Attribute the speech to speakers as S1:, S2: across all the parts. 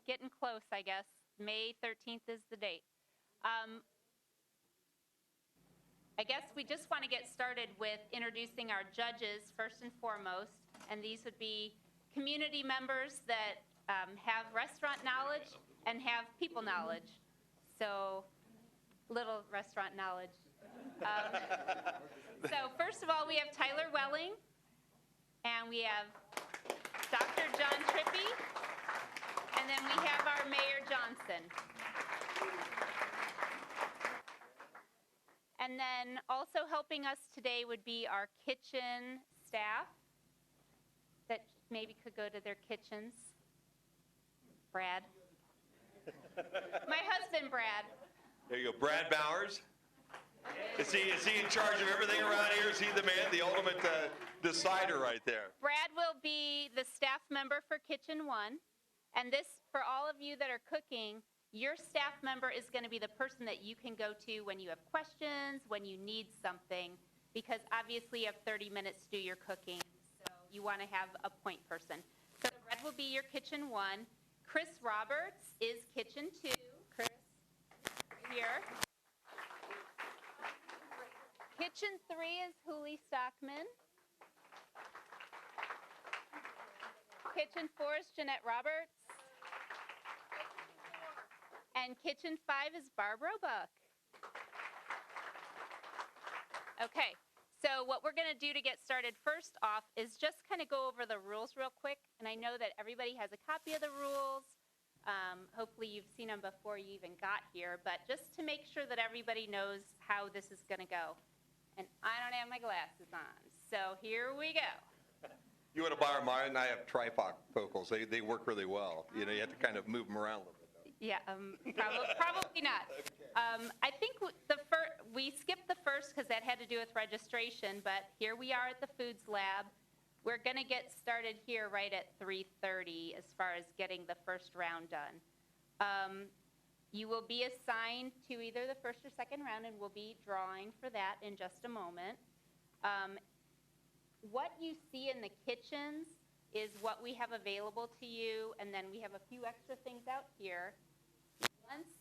S1: getting close, I guess. May 13th is the date. I guess we just want to get started with introducing our judges first and foremost, and these would be community members that have restaurant knowledge and have people knowledge. So, little restaurant knowledge. So first of all, we have Tyler Welling, and we have Dr. John Trippy, and then we have our Mayor Johnson. And then also helping us today would be our kitchen staff that maybe could go to their kitchens. Brad. My husband, Brad.
S2: There you go, Brad Bowers. Is he in charge of everything around here? Is he the man, the ultimate decider right there?
S1: Brad will be the staff member for Kitchen 1. And this, for all of you that are cooking, your staff member is going to be the person that you can go to when you have questions, when you need something, because obviously you have 30 minutes to do your cooking, so you want to have a point person. So Brad will be your Kitchen 1. Chris Roberts is Kitchen 2. Chris, here. Kitchen 3 is Huli Stockman. Kitchen 4 is Jeanette Roberts. And Kitchen 5 is Barb Roebuck. Okay, so what we're going to do to get started first off is just kind of go over the rules real quick. And I know that everybody has a copy of the rules. Hopefully you've seen them before you even got here. But just to make sure that everybody knows how this is going to go. And I don't have my glasses on, so here we go.
S2: You want to borrow mine? I have trifocals. They work really well. You know, you have to kind of move them around a little bit.
S1: Yeah, probably not. I think we skipped the first because that had to do with registration, but here we are at the Foods Lab. We're going to get started here right at 3:30 as far as getting the first round done. You will be assigned to either the first or second round, and we'll be drawing for that in just a moment. What you see in the kitchens is what we have available to you, and then we have a few extra things out here. Once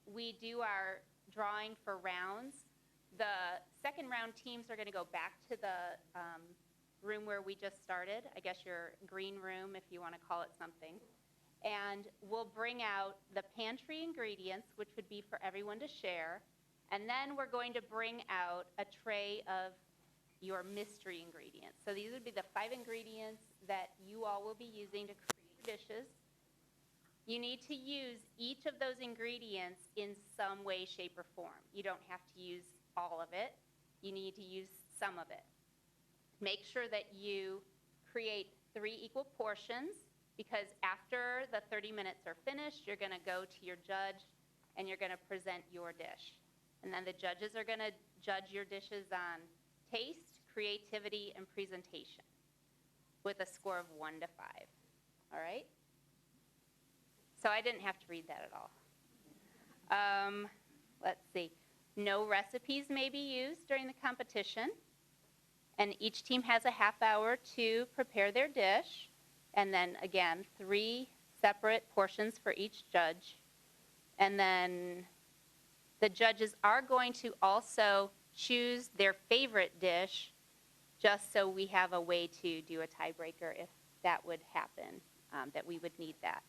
S1: we do our drawing for rounds, the second round teams are going to go back to the room where we just started, I guess your green room if you want to call it something, and we'll bring out the pantry ingredients, which would be for everyone to share, and then we're going to bring out a tray of your mystery ingredients. So these would be the 5 ingredients that you all will be using to create dishes. You need to use each of those ingredients in some way, shape, or form. You don't have to use all of it. You need to use some of it. Make sure that you create 3 equal portions, because after the 30 minutes are finished, you're going to go to your judge and you're going to present your dish. And then the judges are going to judge your dishes on taste, creativity, and presentation with a score of 1 to 5. All right? So I didn't have to read that at all. Let's see. No recipes may be used during the competition. And each team has a half hour to prepare their dish. And then, again, 3 separate portions for each judge. And then the judges are going to also choose their favorite dish, just so we have a way to do a tiebreaker if that would happen, that we would need that.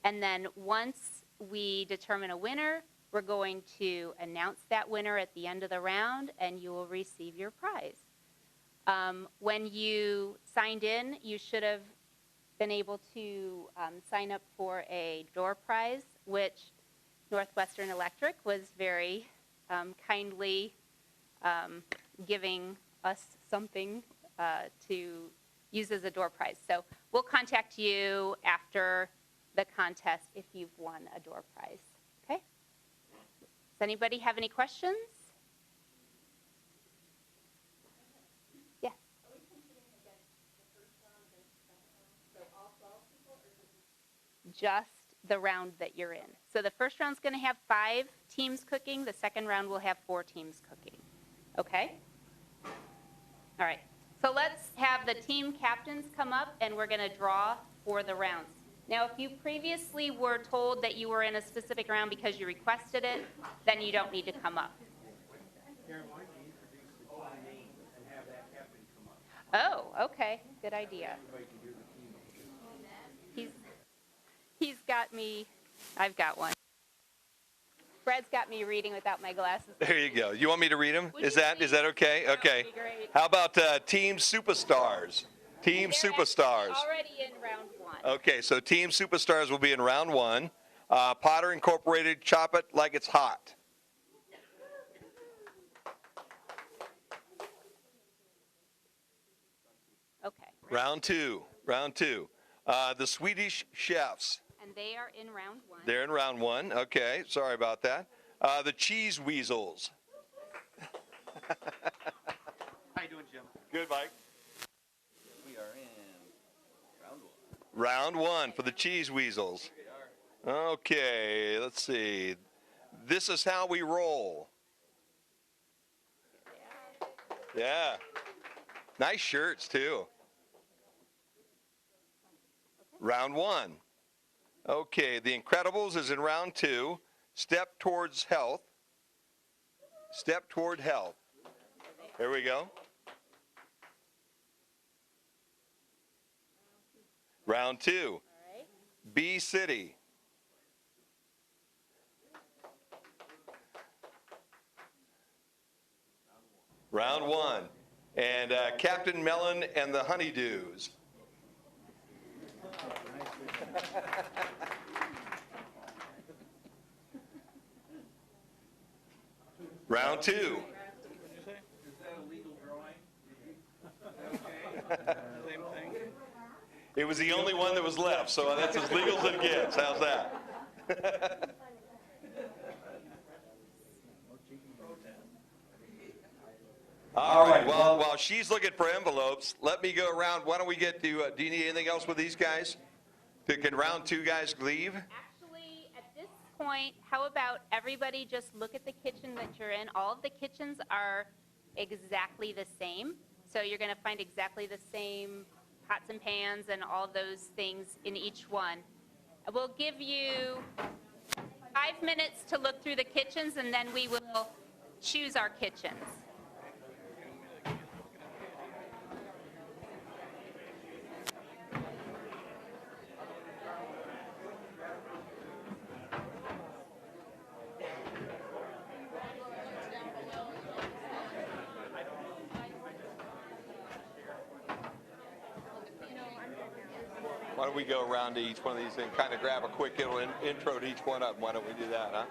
S1: And then once we determine a winner, we're going to announce that winner at the end of the round, and you will receive your prize. When you signed in, you should have been able to sign up for a door prize, which Northwestern Electric was very kindly giving us something to use as a door prize. So we'll contact you after the contest if you've won a door prize. Okay? Does anybody have any questions? Yes. Are we competing against the first round and the second round? So all 12 people, or just the round that you're in? So the first round's going to have 5 teams cooking. The second round will have 4 teams cooking. Okay? All right. So let's have the team captains come up, and we're going to draw for the rounds. Now, if you previously were told that you were in a specific round because you requested it, then you don't need to come up. Oh, okay, good idea. He's got me, I've got one. Brad's got me reading without my glasses.
S2: There you go. You want me to read them?
S1: Would
S2: Is
S1: you
S2: that
S1: please?
S2: okay?
S1: That would
S2: Okay.
S1: be great.
S2: How about Team Superstars? Team
S1: They're
S2: Superstars.
S1: already in round one.
S2: Okay, so Team Superstars will be in round one. Potter Incorporated, Chop It Like It's Hot.
S1: Okay.
S2: Round two. The Swedish Chefs.
S1: And they are in round one.
S2: They're in round one. Okay, sorry about that. The Cheese Weasels.
S3: How you doing, Jim?
S2: Good, Mike.
S3: We are in round one.
S2: Round one for the Cheese Weasels. Okay, let's see. This is how we roll. Yeah. Nice shirts, too. Round one. Okay, The Incredibles is in round two. Step Towards Health. Step Toward Health. Here we go. Round two. B City. Round one. And Captain Melon and the Honeydews. Round two.
S3: Is that a legal drawing? Okay. Same thing.
S2: It was the only one that was left, so that's as legal as it gets. How's that? All right, well, while she's looking for envelopes, let me go around. Why don't we get to, do you need anything else with these guys? Can round two guys leave?
S1: Actually, at this point, how about everybody just look at the kitchen that you're in? All of the kitchens are exactly the same. So you're going to find exactly the same pots and pans and all those things in each one. We'll give you 5 minutes to look through the kitchens, and then we will choose our kitchens.
S2: Why don't we go around to each one of these and kind of grab a quick little intro to each one of them? Why don't we do that, huh?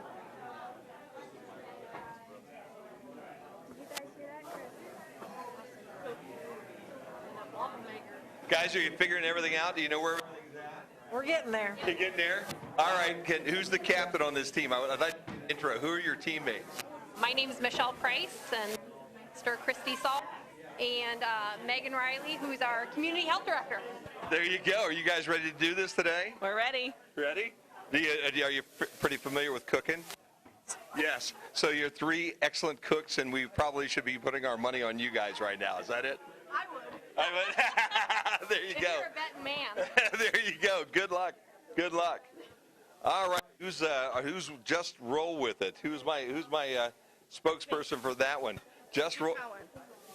S2: Guys, are you figuring everything out? Do you know where everything's at?
S4: We're getting there.
S2: You getting there? All right. Who's the captain on this team? I'd like to intro. Who are your teammates?
S5: My name is Michelle Price and Mr. Christy Salt and Megan Riley, who's our community health director.
S2: There you go. Are you guys ready to do this today?
S5: We're ready.
S2: Ready? Are you pretty familiar with cooking? Yes. So you're three excellent cooks, and we probably should be putting our money on you guys right now. Is that it?
S5: I would.
S2: There you
S5: If
S2: go.
S5: you're a betting man.
S2: There you go. Good luck. Good luck. All right. Who's just roll with it? Who's my spokesperson for that one? Just roll.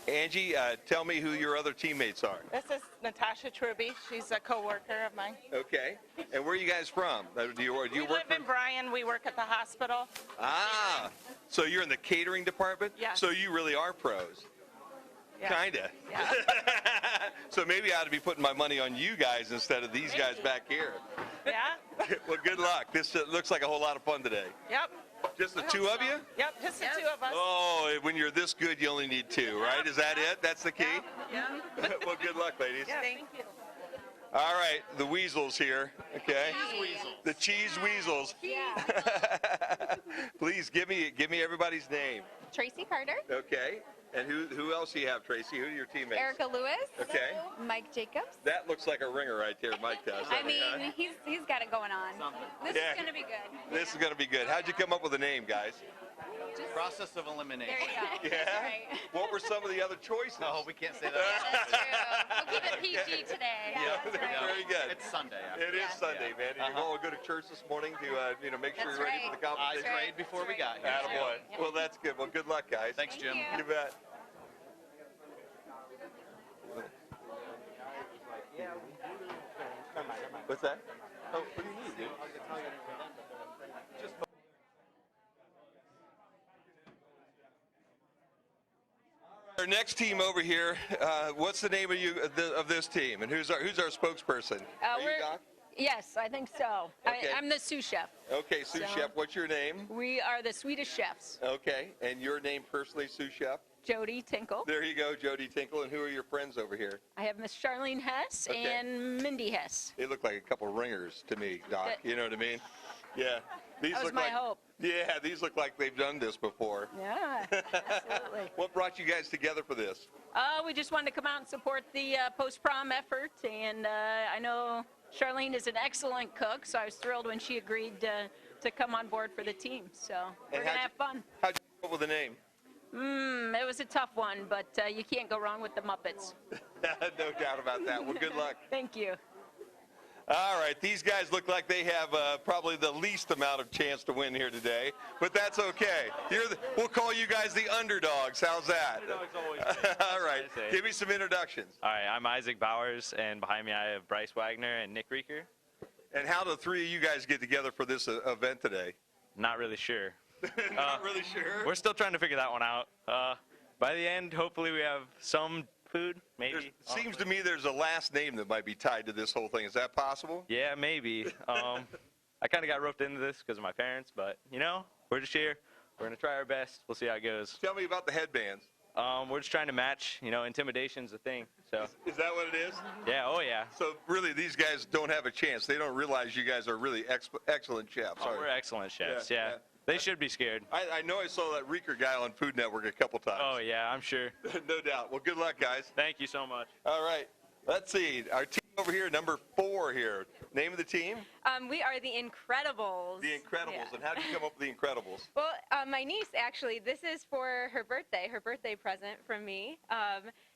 S2: Angie, tell me who your other teammates are.
S4: This is Natasha Truby. She's a coworker of mine.
S2: Okay. And where are you guys from? Do you
S4: We
S2: work
S4: live in Bryan. We work at the hospital.
S2: Ah, so you're in the catering department?
S4: Yes.
S2: So you really are pros.
S4: Yeah.
S2: Kinda.
S4: Yeah.
S2: So maybe I ought to be putting my money on you guys instead of these guys back here.
S4: Yeah?
S2: Well, good luck. This looks like a whole lot of fun today.
S4: Yep.
S2: Just the two of you?
S4: Yep, just the two of us.
S2: Oh, when you're this good, you only need two, right? Is that it? That's the key?
S4: Yeah.
S2: Well, good luck, ladies.
S4: Yeah, thank you.
S2: All right, the weasels here, okay? The cheese weasels. Please give me everybody's name.
S6: Tracy Carter,
S2: Okay. And who else do you have, Tracy? Who are your teammates?
S6: Erica Lewis,
S2: Okay.
S6: Mike Jacobs.
S2: That looks like a ringer right there, Mike does.
S6: I mean, he's got got it going on. This
S2: Yeah.
S6: is going to be good.
S2: This is going to be good. How'd you come up with the name, guys?
S3: Process of elimination.
S6: There you go.
S2: Yeah?
S6: That's right.
S2: What were some of the other choices?
S3: No, we can't say that.
S6: That's true. We'll keep it PG today.
S2: Yeah,
S6: That's right.
S2: very good.
S3: It's Sunday.
S2: It is
S6: Yeah.
S2: Sunday, man. And you're going to go to church this morning to make sure
S6: That's
S2: you're ready
S6: right.
S2: for the
S3: I
S2: competition.
S3: prayed before we got here.
S2: Attaboy.
S6: Yep.
S2: Well, that's good. Well, good luck, guys.
S3: Thanks, Jim.
S6: you.
S2: You bet. What's that? Oh, what do you need, dude? Just our next team over here. What's the name of this team, and who's our spokesperson? Are you Doc?
S7: Yes, I think so.
S2: Okay.
S7: I'm the sous chef.
S2: Okay, sous chef. What's your name?
S7: We are the Swedish chefs.
S2: Okay, and your name personally, sous chef.
S7: Jody Tinkle.
S2: There you go, Jody Tinkle. And who are your friends over here?
S7: I have Miss Charlene Hess
S2: Okay.
S7: and Mindy Hess.
S2: They look like a couple ringers to me, Doc. You know what I mean? Yeah. These
S7: That was
S2: look
S7: my
S2: like,
S7: hope.
S2: Yeah, these look like they've done this before.
S7: Yeah, absolutely.
S2: What brought you guys together for this?
S7: We just wanted to come out and support the post-prom effort, and I know Charlene is an excellent cook, so I was thrilled when she agreed to come on board for the team. So we're
S2: And
S7: going to have fun.
S2: How'd you come up with the name?
S7: It was a tough one, but you can't go wrong with the Muppets.
S2: No doubt about that. Well, good luck.
S7: Thank you.
S2: All right, these guys look like they have probably the least amount of chance to win here today, but that's okay. We'll call you guys the underdogs. How's that?
S8: Underdogs always
S2: All right, give me some introductions.
S8: All right, I'm Isaac Bowers, and behind me I have Bryce Wagner and Nick Reeker.
S2: And how do the three of you guys get together for this event today?
S8: Not really sure.
S2: Not really sure.
S8: We're still trying to figure that one out. By the end, hopefully we have some food, maybe.
S2: Seems to me there's a last name that might be tied to this whole thing. Is that possible?
S8: Yeah, maybe. I kind of got roped into this because of my parents, but, we're just here. We're going to try our best. We'll see how it goes.
S2: Tell me about the headbands.
S8: We're just trying to match, intimidation's a thing. So.
S2: Is that what it is?
S8: Yeah, oh yeah.
S2: So really, these guys don't have a chance. They don't realize you guys are really excellent chefs.
S8: Oh, we're excellent chefs, yeah. They should be scared.
S2: I know I saw that Reeker guy on Food Network a couple times.
S8: Oh, yeah, I'm sure.
S2: No doubt. Well, good luck, guys.
S8: Thank you so much.
S2: All right. Let's see. Our team over here, number 4 here. Name of the team?
S9: We are the Incredibles.
S2: The Incredibles.
S9: Yeah.
S2: And how did you come up with the Incredibles?
S9: Well, my niece, actually, this is for her birthday present from me.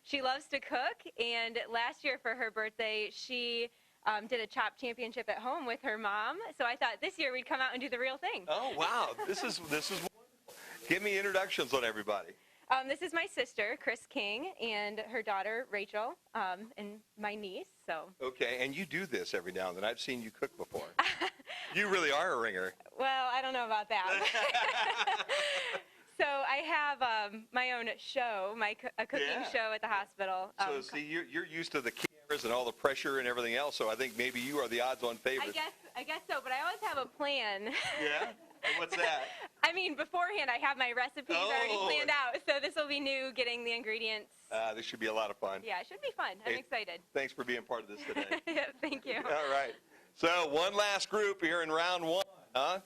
S9: She loves to cook, and last year for her birthday, she did a chop championship at home with her mom. So I thought this year we'd come out and do the real thing.
S2: Oh, wow. This is wonderful. Give me introductions on everybody.
S9: This is my sister, Chris King, and her daughter, Rachel, and my niece. So.
S2: Okay, and you do this every now and then. I've seen you cook before. You really are a ringer.
S9: Well, I don't know about that. So I have my own show, a cooking show at the hospital.
S2: So see, you're used to the cameras and all the pressure and everything else. So I think maybe you are the odds-on favorite.
S9: I guess so, but I always have a plan.
S2: Yeah. And what's that?
S9: I mean, beforehand, I have my recipes already planned out, so this will be new, getting the ingredients.
S2: This should be a lot of fun.
S9: Yeah, it should be fun. I'm excited.
S2: Thanks for being part of this today.
S9: Yeah, thank you.
S2: All right. So one last group here in round 1. Huh?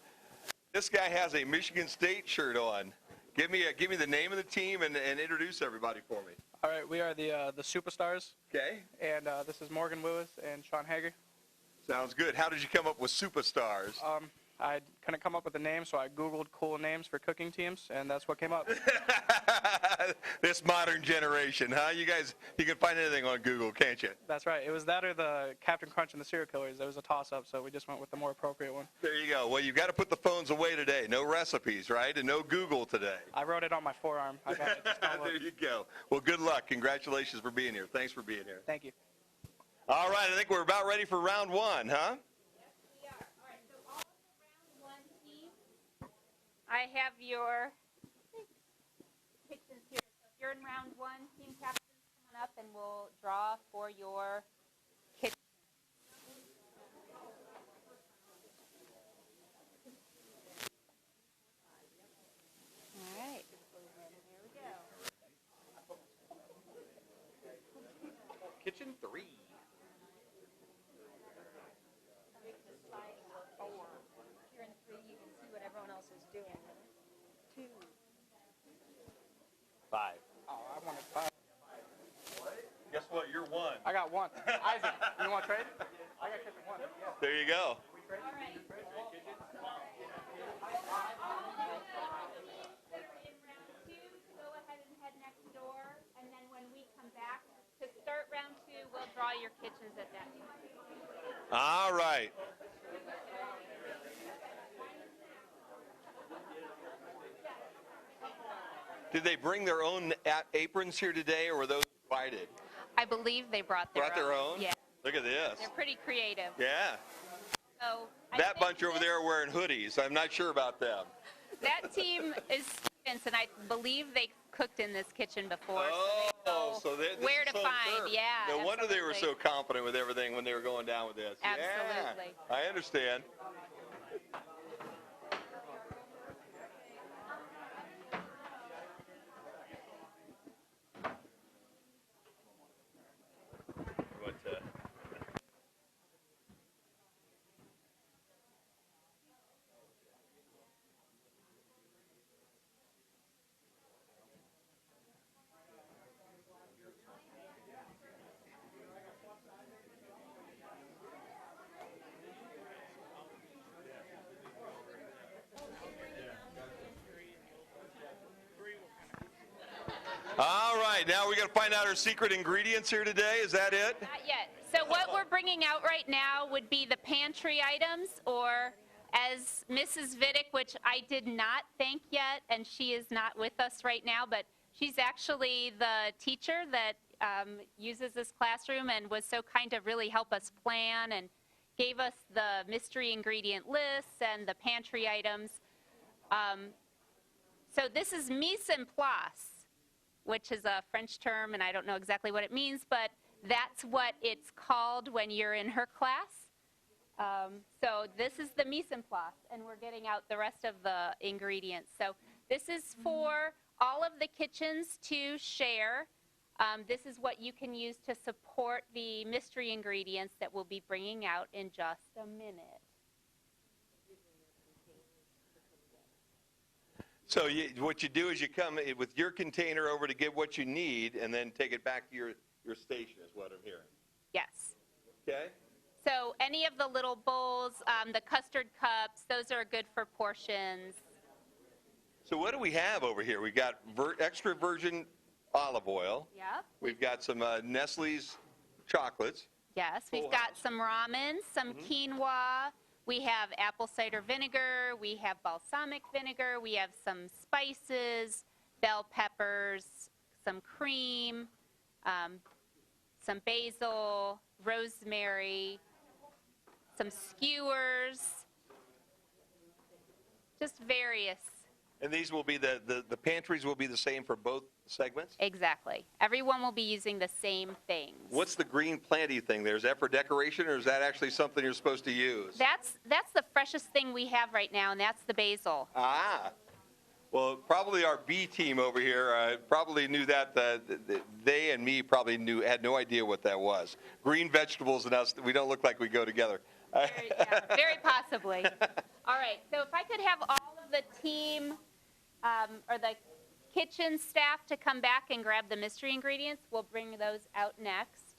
S2: This guy has a Michigan State shirt on. Give me the name of the team and introduce everybody for me.
S10: All right, we are the Superstars.
S2: Okay.
S10: And this is Morgan Lewis and Sean Hager.
S2: Sounds good. How did you come up with Superstars?
S10: I couldn't come up with a name, so I Googled cool names for cooking teams, and that's what came up.
S2: This modern generation, huh? You can find anything on Google, can't you?
S10: That's right. It was that or the Captain Crunch and the Serial Killers. There was a toss-up, so we just went with the more appropriate one.
S2: There you go. Well, you've got to put the phones away today. No recipes, right? And no Google today.
S10: I wrote it on my forearm. I got it. Just don't look.
S2: There you go. Well, good luck. Congratulations for being here. Thanks for being here.
S10: Thank you.
S2: All right, I think we're about ready for round 1, huh?
S1: I have your kitchens here. So if you're in round 1, team captains, come on up and we'll draw for your kitchen. All right. Here we go.
S3: Kitchen 3.
S1: If you're in 3, you can see what everyone else is doing. 2.
S8: 5.
S10: Oh, I wanted 5.
S2: Guess what? You're 1.
S10: I got 1. Isaac, you want to trade? I got kitchen 1. Yeah.
S2: There you go.
S1: Start round 2, we'll draw your kitchens at that time.
S2: All right. Did they bring their own aprons here today, or were those provided?
S1: I believe they brought their
S2: own?
S1: Yeah.
S2: Look at this.
S1: They're pretty creative.
S2: Yeah.
S1: So
S2: That bunch over there are wearing hoodies. I'm not sure about them.
S1: That team is students, and I believe they cooked in this kitchen before.
S2: So they know
S1: where to find,
S2: sure.
S1: yeah.
S2: No wonder they were so
S1: absolutely.
S2: confident with everything when they were going down with this.
S1: Absolutely.
S2: Yeah, I understand. All right, now we got to find out our secret ingredients here today. Is that it?
S1: Not yet. So what we're bringing out right now would be the pantry items, or as Mrs. Vidic, which I did not thank yet, and she is not with us right now, but she's actually the teacher that uses this classroom and was so kind to really help us plan and gave us the mystery ingredient lists and the pantry items. So this is mise en place, which is a French term, and I don't know exactly what it means, but that's what it's called when you're in her class. So this is the mise en place, and we're getting out the rest of the ingredients. So this is for all of the kitchens to share. This is what you can use to support the mystery ingredients that we'll be bringing out in just a minute.
S2: So what you do is you come with your container over to get what you need, and then take it back to your station, is what I'm hearing.
S1: Yes.
S2: Okay?
S1: So any of the little bowls, the custard cups, those are good for portions.
S2: So what do we have over here? We've got extra virgin olive oil.
S1: Yep.
S2: We've got some Nestle's chocolates.
S1: Yes, we've got some ramen, some quinoa. We have apple cider vinegar. We have balsamic vinegar. We have some spices, bell peppers, some cream, some basil, rosemary, some skewers, just various.
S2: And these will be the pantries will be the same for both segments?
S1: Exactly. Everyone will be using the same things.
S2: What's the green planty thing there? Is that for decoration, or is that actually something you're supposed to use?
S1: That's the freshest thing we have right now, and that's the basil.
S2: Ah. Well, probably our B team over here probably knew that. They and me probably had no idea what that was. Green vegetables and us, we don't look like we go together.
S1: Very possibly. All right, so if I could have all of the team or the kitchen staff to come back and grab the mystery ingredients, we'll bring those out next.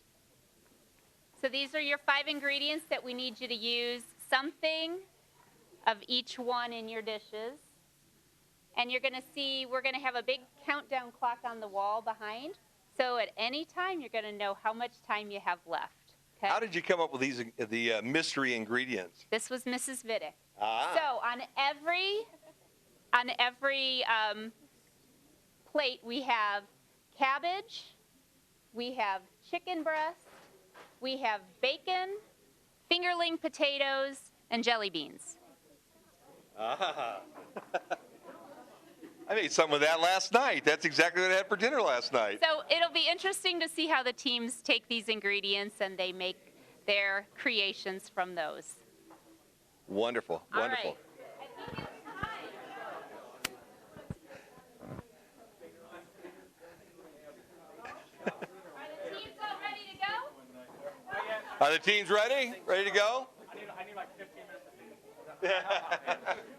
S1: So these are your 5 ingredients that we need you to use something of each one in your dishes. And you're going to see we're going to have a big countdown clock on the wall behind. So at any time, you're going to know how much time you have left. Okay?
S2: How did you come up with the mystery ingredients?
S1: This was Mrs. Vidic.
S2: Ah.
S1: So on every plate, we have cabbage, we have chicken breast, we have bacon, fingerling potatoes, and jelly beans.
S2: Ah. I made some of that last night. That's exactly what I had for dinner last night.
S1: So it'll be interesting to see how the teams take these ingredients and they make their creations from those.
S2: Wonderful,
S1: All
S2: wonderful.
S1: right. I think it's time. Are the teams all ready to go?
S2: Are the teams ready? Ready to go?
S10: I need like 15 minutes.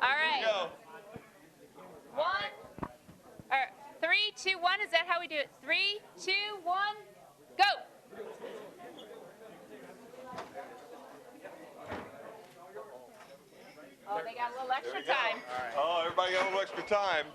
S1: All right.
S2: Go.
S1: 3, 2, 1. Is that how we do it? 3, 2, 1, go.
S7: got a little extra time.
S2: Oh, everybody got a little extra time.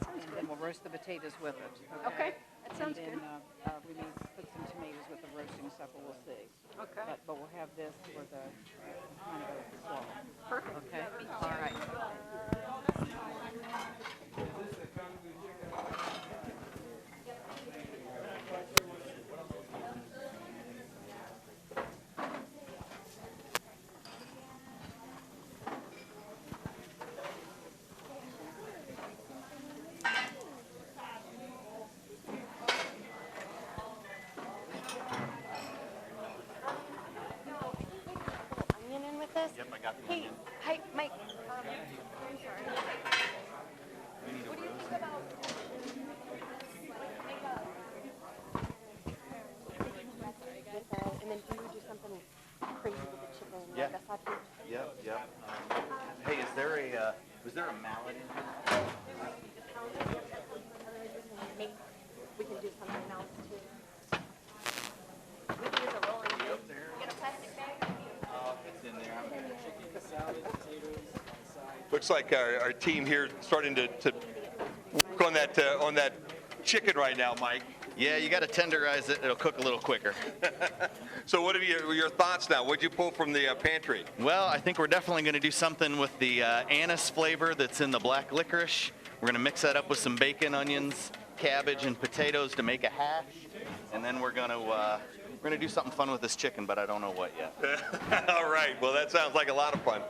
S11: And then we'll roast the potatoes with it.
S7: Okay, that sounds
S11: and
S7: good.
S11: then, we may put some tomatoes with the roasting stuff, but we'll see.
S7: Okay.
S11: But we'll have this for the kind of a slaw.
S7: Perfect.
S11: Okay. All right.
S1: Onion in with this?
S3: Yep, I got the
S1: Hey,
S3: onion.
S1: hi, Mike. And then do you do something crazy with the chicken?
S3: Yeah.
S1: Like a saute?
S3: Yep, yep. Hey, was there a mallet in here?
S1: Maybe we can do something else too. We can use a rolling pin. Get a plastic bag?
S3: It's in there.
S2: Looks like our team here starting to work on that chicken right now, Mike.
S3: Yeah, you got to tenderize it. It'll cook a little quicker.
S2: So what are your thoughts now? What'd you pull from the pantry?
S3: Well, I think we're definitely going to do something with the anise flavor that's in the black licorice. We're going to mix that up with some bacon, onions, cabbage, and potatoes to make a hash. And then we're going to do something fun with this chicken, but I don't know what yet.
S2: All right. Well, that sounds like a lot of fun.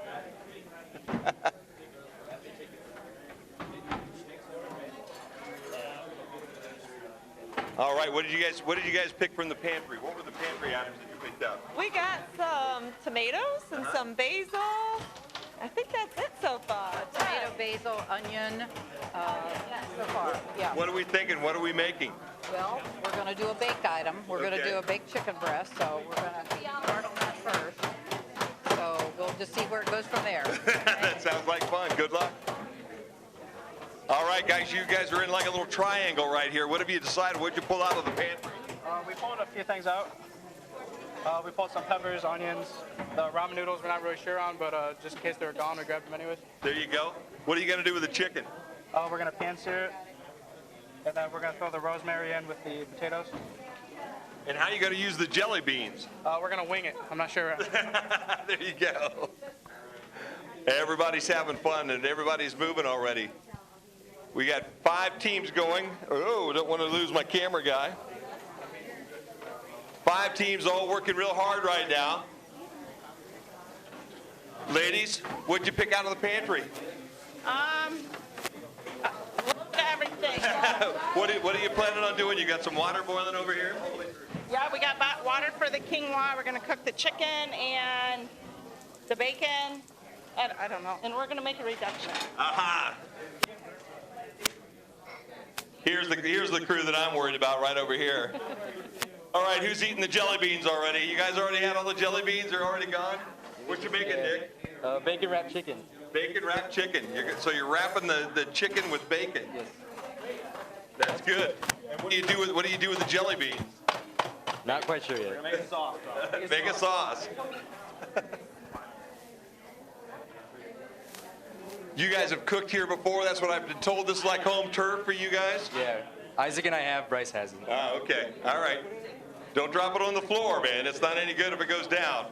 S2: All right. What did you guys pick from the pantry? What were the pantry items that you picked up?
S4: We got some tomatoes and some basil. I think that's it so far.
S11: Tomato, basil, onion, so far, yeah.
S2: What are we thinking? What are we making?
S11: Well, we're going to do a baked item. We're going to
S2: Okay.
S11: do a baked chicken breast, so we're going to start on that first. So we'll just see where it goes from there.
S2: That sounds like fun. Good luck. All right, guys. You guys are in like a little triangle right here. What have you decided? What did you pull out of the pantry?
S10: We pulled a few things out. We pulled some peppers, onions, the ramen noodles we're not really sure on, but just in case they were gone, we grabbed them anyways.
S2: There you go. What are you going to do with the chicken?
S10: We're going to pan sear it, and then we're going to throw the rosemary in with the potatoes.
S2: And how are you going to use the jelly beans?
S10: We're going to wing it. I'm not sure.
S2: There you go. Everybody's having fun and everybody's moving already. We got 5 teams going. Oh, don't want to lose my camera guy. 5 teams all working real hard right now. Ladies, what'd you pick out of the pantry?
S4: A little bit of everything.
S2: What are you planning on doing? You got some water boiling over here?
S4: Yeah, we got water for the quinoa. We're going to cook the chicken and the bacon. And I don't know. And we're going to make a reduction.
S2: Aha! Here's the crew that I'm worried about right over here. All right, who's eating the jelly beans already? You guys already had all the jelly beans? They're already gone? What you making, Nick?
S8: Bacon wrapped chicken.
S2: Bacon wrapped chicken. So you're wrapping the chicken with bacon.
S8: Yes.
S2: That's good. And what do you do with the jelly beans?
S8: Not quite sure yet.
S3: Make a sauce.
S2: Make a sauce. You guys have cooked here before. That's what I've been told. This is like home turf for you guys?
S8: Yeah. Isaac and I have. Bryce hasn't.
S2: Ah, okay. All right. Don't drop it on the floor, man. It's not any good if it goes down.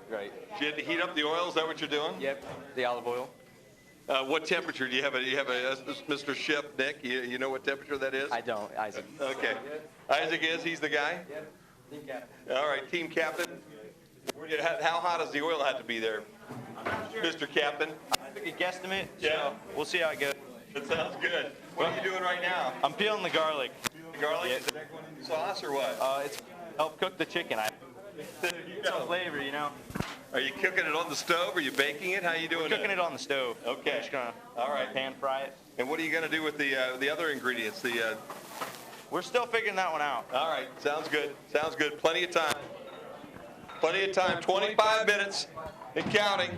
S8: Right.
S2: You had to heat up the oil. Is that what you're doing?
S8: Yep. The olive oil.
S2: What temperature do you have? Mr. Chef Nick? You know what temperature that is?
S8: I don't. Isaac.
S2: Okay. Isaac is. He's the guy.
S8: Yep.
S2: All right. Team captain. How hot does the oil have to be there, Mr. Captain?
S8: I took a guesstimate.
S2: Yeah.
S8: So we'll see how it goes.
S2: That sounds good. What are you doing right now?
S8: I'm peeling the garlic.
S2: The garlic?
S8: Yeah.
S2: Is that going in the sauce or what?
S8: It's help cook the chicken.
S2: There you
S8: Some
S2: go.
S8: flavor, you know.
S2: Are you cooking it on the stove? Are you baking it? How are you doing
S8: Cooking it on the stove.
S2: Okay.
S8: Just gonna
S2: All right.
S8: pan fry it.
S2: And what are you going to do with the other ingredients?
S8: We're still figuring that one out.
S2: All right. Sounds good. Sounds good. Plenty of time. Plenty of time. 25 minutes and counting.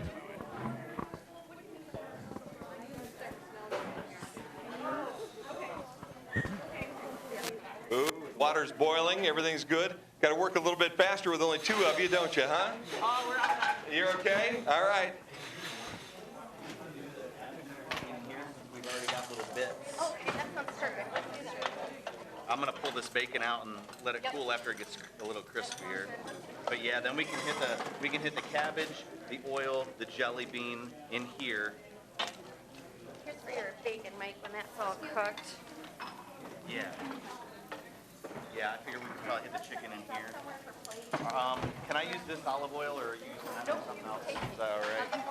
S2: Ooh, water's boiling. Everything's good. Got to work a little bit faster with only 2 of you, don't you, huh?
S4: Oh, we're on that.
S2: You're okay? All right.
S3: We've already got little bits.
S6: Okay, that sounds perfect. Let's do that.
S3: I'm gonna pull this bacon out and let it cool after it gets a little crispier. But yeah, then we can hit the cabbage, the oil, the jelly bean in here.
S6: Here's for your bacon, Mike, when that's all cooked.
S3: Yeah. Yeah, I figured we could probably hit the chicken in here. Can I use this olive oil or are you using that for something else? Is that all right?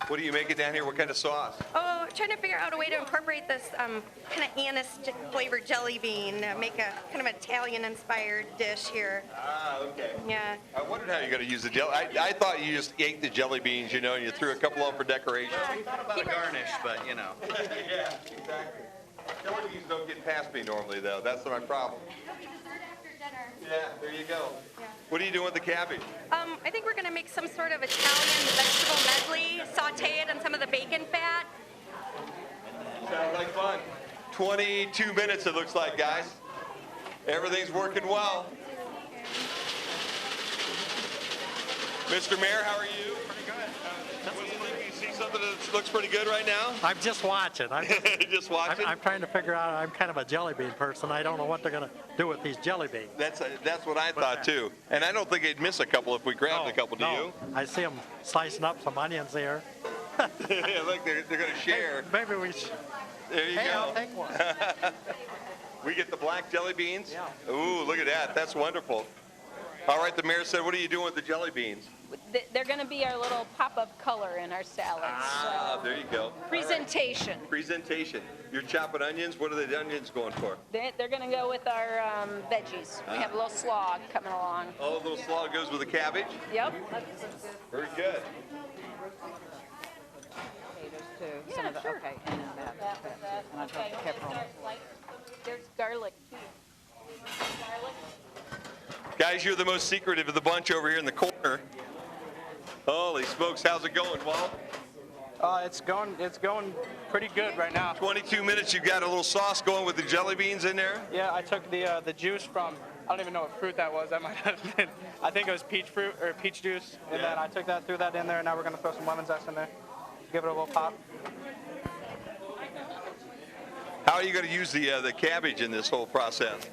S2: What are you making down here? What kind of sauce?
S6: Oh, trying to figure out a way to incorporate this kind of anise flavored jelly bean, make a kind of Italian-inspired dish here.
S2: Ah, okay.
S6: Yeah.
S2: I wondered how you're going to use the jelly. I thought you just ate the jelly beans, you know, and you threw a couple on for decoration.
S3: We thought about a garnish, but you know.
S2: Yeah, exactly. Jelly beans don't get past me normally, though. That's my problem.
S6: It'll be dessert after dinner.
S2: Yeah, there you go.
S6: Yeah.
S2: What are you doing with the cabbage?
S6: I think we're going to make some sort of Italian vegetable medley, saute it in some of the bacon fat.
S2: Sounds like fun. 22 minutes, it looks like, guys. Everything's working well. Mr. Mayor, how are you?
S12: Pretty good.
S2: What do you think? You see something that looks pretty good right now?
S12: I'm just watching.
S2: Just watching?
S12: I'm trying to figure out. I'm kind of a jelly bean person. I don't know what they're going to do with these jelly beans.
S2: That's what I thought too. And I don't think they'd miss a couple if we grabbed a couple. Do you?
S12: I see them slicing up some onions here.
S2: Yeah, look, they're going to share.
S12: Maybe we should.
S2: There you
S12: Hey,
S2: go.
S12: I'll take one.
S2: We get the black jelly beans?
S12: Yeah.
S2: Ooh, look at that. That's wonderful. All right, the mayor said, what are you doing with the jelly beans?
S7: They're going to be our little pop-up color in our salads.
S2: Ah, there you go.
S7: Presentation.
S2: All right. Presentation. You're chopping onions. What are the onions going for?
S7: They're going to go with our veggies. We have a little slog coming along.
S2: Oh, a little slog goes with the cabbage?
S7: Yep.
S2: Very good.
S11: Potatoes too.
S7: Yeah,
S11: Some of the,
S7: sure.
S11: okay, and that. And I
S7: Okay,
S11: put pepper on it.
S7: there's garlic too. Garlic.
S2: Guys, you're the most secretive of the bunch over here in the corner. Holy smokes, how's it going, Walt?
S10: It's going pretty good right now.
S2: 22 minutes, you got a little sauce going with the jelly beans in there?
S10: Yeah, I took the juice from, I don't even know what fruit that was. That might have been, I think it was peach fruit or peach juice. And then I took that, threw that in there, and now we're going to throw some lemon zest in there. Give it a little pop.
S2: How are you going to use the cabbage in this whole process?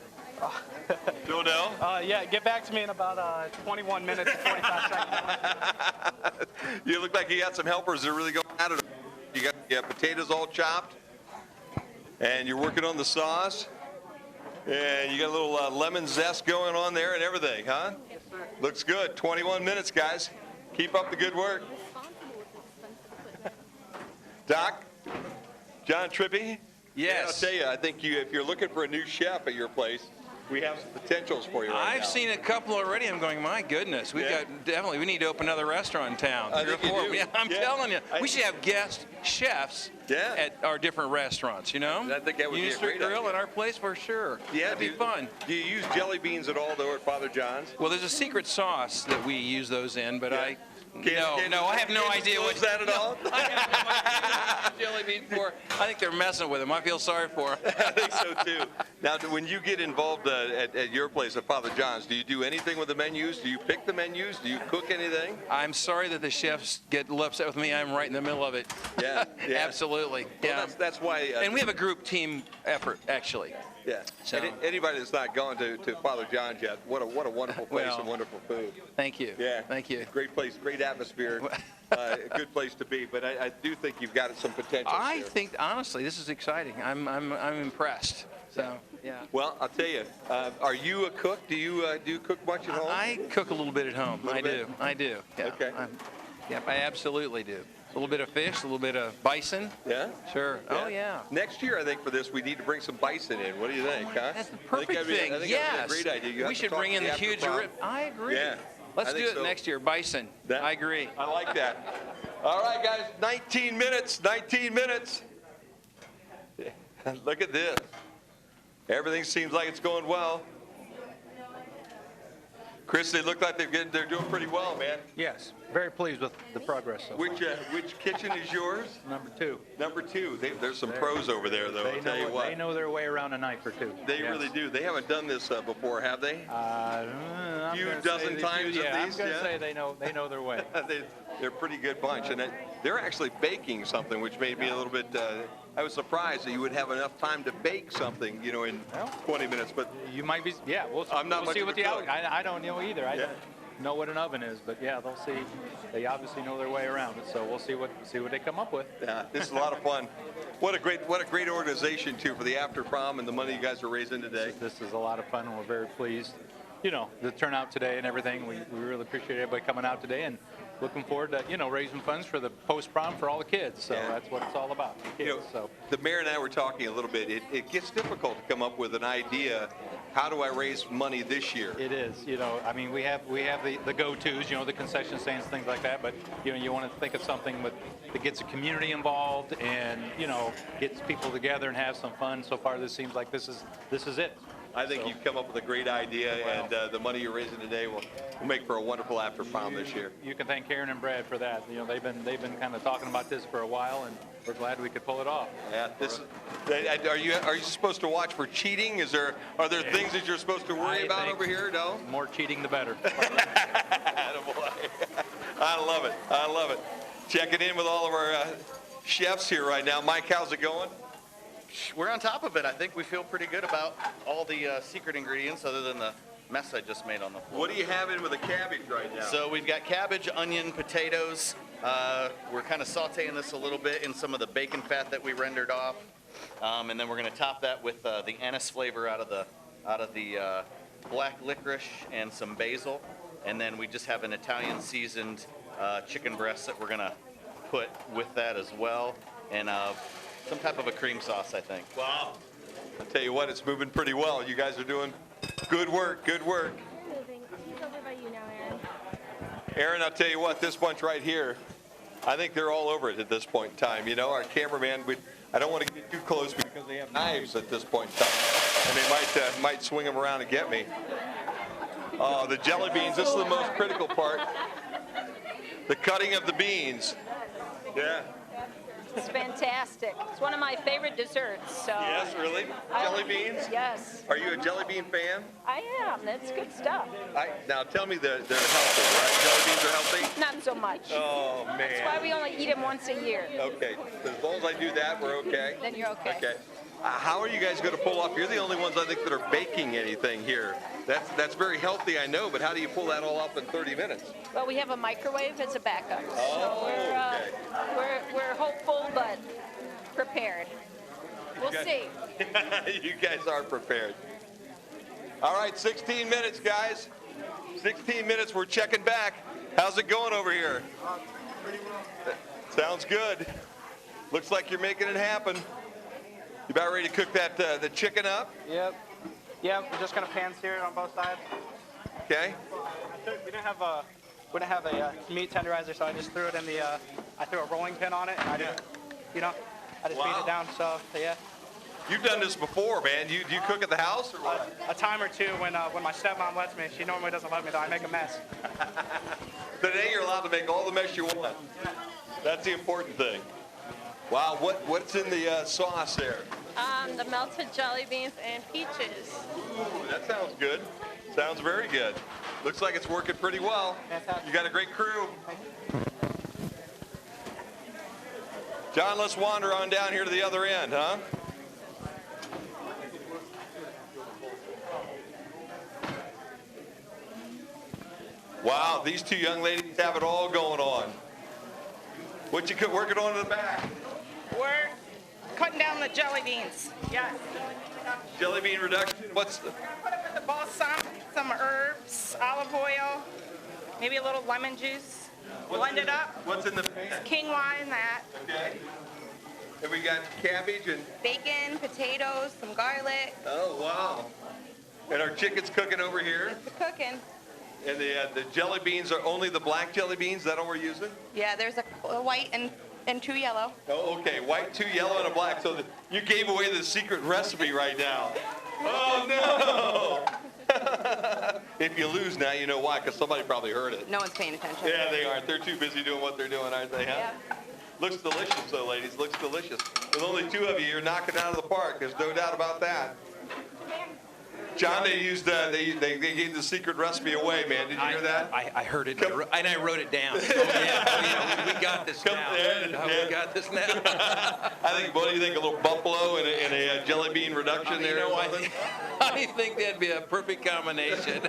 S2: Don't know?
S10: Yeah, get back to me in about 21 minutes and 45 seconds.
S2: You look like you got some helpers that are really going at it. You got potatoes all chopped, and you're working on the sauce, and you got a little lemon zest going on there and everything, huh?
S10: Yes, sir.
S2: Looks good. 21 minutes, guys. Keep up the good work. Doc, John Trippy?
S13: Yes.
S2: Yeah, I'll tell you, I think if you're looking for a new chef at your place, we have some potentials for you right now.
S13: I've seen a couple already. I'm going, my goodness, we need to open another restaurant in town.
S2: I
S13: 3 or
S2: think you
S13: 4.
S2: do.
S13: Yeah, I'm
S2: Yeah.
S13: telling you, we should have guest chefs at our different restaurants. You know,
S2: I think that would be a
S13: Street
S2: great
S13: Grill
S2: idea.
S13: and our place for sure.
S2: Yeah,
S13: That'd be fun.
S2: Do you use jelly beans at all, though, at Father John's?
S13: Well, there's a secret sauce that we use those in, but I
S2: Can't
S13: have no idea what
S2: that at all.
S13: I have no idea what jelly bean for. I think they're messing with them. I feel sorry for them.
S2: I think so too. Now, when you get involved at your place at Father John's, do you do anything with the menus? Do you pick the menus? Do you cook anything?
S13: I'm sorry that the chefs get a little upset with me. I'm right in the middle of it.
S2: Yeah, yeah.
S13: Absolutely.
S2: Well,
S13: Yeah.
S2: that's why.
S13: And we have a group team effort, actually.
S2: Yeah.
S13: So-
S2: Anybody that's not gone to Father John's yet, what a wonderful place
S13: Well,
S2: and wonderful food.
S13: Thank you.
S2: Yeah.
S13: Thank you.
S2: Great place, great atmosphere, a good place to be. But I do think you've got some potential.
S13: I think, honestly, this is exciting. I'm impressed. So, yeah.
S2: Well, I'll tell you. Are you a cook? Do you cook much at home?
S13: I cook a little bit at home.
S2: Little
S13: I
S2: bit?
S13: do. I do. Yeah.
S2: Okay.
S13: I absolutely do. little bit of fish, a little bit of bison.
S2: Yeah?
S13: Sure. Oh, yeah.
S2: Next year, I think, for this, we need to bring some bison in. What do you think, huh?
S13: That's the perfect thing.
S2: I think
S13: Yes.
S2: that'd be a great idea. You have
S13: We
S2: to
S13: should
S2: talk
S13: bring
S2: to
S13: in the
S2: after
S13: huge
S2: prom.
S13: rib. I agree.
S2: Yeah.
S13: Let's
S2: I
S13: do
S2: think
S13: it
S2: so.
S13: next year. Bison. I agree.
S2: I like that. All right, guys, 19 minutes, 19 minutes. Look at this. Everything seems like it's going well. Chris, they look like they're doing pretty well, man.
S14: Yes, very pleased with the progress so far.
S2: Which kitchen is yours?
S14: Number 2.
S2: Number 2. There's some pros over there, though. I'll tell you what.
S14: They know their way around a knife or two.
S2: They
S14: Yes.
S2: really do. They haven't done this before, have they?
S14: A
S2: few dozen times at
S14: I'm
S2: least.
S14: going to say they know their way.
S2: They're a pretty good bunch, and they're actually baking something, which made me a little bit. I was surprised that you would have enough time to bake something, in 20 minutes. But
S14: you might be. Yeah, we'll see what the outcome. I don't know either. I don't know what an oven is, but yeah, they'll see. They obviously know their way around it, so we'll see what they come up with.
S2: Yeah, this is a lot of fun. What a great organization too for the after prom and the money you guys are raising today.
S14: This is a lot of fun, and we're very pleased. The turnout today and everything. We really appreciate everybody coming out today and looking forward to raising funds for the post prom for all the kids. So that's what it's all about. Kids,
S2: the mayor and I were talking a little bit. It gets difficult to come up with an idea. How do I raise money this year?
S14: It is. I mean, we have the go-tos. The concession stands, things like that. But you want to think of something that gets the community involved and gets people together and have some fun. So far, this seems like this is it.
S2: I think you've come up with a great idea, and the money you're raising today will make for a wonderful after prom this year.
S14: You can thank Karen and Brad for that. They've been kind of talking about this for a while, and we're glad we could pull it off.
S2: Yeah. Are you supposed to watch for cheating? Are there things that you're supposed to worry about over here? No.
S14: More cheating, the better.
S2: I love it. I love it. Checking in with all of our chefs here right now. Mike, how's it going?
S3: We're on top of it. I think we feel pretty good about all the secret ingredients other than the mess I just made on the floor.
S2: What do you have in with the cabbage right now?
S3: So we've got cabbage, onion, potatoes. We're kind of sauteing this a little bit in some of the bacon fat that we rendered off. And then we're going to top that with the anise flavor out of the black licorice and some basil. And then we just have an Italian seasoned chicken breast that we're going to put with that as well. And some type of a cream sauce, I think.
S2: Wow. I'll tell you what, it's moving pretty well. You guys are doing good work, good work.
S15: Moving. He's over by you now, Aaron.
S2: Aaron, I'll tell you what, this bunch right here, I think they're all over it at this point in time. Our cameraman, I don't want to get too close because they have knives at this point in time. And they might swing them around and get me. Oh, the jelly beans, this is the most critical part. The cutting of the beans. Yeah.
S7: It's fantastic. It's one of my favorite desserts. So.
S2: Yes, really? Jelly beans?
S7: Yes.
S2: Are you a jelly bean fan?
S7: I am. That's good stuff.
S2: Now tell me they're healthy, right? Jelly beans are healthy?
S7: Not so much.
S2: Oh, man.
S7: That's why we only eat them once a year.
S2: Okay. As long as I do that, we're okay?
S7: Then you're okay.
S2: Okay. How are you guys going to pull off? You're the only ones, I think, that are baking anything here. That's very healthy, I know, but how do you pull that all off in 30 minutes?
S7: Well, we have a microwave as a backup.
S2: Oh,
S7: so we're hopeful, but prepared. We'll see.
S2: You guys are prepared. All right, 16 minutes, guys. 16 minutes, we're checking back. How's it going over here?
S16: Pretty well.
S2: Sounds good. Looks like you're making it happen. You about ready to cook that the chicken up?
S10: Yep. We're just gonna pan sear it on both sides.
S2: Okay.
S10: We didn't have a meat tenderizer, so I just threw it in the. I threw a rolling pin on it, and I just beat it down. So yeah.
S2: You've done this before, man. Do you cook at the house or what?
S10: A time or two when my stepmom lets me. She normally doesn't let me though. I make a mess.
S2: Today you're allowed to make all the mess you want. That's the important thing. Wow, what's in the sauce there?
S4: The melted jelly beans and peaches.
S2: Ooh, that sounds good. Sounds very good. Looks like it's working pretty well. You got a great crew. John, let's wander on down here to the other end, huh? Wow, these two young ladies have it all going on. What you working on in the back?
S4: We're cutting down the jelly beans. Yes.
S2: Jelly bean reduction. What's the?
S4: We're gonna put it with the balsam, some herbs, olive oil, maybe a little lemon juice. Blend it up.
S2: What's in the pan?
S4: Quinoa in that.
S2: Okay. And we got cabbage and,
S6: Bacon, potatoes, some garlic.
S2: oh, wow. And our chicken's cooking over here.
S6: It's cooking.
S2: And the jelly beans are only the black jelly beans? Is that all we're using?
S6: Yeah, there's a white and 2 yellow.
S2: Oh, okay. White, 2 yellow, and a black. So you gave away the secret recipe right now. Oh, no. If you lose now, you know why, because somebody probably heard it.
S6: No one's paying attention.
S2: Yeah, they aren't. They're too busy doing what they're doing, aren't they, huh?
S6: Yeah.
S2: Looks delicious, though, ladies. Looks delicious. With only 2 of you, you're knocking it out of the park. There's no doubt about that. John, they used they gave the secret recipe away, man. Did you hear that?
S13: I heard it, and I wrote it down. So, yeah, we got this now. We got this now.
S2: I think, what do you think, a little buffalo and a jelly bean reduction there?
S13: You know, I think that'd be a perfect combination.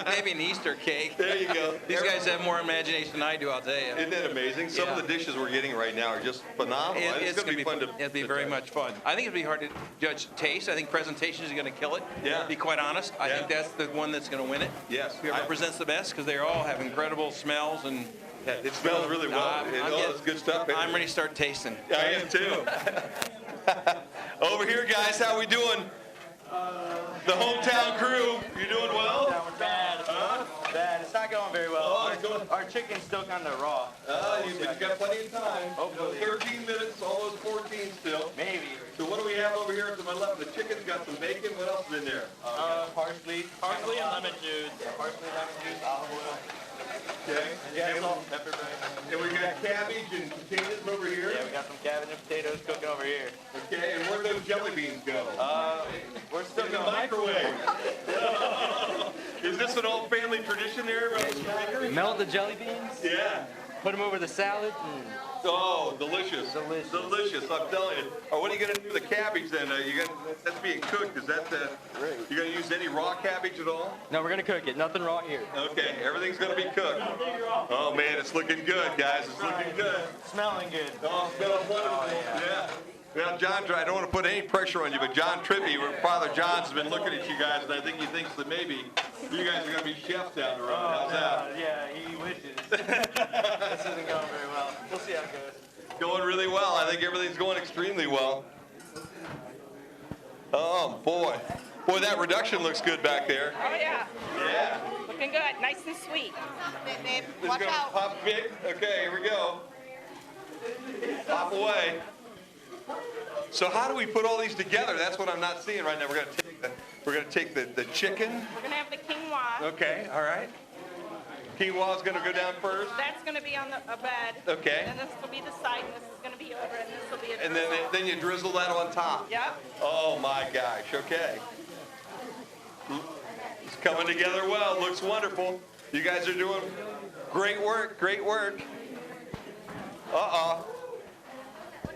S13: Maybe an Easter cake.
S2: There you go.
S13: These guys have more imagination than I do, I'll tell you.
S2: Isn't that amazing? Some of the dishes we're getting right now are just phenomenal. It's going to be fun to.
S13: It'll be very much fun. I think it'll be hard to judge taste. I think presentation is going to kill it.
S2: Yeah.
S13: To be quite honest, I think that's the one that's going to win it.
S2: Yes.
S13: Whoever presents the best, because they all have incredible smells and.
S2: Yeah, it smells really well. It's good stuff.
S13: I'm ready to start tasting.
S2: I am too. Over here, guys, how we doing? The hometown crew, you doing well?
S10: Bad. Bad. It's not going very well. Our chicken's still kind of raw.
S2: You got plenty of time.
S10: Hopefully.
S2: 13 minutes, almost 14 still.
S10: Maybe.
S2: So what do we have over here to my left? The chicken's got some bacon. What else is in there?
S10: Parsley and lemon juice. Parsley, lemon juice, olive oil.
S2: Okay.
S10: Yeah, salt, pepper,
S2: And we got cabbage and potatoes over here.
S10: Yeah, we got some cabbage and potatoes cooking over here.
S2: Okay, and where do those jelly beans go?
S10: We're still
S2: in the
S10: going.
S2: microwave. Is this an old family tradition there?
S10: Melt the jelly beans.
S2: Yeah.
S10: Put them over the salad.
S2: Oh, delicious. Delicious, I'm telling you. What are you going to do with the cabbage then? That's being cooked. Is that you going to use any raw cabbage at all?
S10: No, we're going to cook it. Nothing raw here.
S2: Okay, everything's going to be cooked. Oh, man, it's looking good, guys. It's looking good.
S10: Smelling good.
S2: Oh, smelling wonderful. Yeah. Well, John, I don't want to put any pressure on you, but John Trippy, Father John's been looking at you guys, and I think he thinks that maybe you guys are going to be chefs down the road. How's that?
S10: Yeah, he wishes. This isn't going very well. We'll see how it goes.
S2: Going really well. I think everything's going extremely well. Oh, boy. Boy, that reduction looks good back there.
S4: Oh, yeah.
S2: Yeah.
S4: Looking good. Nice and sweet.
S6: Babe,
S2: It's
S6: watch
S2: going to
S6: out.
S2: pop big. Okay, here we go. Pop away. So how do we put all these together? That's what I'm not seeing right now. We're going to take the chicken.
S4: We're going to have the quinoa.
S2: Okay, all right. Quinoa's going to go down first.
S4: That's going to be on a bed.
S2: Okay.
S4: And this will be the side, and this is going to be over, and this will be a
S2: And
S4: drizzle.
S2: then you drizzle that on top.
S4: Yep.
S2: Oh my gosh, okay. It's coming together well, looks wonderful. You guys are doing great work, great work. Uh-oh.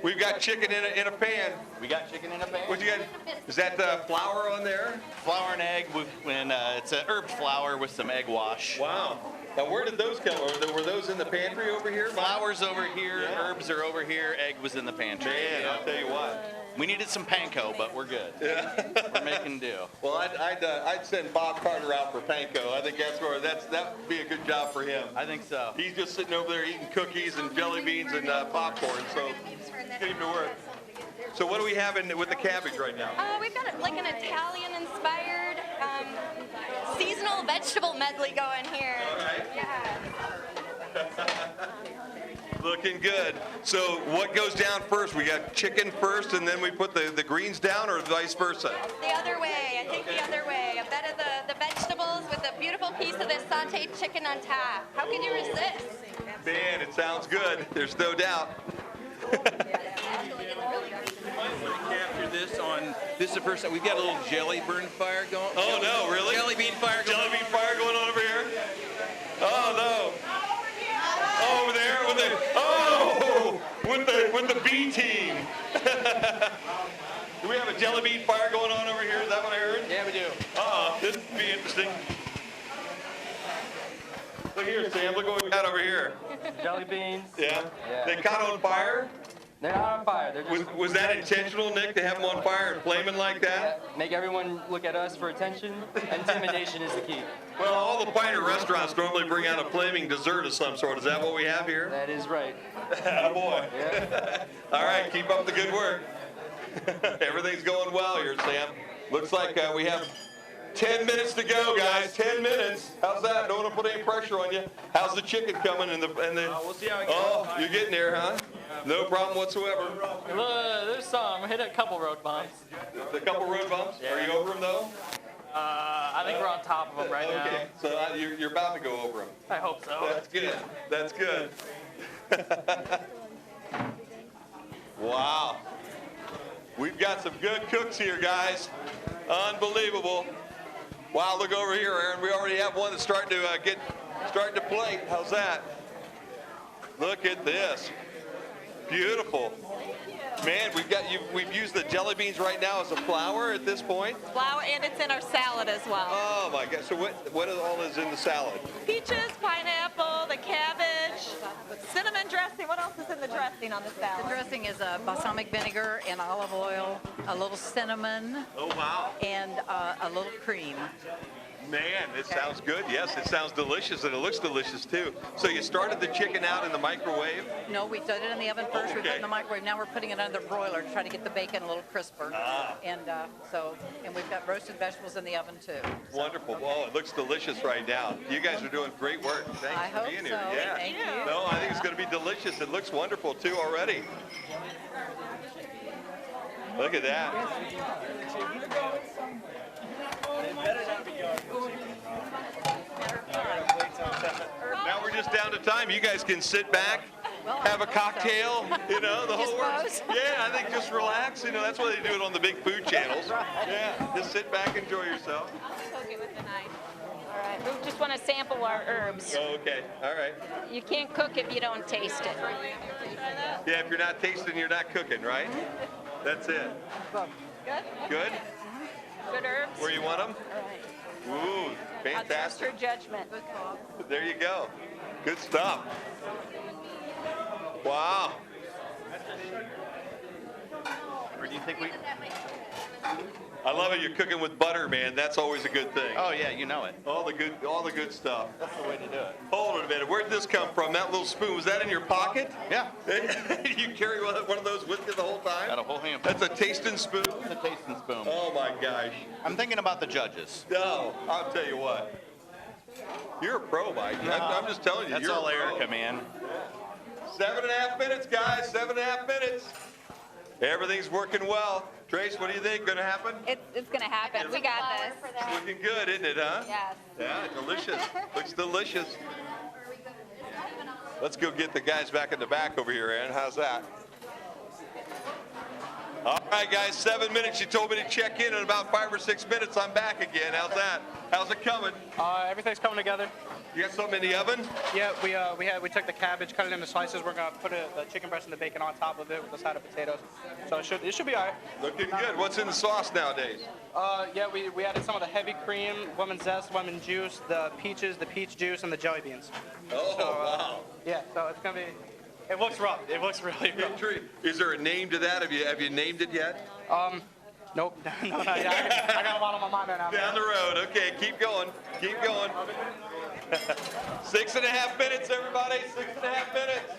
S2: We've got chicken in a pan.
S3: We got chicken in a pan.
S2: What you got? Is that flour on there?
S3: Flour and egg, it's an herb flour with some egg wash.
S2: Wow. Now where did those come? Were those in the pantry over here?
S3: Flour's over here, herbs are over here, egg was in the pantry.
S2: Man, I'll tell you what.
S3: We needed some panko, but we're good.
S2: Yeah.
S3: We're making do.
S2: Well, I'd send Bob Carter out for panko. I think that would be a good job for him.
S3: I think so.
S2: He's just sitting over there eating cookies and jelly beans and popcorn, so get him to work. So what do we have with the cabbage right now?
S6: We've got like an Italian-inspired seasonal vegetable medley going here.
S2: All right.
S6: Yeah.
S2: Looking good. So what goes down first? We got chicken first, and then we put the greens down, or vice versa?
S6: The other way. I think the other way. A bed of the vegetables with a beautiful piece of this sauteed chicken on top. How could you resist?
S2: Man, it sounds good. There's no doubt.
S13: Capture this on this is the first time we've got a little jelly burn fire going.
S2: Oh no, really?
S13: Jelly bean fire going.
S2: Jelly bean fire going on over here. Oh no. Over there with the B team. Do we have a jelly bean fire going on over here? Is that what I heard?
S10: Yeah, we do.
S2: This would be interesting. Look here, Sam. Look what we got over here.
S10: Jelly beans.
S2: Yeah.
S10: Yeah.
S2: They caught on fire.
S17: They're not on fire. They're just
S2: Was that intentional, Nick, to have them on fire and flaming like that?
S17: make everyone look at us for attention. Intimidation is the key.
S2: Well, all the finer restaurants normally bring out a flaming dessert of some sort. Is that what we have here?
S17: That is right.
S2: Oh, boy. All right, keep up the good work. Everything's going well here, Sam. Looks like we have 10 minutes to go, guys. 10 minutes. How's that? Don't want to put any pressure on you. How's the chicken coming?
S17: We'll see how it goes.
S2: Oh, you're getting there, huh? No problem whatsoever.
S17: There's some. We hit a couple road bumps.
S2: A couple road bumps?
S17: Yeah.
S2: Are you over them, though?
S17: I think we're on top of them right now.
S2: Okay, so you're about to go over them.
S17: I hope so.
S2: That's good. That's good. Wow. We've got some good cooks here, guys. Unbelievable. Wow, look over here, Aaron. We already have one that's starting to plate. How's that? Look at this. Beautiful. Man, we've used the jelly beans right now as a flour at this point.
S4: Flour, and it's in our salad as well.
S2: Oh my God! So what all is in the salad?
S4: Peaches, pineapple, the cabbage, cinnamon dressing. What else is in the dressing on the salad?
S11: The dressing is balsamic vinegar and olive oil, a little cinnamon.
S2: Oh wow!
S11: And a little cream.
S2: Man, it sounds good. Yes, it sounds delicious, and it looks delicious too. So you started the chicken out in the microwave?
S11: No, we did it in the oven first. We put it in the microwave. Now we're putting it under the broiler to try to get the bacon a little crisper. And we've got roasted vegetables in the oven too.
S2: Wonderful. Well, it looks delicious right now. You guys are doing great work. Thanks for being here. Yeah.
S11: Thank you.
S2: No, I think it's going to be delicious. It looks wonderful too already. Look at that. Now we're just down to time. You guys can sit back, have a cocktail, the whole works. Yeah, I think just relax. That's why they do it on the big food channels. Yeah, just sit back, enjoy yourself.
S7: Cook it with a knife. All right, we just want to sample our herbs.
S2: Oh, okay, all right.
S7: You can't cook if you don't taste it.
S2: Yeah, if you're not tasting, you're not cooking, right? That's it.
S7: Good?
S2: Good?
S7: Good herbs?
S2: Where you want them?
S7: All right.
S2: Ooh,
S7: I'll trust
S2: fantastic.
S7: her judgment.
S2: There you go. Good stuff. Wow.
S3: Or do you think we...
S2: I love it. You're cooking with butter, man. That's always a good thing.
S3: Oh yeah, you know it.
S2: All the good stuff.
S3: That's the way to do it.
S2: Hold it a minute. Where'd this come from? That little spoon, was that in your pocket?
S3: Yeah.
S2: You carry one of those with you the whole time?
S3: Got a whole handful.
S2: That's a tasting spoon?
S3: It's a tasting spoon.
S2: Oh my gosh.
S3: I'm thinking about the judges.
S2: No, I'll tell you what. You're a pro, Mike. I'm just telling you.
S3: That's
S2: you're
S3: all
S2: a pro.
S3: Erica, man.
S2: 7.5 minutes, guys. 7.5 minutes. Everything's working well. Trace, what do you think? Going to happen?
S9: It's going to happen. We got this.
S2: It's looking good, isn't it, huh?
S9: Yes.
S2: Yeah, delicious. Looks delicious. Let's go get the guys back in the back over here, Aaron. How's that? All right, guys, 7 minutes. You told me to check in about 5 or 6 minutes. I'm back again. How's that? How's it coming?
S10: Everything's coming together.
S2: You got something in the oven?
S10: Yeah, we took the cabbage, cut it into slices. We're gonna put the chicken breast and the bacon on top of it with a side of potatoes. So it should be all right.
S2: Looking good. What's in the sauce nowadays?
S10: Yeah, we added some of the heavy cream, lemon zest, lemon juice, the peaches, the peach juice, and the jelly beans.
S2: Oh, wow.
S10: Yeah, so it's gonna be. It looks rough. It looks really rough.
S2: Is there a name to that? Have you named it yet?
S10: Nope. No, not yet. I got a lot on my mind right now.
S2: Down the road. Okay, keep going. Keep going. 6.5 minutes, everybody. 6.5 minutes.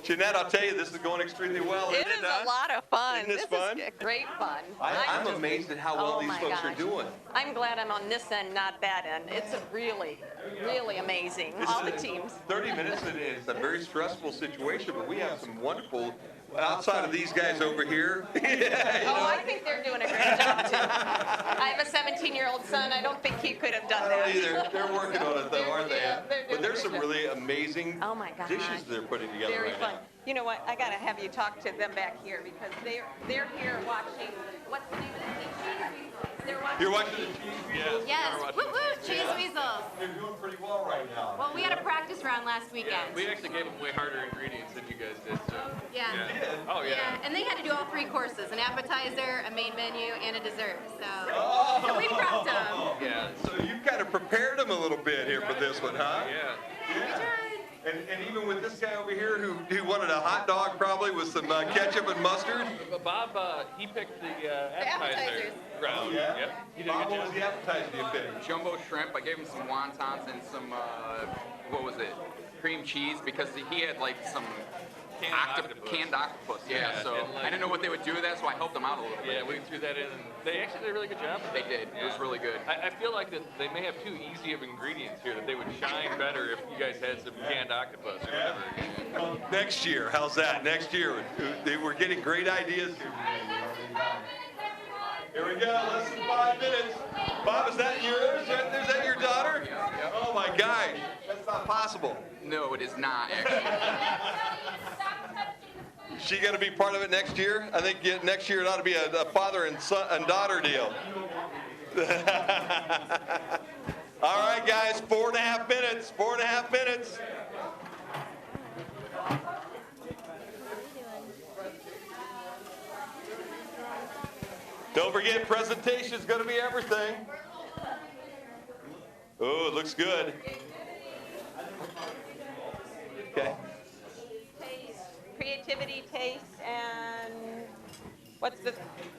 S2: Jeanette, I'll tell you, this is going extremely well.
S4: It is a lot of fun.
S2: Isn't this fun?
S4: Is great fun.
S2: I'm amazed at how well these folks are doing.
S4: I'm glad I'm on this end, not that end. It's really, really amazing. All the teams.
S2: 30 minutes, it's a very stressful situation, but we have some wonderful, outside of these guys over here.
S4: I think they're doing a great job, too. I have a 17-year-old son. I don't think he could have done that.
S2: They're working on it, though, aren't they? But there's some really amazing dishes they're putting together
S4: Very
S2: right
S4: fun.
S2: now.
S4: You know what? I got to have you talk to them back here because they're here watching. What's the name of the team?
S2: You're watching the cheese weasels?
S18: Yes. Woo woo, cheese weasels.
S2: They're doing pretty well right now.
S18: Well, we had a practice round last weekend.
S19: We actually gave them way harder ingredients than you guys did, so.
S18: Yeah.
S19: Oh, yeah.
S18: And they had to do all 3 courses, an appetizer, a main menu, and a dessert. So we prepped them.
S19: Yeah.
S2: So you kind of prepared them a little bit here for this one, huh?
S19: Yeah.
S2: And even with this guy over here who wanted a hot dog probably with some ketchup and mustard.
S19: Bob, he picked the appetizer round.
S2: Yeah?
S19: Yep. He did a
S2: Bob,
S19: good
S2: what was
S19: job.
S2: the appetizer you picked?
S20: Jumbo shrimp. I gave him some wontons and some, what was it? Cream cheese because he had like some canned octopus. Yeah, so
S19: and, like,
S20: I didn't know what they would do with that, so I helped them out a little bit.
S19: Yeah, we threw that in, and they actually did a really good job.
S20: They did. It was really good.
S19: I feel like that they may have too easy of ingredients here, that they would shine better if you guys had some canned octopus or whatever.
S2: Next year, how's that? Next year, we're getting great ideas here. Here we go, less than 5 minutes. Bob, is that yours? Is that your daughter?
S20: Yep.
S2: Oh my gosh, that's not possible.
S20: No, it is not actually.
S2: She going to be part of it next year? I think next year it ought to be a father and son and daughter deal. All right, guys, 4.5 minutes. 4.5 minutes. Don't forget, presentation is going to be everything. Oh, it looks good. Okay.
S4: Creativity, taste, and what's the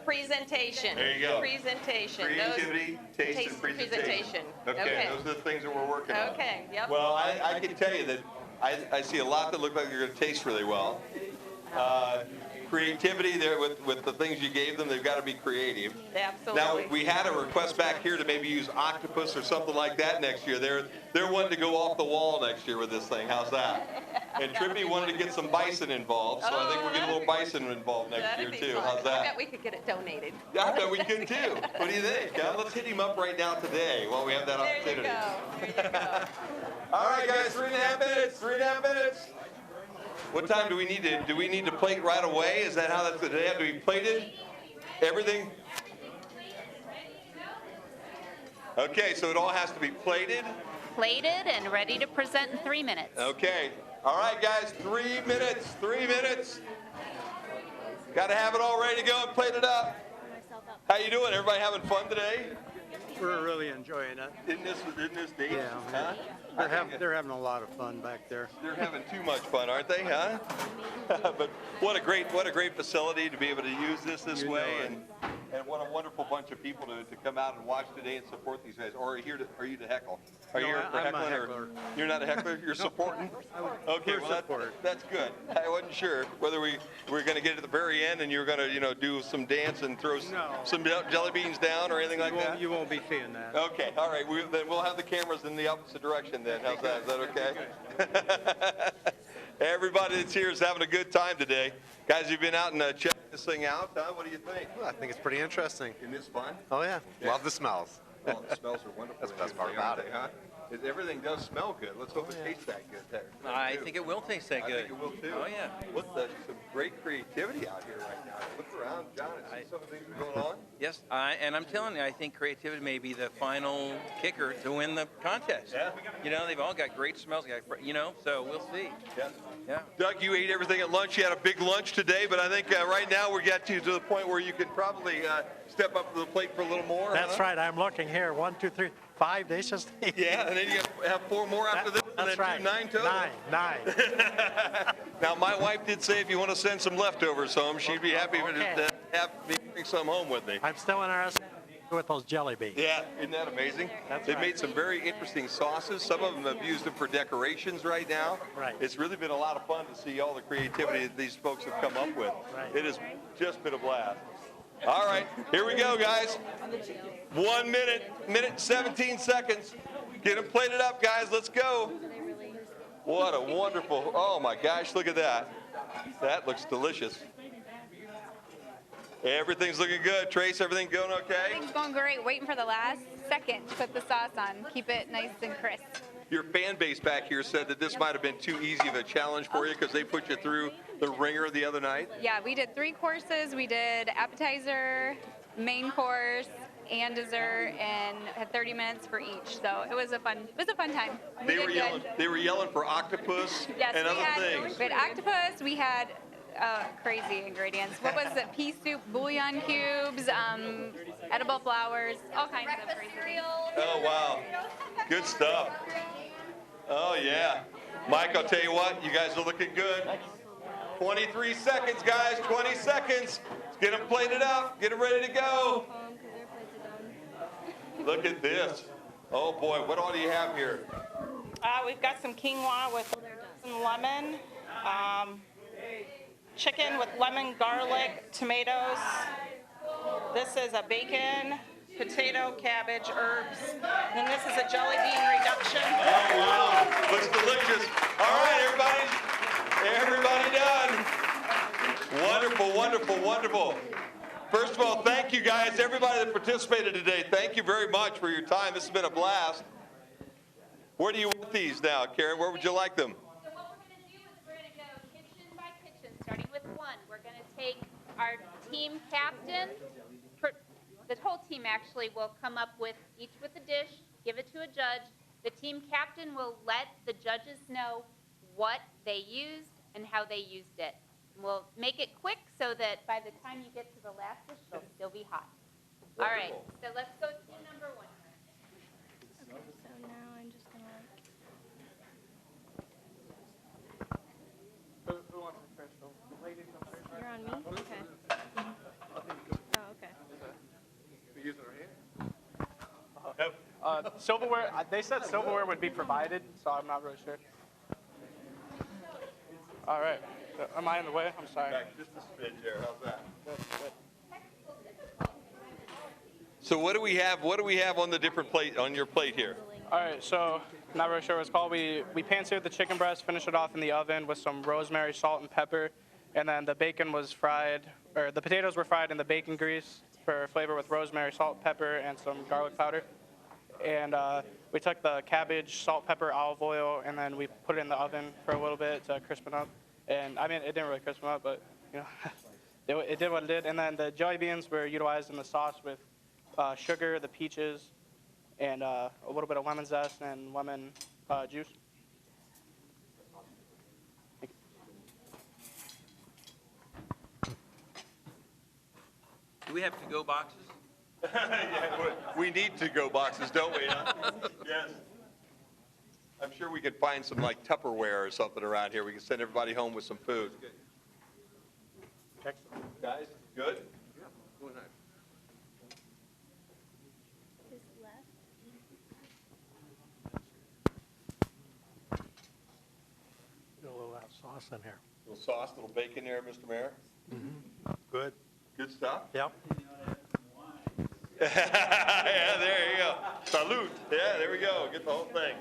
S4: presentation?
S2: There you go.
S4: Presentation.
S2: Creativity, taste, and presentation. Okay, those are the things that we're working on.
S4: Okay, yep.
S2: Well, I can tell you that I see a lot that look like they're going to taste really well. Creativity there with the things you gave them, they've got to be creative.
S4: Absolutely.
S2: Now, we had a request back here to maybe use octopus or something like that next year. They're wanting to go off the wall next year with this thing. How's that? And Trippy wanted to get some bison involved, so I think we'll get a little bison involved next year too. How's
S4: I
S2: that?
S4: bet we could get it donated.
S2: Yeah, I bet we could too. What do you think? Let's hit him up right now today while we have that opportunity.
S4: There you go.
S2: All right, guys, 3.5 minutes. 3.5 minutes. What time do we need to? Do we need to plate right away? Is that how that's? Do they have to be plated? Everything? Okay, so it all has to be plated.
S1: Plated and ready to present in 3 minutes.
S2: Okay. All right, guys, 3 minutes. 3 minutes. Got to have it all ready to go and plate it up. How you doing? Everybody having fun today?
S12: We're really enjoying it.
S2: Isn't this neat?
S12: Yeah.
S2: Huh?
S12: They're having a lot of fun back there.
S2: They're having too much fun, aren't they? Huh? But what a great facility to be able to use this way, and what a wonderful bunch of people to come out and watch today and support these guys. Or are you to heckle? Are you here for
S12: I'm a
S2: heckling?
S12: heckler.
S2: Or you're not a heckler. You're supporting. Okay, well that's good. I wasn't sure whether we were going to get to the very end and you were going to do some dance and throw some jelly beans down or anything like that.
S12: You won't be seeing that.
S2: Okay, all right. Then we'll have the cameras in the opposite direction then. How's that? Is that okay? Everybody that's here is having a good time today. Guys, you've been out and checked this thing out, huh? What do you think?
S21: Well, I think it's pretty interesting.
S2: Isn't this fun?
S21: Oh, yeah. Love the smells.
S2: Well, the smells are wonderful.
S21: That's the best part about it.
S2: Huh? Everything does smell good. Let's hope it tastes that good there.
S22: I think it will taste that good.
S2: I think it will too.
S22: Oh, yeah.
S2: With some great creativity out here right now. Look around, John, and see some of the things that are going on.
S22: Yes, and I'm telling you, I think creativity may be the final kicker to win the contest.
S2: Yeah.
S22: They've all got great smells, so we'll see.
S2: Yeah. Doug, you ate everything at lunch. You had a big lunch today, but I think right now we got you to the point where you can probably step up to the plate for a little more.
S12: That's right. I'm looking here. 1, 2, 3, 5 dishes.
S2: Yeah, and then you have 4 more after this, and then
S12: right.
S2: 9 total.
S12: 9.
S2: Now, my wife did say if you want to send some leftovers home, she'd be happy to have me bring some home with me.
S12: I'm still interested with those jelly beans.
S2: Yeah, isn't that amazing? They've made some very interesting sauces. Some of them have used them for decorations right now.
S12: Right.
S2: It's really been a lot of fun to see all the creativity that these folks have come up with.
S12: Right.
S2: It has just been a blast. All right, here we go, guys. 1 minute 17 seconds. Get them plated up, guys. Let's go. What a wonderful, oh my gosh, look at that. That looks delicious. Everything's looking good. Trace, everything going okay?
S23: Everything's going great. Waiting for the last second to put the sauce on. Keep it nice and crisp.
S2: Your fan base back here said that this might have been too easy of a challenge for you because they put you through the ringer the other night.
S23: Yeah, we did 3 courses. We did appetizer, main course, and dessert, and had 30 minutes for each. So it was a fun time.
S2: They were yelling for octopus and other things.
S23: We had octopus. We had crazy ingredients. What was it? Pea soup, bouillon cubes, edible flowers, all kinds of crazy cereal.
S2: Oh, wow. Good stuff. Oh, yeah. Mike, I'll tell you what, you guys are looking good. 23 seconds, guys, 20 seconds. Let's get them plated up, get them ready to go. Look at this. Oh boy, what all do you have here?
S4: We've got some quinoa with some lemon, chicken with lemon, garlic, tomatoes. This is a bacon, potato, cabbage, herbs. And this is a jelly bean reduction.
S2: Oh wow, looks delicious. All right, everybody done. Wonderful, wonderful, wonderful. First of all, thank you guys, everybody that participated today. Thank you very much for your time. This has been a blast. Where do you want these now, Karen? Where would you like them?
S1: So what we're going to do is we're going to go kitchen by kitchen, starting with one. We're going to take our team captain. The whole team actually will come up with each with a dish, give it to a judge. The team captain will let the judges know what they used and how they used it. We'll make it quick so that by the time you get to the last dish, it'll still be hot. All right, so let's go to number one.
S15: Okay, so now I'm just gonna
S10: Who wants to first? The ladies on first, right?
S15: You're on me? Okay. Oh, okay.
S10: We using our hand? Silverware, they said silverware would be provided, so I'm not really sure. All right. So, am I in the way? I'm sorry.
S2: Back just a smidge there. How's that? So what do we have? What do we have on the different plate on your plate here?
S10: All right, so not really sure what it's called. We pan-seared the chicken breast, finished it off in the oven with some rosemary, salt, and pepper, and then the bacon was fried, or the potatoes were fried in the bacon grease for flavor with rosemary, salt, pepper, and some garlic powder. And we took the cabbage, salt, pepper, olive oil, and then we put it in the oven for a little bit to crispen up. And I mean, it didn't really crispen up, but you know, it did what it did. And then the jelly beans were utilized in the sauce with sugar, the peaches, and a little bit of lemon zest and lemon juice.
S22: Do we have to-go boxes?
S2: Yeah, we need to-go boxes, don't we? Huh? Yes. I'm sure we could find some like Tupperware or something around here. We can send everybody home with some food.
S12: Excellent.
S2: Guys, good?
S19: Yeah, really nice.
S15: His left.
S12: Got a little sauce in here.
S2: A little sauce, a little bacon there, Mr. Mayor.
S12: Mm-hmm. Good.
S2: Good stuff?
S12: Yep.
S2: Yeah, there you go. Salute. Yeah, there we go. Get the whole thing.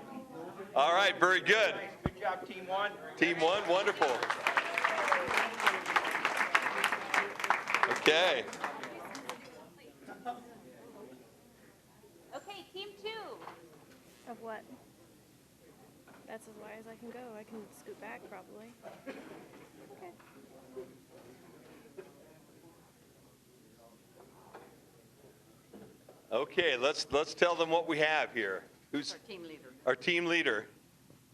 S2: All right, very good.
S22: Good job, Team One.
S2: Team one, wonderful. Okay.
S1: Okay, team two.
S15: Of what? That's as wide as I can go. I can scoot back probably. Okay.
S2: Okay, let's tell them what we have here. Who's
S11: Our team leader.
S2: our team leader?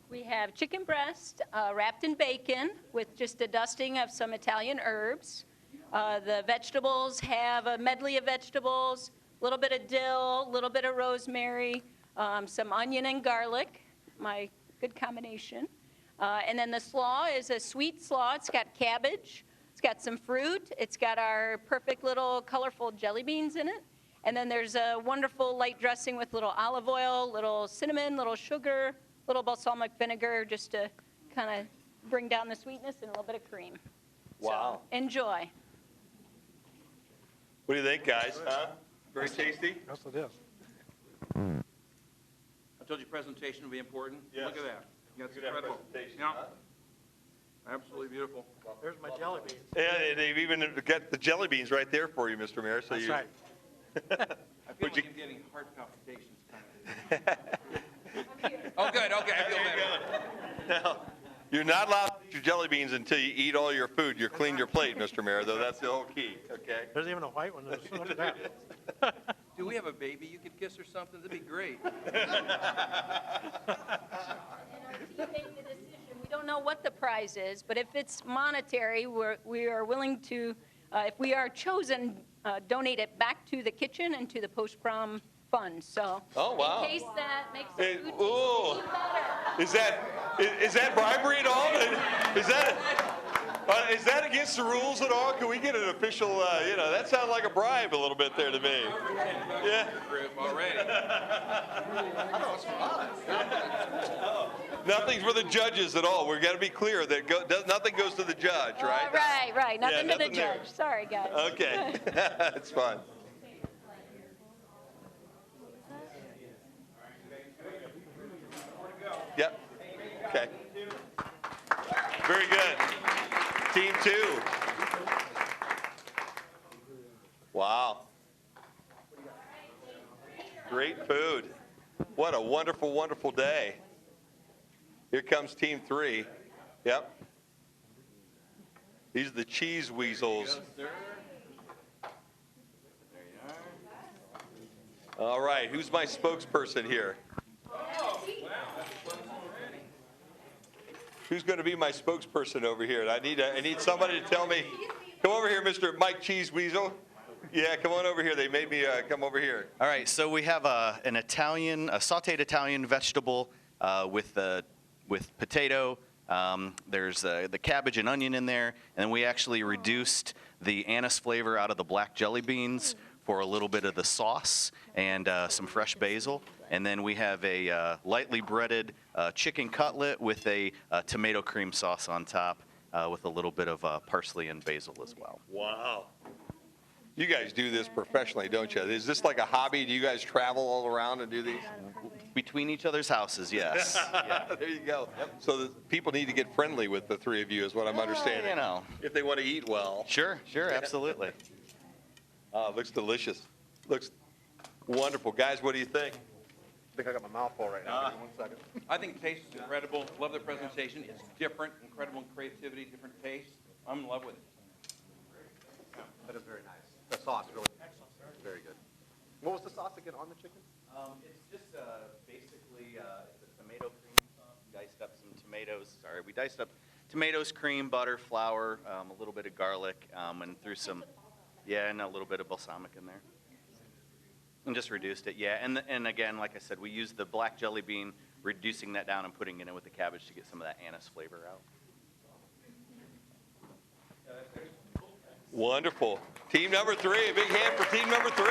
S7: We have chicken breast wrapped in bacon with just a dusting of some Italian herbs. The vegetables have a medley of vegetables, a little bit of dill, a little bit of rosemary, some onion and garlic, my good combination. And then the slaw is a sweet slaw. It's got cabbage, it's got some fruit, it's got our perfect little colorful jelly beans in it. And then there's a wonderful light dressing with little olive oil, little cinnamon, little sugar, little balsamic vinegar, just to kind of bring down the sweetness and a little bit of cream.
S2: Wow.
S7: So, enjoy.
S2: What do you think, guys? Huh? Very tasty?
S12: Yes, it is.
S22: I told you presentation would be important.
S2: Yes.
S22: Look at that. That's
S2: Look at that
S22: incredible.
S2: presentation,
S22: Yeah.
S2: huh?
S22: Absolutely beautiful.
S12: There's my jelly beans.
S2: Yeah, they've even got the jelly beans right there for you, Mr. Mayor. So
S12: That's
S2: you,
S12: right.
S22: I feel
S2: Would
S22: like
S2: you-
S22: I'm getting heart palpitations. Oh, good. Okay, I feel better.
S2: Now, you're not allowed to eat your jelly beans until you eat all your food. You clean your plate, Mr. Mayor, though. That's the whole key, okay?
S12: There's even a white one. Look at that.
S22: Do we have a baby you could kiss or something? That'd be great.
S7: Make the decision. We don't know what the prize is, but if it's monetary, we are willing to, if we are chosen, donate it back to the kitchen and to the post-prom fun. So
S2: Oh, wow.
S7: in case that makes the
S2: Hey,
S7: food taste
S2: ooh.
S7: any better.
S2: Is that bribery at all? Is that against the rules at all? Can we get an official? That sounds like a bribe a little bit there to me. Yeah.
S19: Group already.
S2: Nothing for the judges at all. We've got to be clear that nothing goes to the judge, right?
S7: Right. Nothing to the
S2: nothing there.
S7: judge. Sorry, guys.
S2: Okay, it's fine. Yep. Okay. Very good. Team 2. Wow. Great food. What a wonderful, wonderful day. Here comes Team 3. Yep. These are the cheese weasels. All right, who's my spokesperson here? Who's going to be my spokesperson over here? I need somebody to tell me. Come over here, Mr. Mike Cheese Weasel. Yeah, come on over here. They made me come over here.
S3: All right, so we have a sautéed Italian vegetable with potato. There's the cabbage and onion in there, and then we actually reduced the anise flavor out of the black jelly beans for a little bit of the sauce and some fresh basil. And then we have a lightly breaded chicken cutlet with a tomato cream sauce on top with a little bit of parsley and basil as well.
S2: Wow. You guys do this professionally, don't you? Is this like a hobby? Do you guys travel all around and do these?
S3: Between each other's houses, yes. Yeah.
S2: There you go. Yep. So the people need to get friendly with the three of you is what I'm understanding. If they want to eat well.
S3: Sure, absolutely.
S2: Looks delicious. Looks wonderful. Guys, what do you think?
S21: I think I got my mouth full right now. Give me 1 second.
S22: I think the taste is incredible. Love the presentation. It's different, incredible in creativity, different taste. I'm in love with it.
S21: That is very nice. The sauce really very good. What was the sauce again on the chicken?
S3: It's just basically it's a tomato cream sauce. Diced up some tomatoes. Sorry, we diced up tomatoes, cream, butter, flour, a little bit of garlic, and threw some, and a little bit of balsamic in there. And just reduced it, And again, like I said, we used the black jelly bean, reducing that down and putting it in with the cabbage to get some of that anise flavor out.
S2: Wonderful. Team number 3. A big hand for team number 3.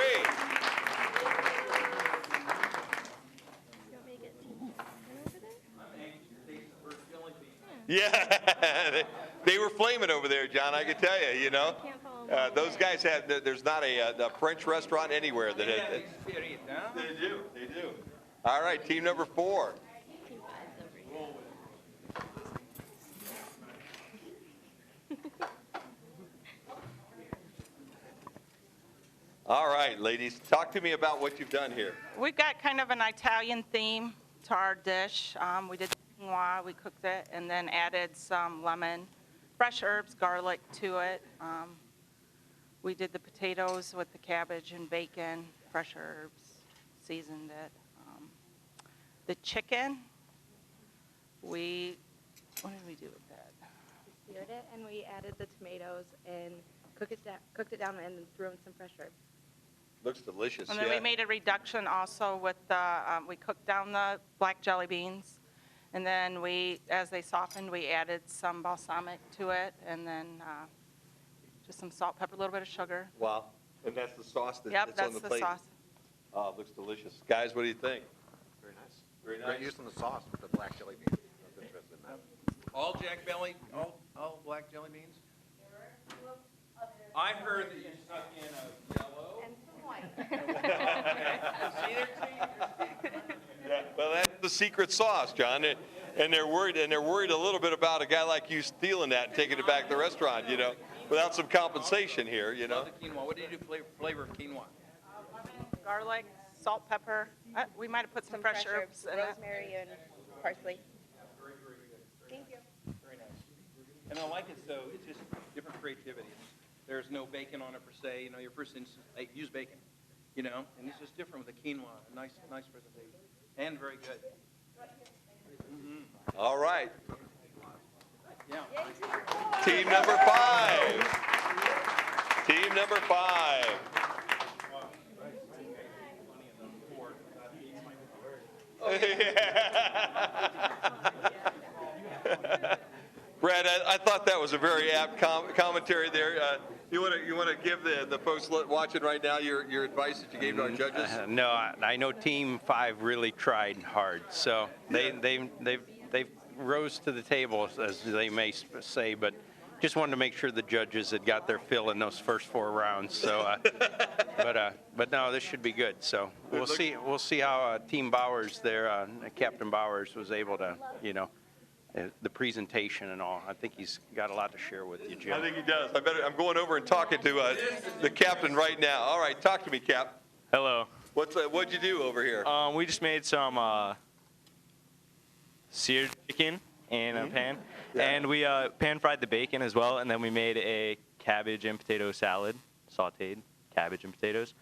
S2: Yeah, they were flaming over there, John. I can tell you, those guys had. There's not a French restaurant anywhere that had. They do. All right, team number 4. All right, ladies, talk to me about what you've done here.
S4: We've got kind of an Italian theme to our dish. We did quinoa, we cooked it, and then added some lemon, fresh herbs, garlic to it. We did the potatoes with the cabbage and bacon, fresh herbs, seasoned it. The chicken, what did we do with that?
S6: We seared it, and we added the tomatoes and cooked it down, and then threw in some fresh herbs.
S2: Looks delicious.
S4: And then we made a reduction also with we cooked down the black jelly beans, and then as they softened, we added some balsamic to it, and then just some salt, pepper, a little bit of sugar.
S2: Wow. And that's the sauce that's
S4: Yep,
S2: on the plate?
S4: sauce.
S2: Oh, it looks delicious. Guys, what do you think?
S21: Very nice.
S2: Very nice.
S21: Great use on the sauce with the black jelly beans. I was interested in that.
S22: All Jack Belly, all black jelly beans? I heard that you snuck in a yellow.
S6: And some white.
S2: Yeah, well, that's the secret sauce, John. And they're worried a little bit about a guy like you stealing that and taking it back to the restaurant, without some compensation here,
S22: Love the quinoa. What did you do flavor of quinoa?
S4: Garlic, salt, pepper. We might have put some fresh herbs in it.
S6: Rosemary and parsley. Thank you.
S22: Very nice. And I like it, so it's just different creativity. There's no bacon on it per se. Your first instance, use bacon, and it's just different with the quinoa. Nice presentation. And very good. Mm-hmm.
S2: All right.
S22: Yeah.
S2: Team number 5. Team number 5. Brad, I thought that was a very apt commentary there. You want to give the folks watching right now your advice that you gave to our judges?
S13: No, I know Team 5 really tried hard, so they rose to the table, as they may say, but just wanted to make sure the judges had got their fill in those first 4 rounds. So, but no, this should be good. So we'll see. We'll see how Team Bowers there, Captain Bowers, was able to, the presentation and all. I think he's got a lot to share with you, Jim.
S2: I think he does. I'm going over and talking to the captain right now. All right, talk to me, Cap.
S5: Hello.
S2: What'd you do over here?
S5: We just made some seared chicken in a pan, and we pan-fried the bacon as well, and then we made a cabbage and potato salad, sautéed cabbage and potatoes,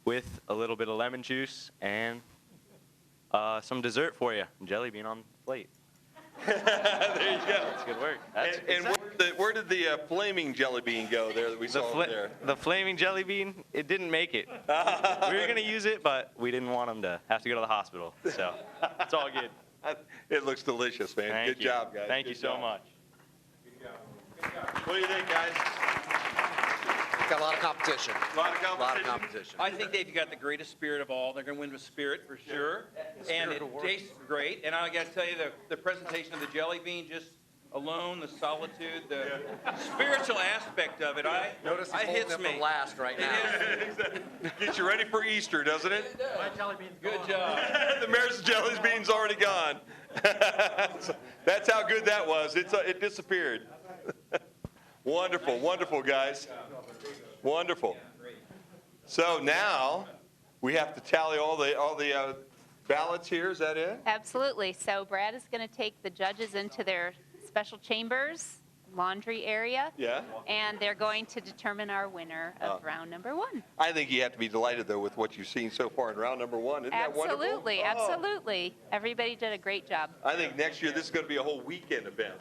S5: with a little bit of lemon juice and some dessert for you, jelly bean on the plate.
S2: There you go.
S5: That's good work.
S2: And where did the flaming jelly bean go there that we saw over there?
S5: The flaming jelly bean, it didn't make it. We were going to use it, but we didn't want them to have to go to the hospital. So it's all good.
S2: It looks delicious, man. Good job, guys.
S5: Thank you so much.
S2: What do you think, guys?
S21: Got a lot of competition.
S2: A lot of competition.
S22: I think they've got the greatest spirit of all. They're going to win with spirit for sure. And it tastes great. And I got to tell you, the presentation of the jelly bean, just alone, the solitude, the spiritual aspect of it,
S21: Notice he's holding
S22: hits
S21: up
S22: me.
S21: the last right now.
S2: Gets you ready for Easter, doesn't it?
S12: My jelly bean's
S22: Good
S12: gone.
S22: job.
S2: The mare's jelly bean's already gone. That's how good that was. It disappeared. Wonderful, wonderful, guys. Wonderful. So now we have to tally all the ballots here. Is that it?
S1: Absolutely. So Brad is going to take the judges into their special chambers, laundry area.
S2: Yeah.
S1: And they're going to determine our winner of round number 1.
S2: I think you have to be delighted, though, with what you've seen so far in round number 1. Isn't that wonderful?
S1: Absolutely, absolutely. Everybody did a great job.
S2: I think next year this is going to be a whole weekend event,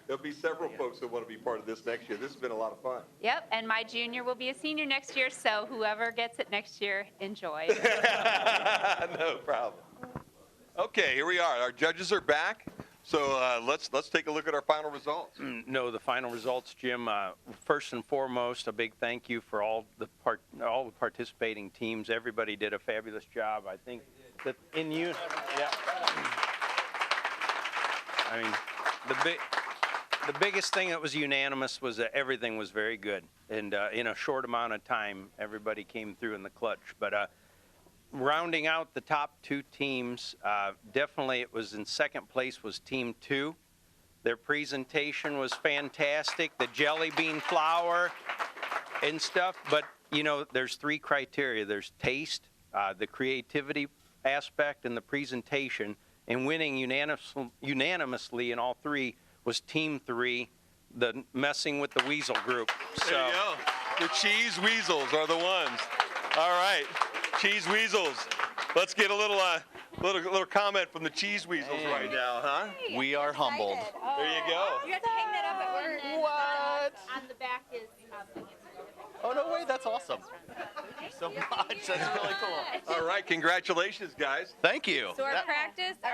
S2: There'll be several folks that want to be part of this next year. This has been a lot of fun.
S1: Yep, and my junior will be a senior next year, so whoever gets it next year, enjoy.
S2: No problem. Okay, here we are. Our judges are back. So let's take a look at our final results.
S13: No, the final results, Jim. First and foremost, a big thank you for all the participating teams. Everybody did a fabulous job. I think that in you, yeah. I mean, the biggest thing that was unanimous was that everything was very good, and in a short amount of time, everybody came through in the clutch. But rounding out the top 2 teams, definitely it was in second place was Team 2. Their presentation was fantastic, the jelly bean flour and stuff. But, there's 3 criteria. There's taste, the creativity aspect, and the presentation. And winning unanimously in all 3 was Team 3, the messing with the weasel group. So.
S2: There you go. The cheese weasels are the ones. All right. Cheese weasels. Let's get a little comment from the cheese weasels right now, huh?
S3: We are humbled.
S2: There you go.
S6: You have to hang that up at work.
S3: What?
S1: On the back is
S3: Oh, no way. That's awesome. Thank you so much. That's really cool.
S2: All right. Congratulations, guys.
S3: Thank you.
S23: So our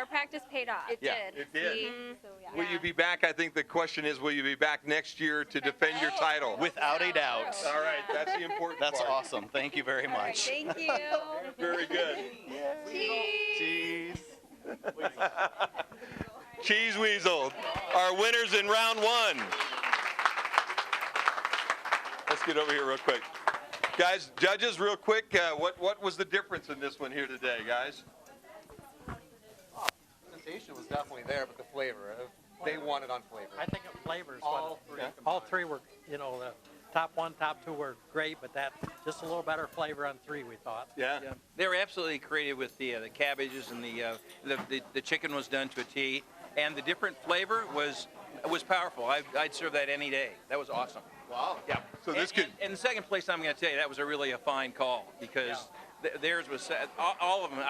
S23: practice paid off.
S1: It
S3: Yeah.
S1: did.
S2: It did.
S23: So, yeah.
S2: Will you be back? I think the question is, will you be back next year to defend your title?
S3: Without a doubt.
S2: All right. That's the important
S3: That's
S2: part.
S3: awesome. Thank you very much.
S23: Thank you.
S2: Very good.
S3: Cheese.
S2: Cheese Weasel, our winners in round 1. Let's get over here real quick. Guys, judges, real quick, what was the difference in this one here today, guys?
S21: The presentation was definitely there, but the flavor, they won it on flavor.
S12: I think flavors.
S21: All 3
S12: all 3 were, the top 1, top 2 were great, but that just a little better flavor on 3, we thought.
S2: Yeah.
S22: They were absolutely creative with the cabbages, and the chicken was done to a T, and the different flavor was powerful. I'd serve that any day. That was awesome.
S2: Wow.
S22: Yeah.
S2: So this could.
S22: And the second place, I'm going to tell you, that was a fine call, because theirs was all of them.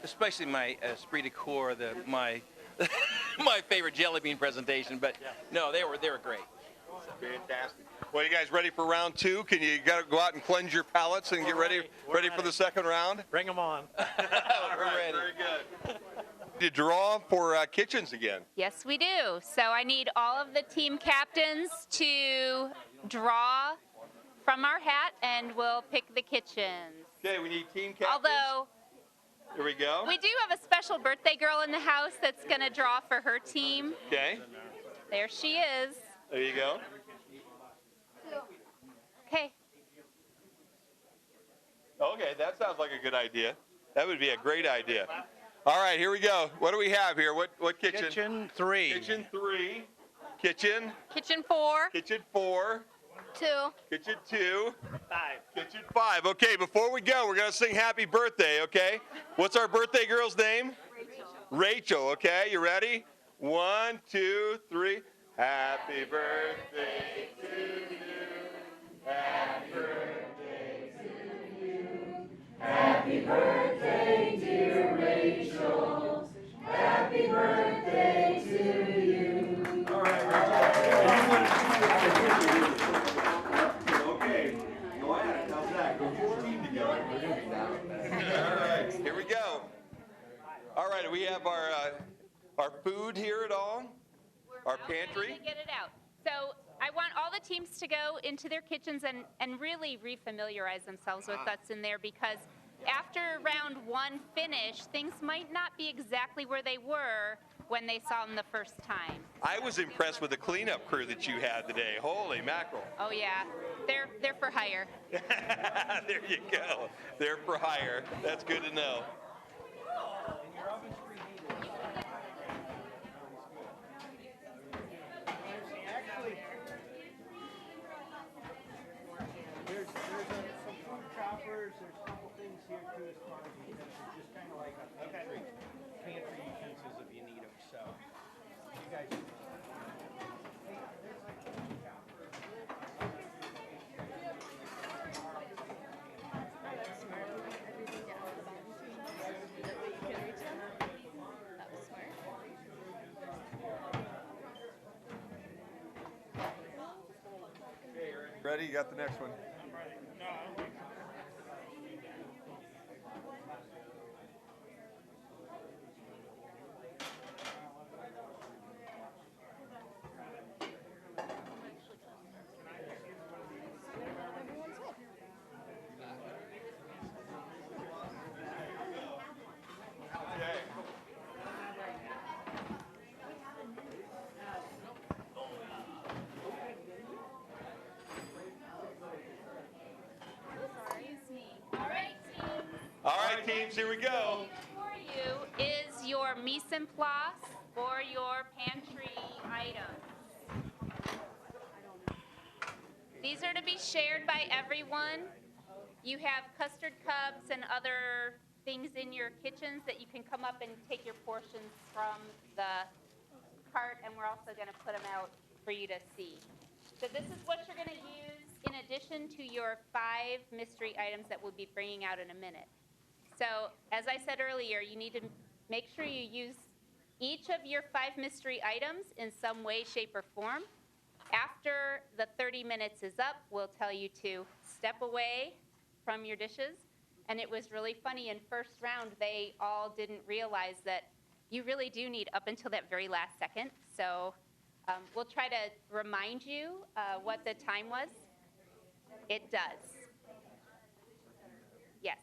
S22: Especially my esprit de corps, my my favorite jelly bean presentation. But no, they were great.
S2: Fantastic. Well, you guys ready for round 2? Can you go out and cleanse your palates and get ready for the second round?
S12: Bring them on.
S22: We're ready.
S2: Very good. to draw for kitchens again.
S1: Yes, we do. So I need all of the team captains to draw from our hat, and we'll pick the kitchens.
S2: Okay, we need team captains.
S1: Although,
S2: here we go.
S1: we do have a special birthday girl in the house that's going to draw for her team.
S2: Okay.
S1: There she is.
S2: There you go.
S1: Okay.
S2: Okay, that sounds like a good idea. That would be a great idea. All right, here we go. What do we have here? What kitchen?
S13: Kitchen 3.
S2: Kitchen 3. Kitchen?
S6: Kitchen 4.
S2: Kitchen 4.
S6: 2.
S2: Kitchen 2. 5. Kitchen 5. Okay, before we go, we're going to sing happy birthday, okay? What's our birthday girl's name? Rachel, okay? You ready? 1, 2, 3. Happy birthday to you. Happy birthday to you. Happy birthday, dear Rachel. Happy birthday to you. All right, okay, go at it. How's that? Go get your team together. All right, here we go. All right, we have our food here at all? Our pantry?
S1: To get it out. So I want all the teams to go into their kitchens and really refamiliarize themselves with what's in there, because after round 1 finish, things might not be exactly where they were when they saw them the first time.
S2: I was impressed with the cleanup crew that you had today. Holy mackerel.
S1: Oh yeah, they're for hire.
S2: There you go. They're for hire. That's good to know.
S22: There's some food choppers, there's a couple things here too as far as utensils, just kind of like a pantry utensils if you need them, so you guys.
S21: Ready? You got the next one.
S2: All right, teams, here we go.
S1: For you is your mise en place or your pantry items. These are to be shared by everyone. You have custard cups and other things in your kitchens that you can come up and take your portions from the cart, and we're also going to put them out for you to see. So this is what you're going to use in addition to your 5 mystery items that we'll be bringing out in a minute. So as I said earlier, you need to make sure you use each of your 5 mystery items in some way, shape, or form. After the 30 minutes is up, we'll tell you to step away from your dishes. And it was really funny, in first round, they all didn't realize that you really do need up until that very last second. So we'll try to remind you what the time was. It does. Yes.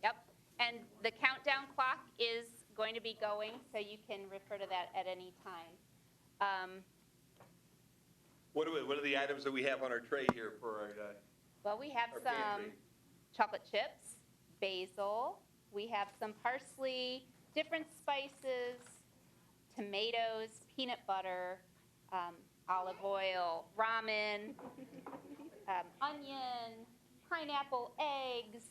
S1: Yep. And the countdown clock is going to be going, so you can refer to that at any time.
S2: What are the items that we have on our tray here for our
S1: Well, we have
S2: our
S1: some
S2: pantry?
S1: chocolate chips, basil, we have some parsley, different spices, tomatoes, peanut butter, olive oil, ramen, onion, pineapple, eggs,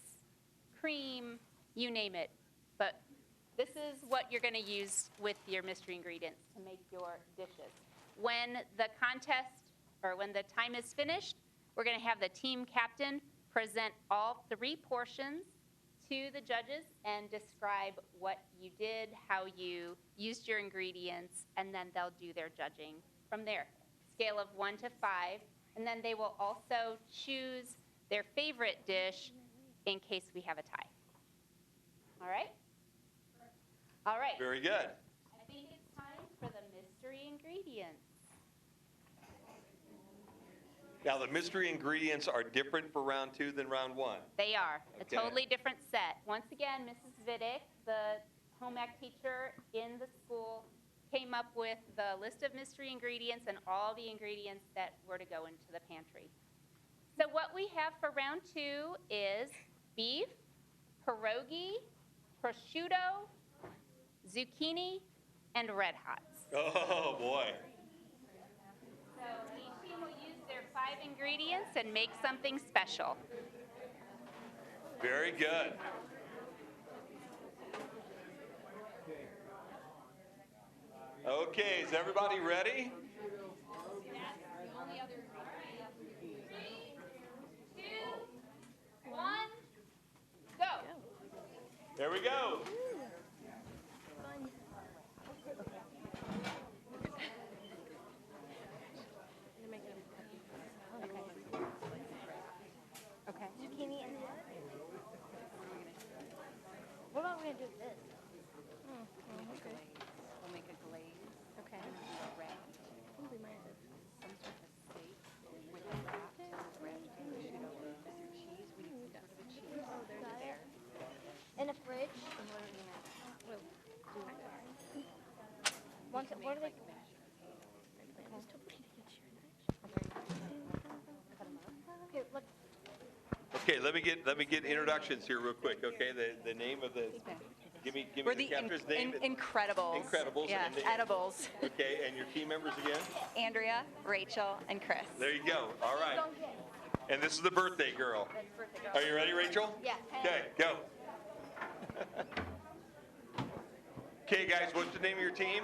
S1: cream, you name it. But this is what you're going to use with your mystery ingredients to make your dishes. When the contest, or when the time is finished, we're going to have the team captain present all 3 portions to the judges and describe what you did, how you used your ingredients, and then they'll do their judging from there. Scale of 1 to 5, and then they will also choose their favorite dish in case we have a tie. All right? All right.
S2: Very good.
S1: mystery ingredients.
S2: Now, the mystery ingredients are different for round 2 than round 1.
S1: They are a
S2: Okay.
S1: totally different set. Once again, Mrs. Vidic, the home ec teacher in the school, came up with the list of mystery ingredients and all the ingredients that were to go into the pantry. So what we have for round 2 is beef, pierogi, prosciutto, zucchini, and red hots.
S2: Oh, boy.
S1: So each team will use their 5 ingredients and make something special.
S2: Very good. Okay, is everybody ready?
S1: 2, 1, go.
S2: There we go.
S15: Okay. Zucchini and what? What about we gonna do this? Okay.
S11: We'll make a glaze.
S15: Okay.
S11: And we'll do a wrap.
S15: Ooh, we might have.
S11: Some sort of steak with a wrap, wrapped prosciutto with Mr. cheese. We need some sort of a cheese.
S15: Oh, there's
S11: Got
S15: it
S11: it.
S15: there. In a fridge?
S11: And what are we gonna do with that?
S15: What are they? Okay, look.
S2: Okay, let me get introductions here real quick. Okay, the name of the give me
S18: We're
S2: the
S18: the
S2: captain's name.
S18: Incredibles.
S2: Incredibles.
S18: Yeah,
S2: and the-
S18: edibles.
S2: Okay, and your team members again?
S18: Andrea, Rachel, and Chris.
S2: There you go. All right. And this is the birthday girl. Are you ready, Rachel?
S18: Yeah.
S2: Okay, go. Okay, guys, what's the name of your team?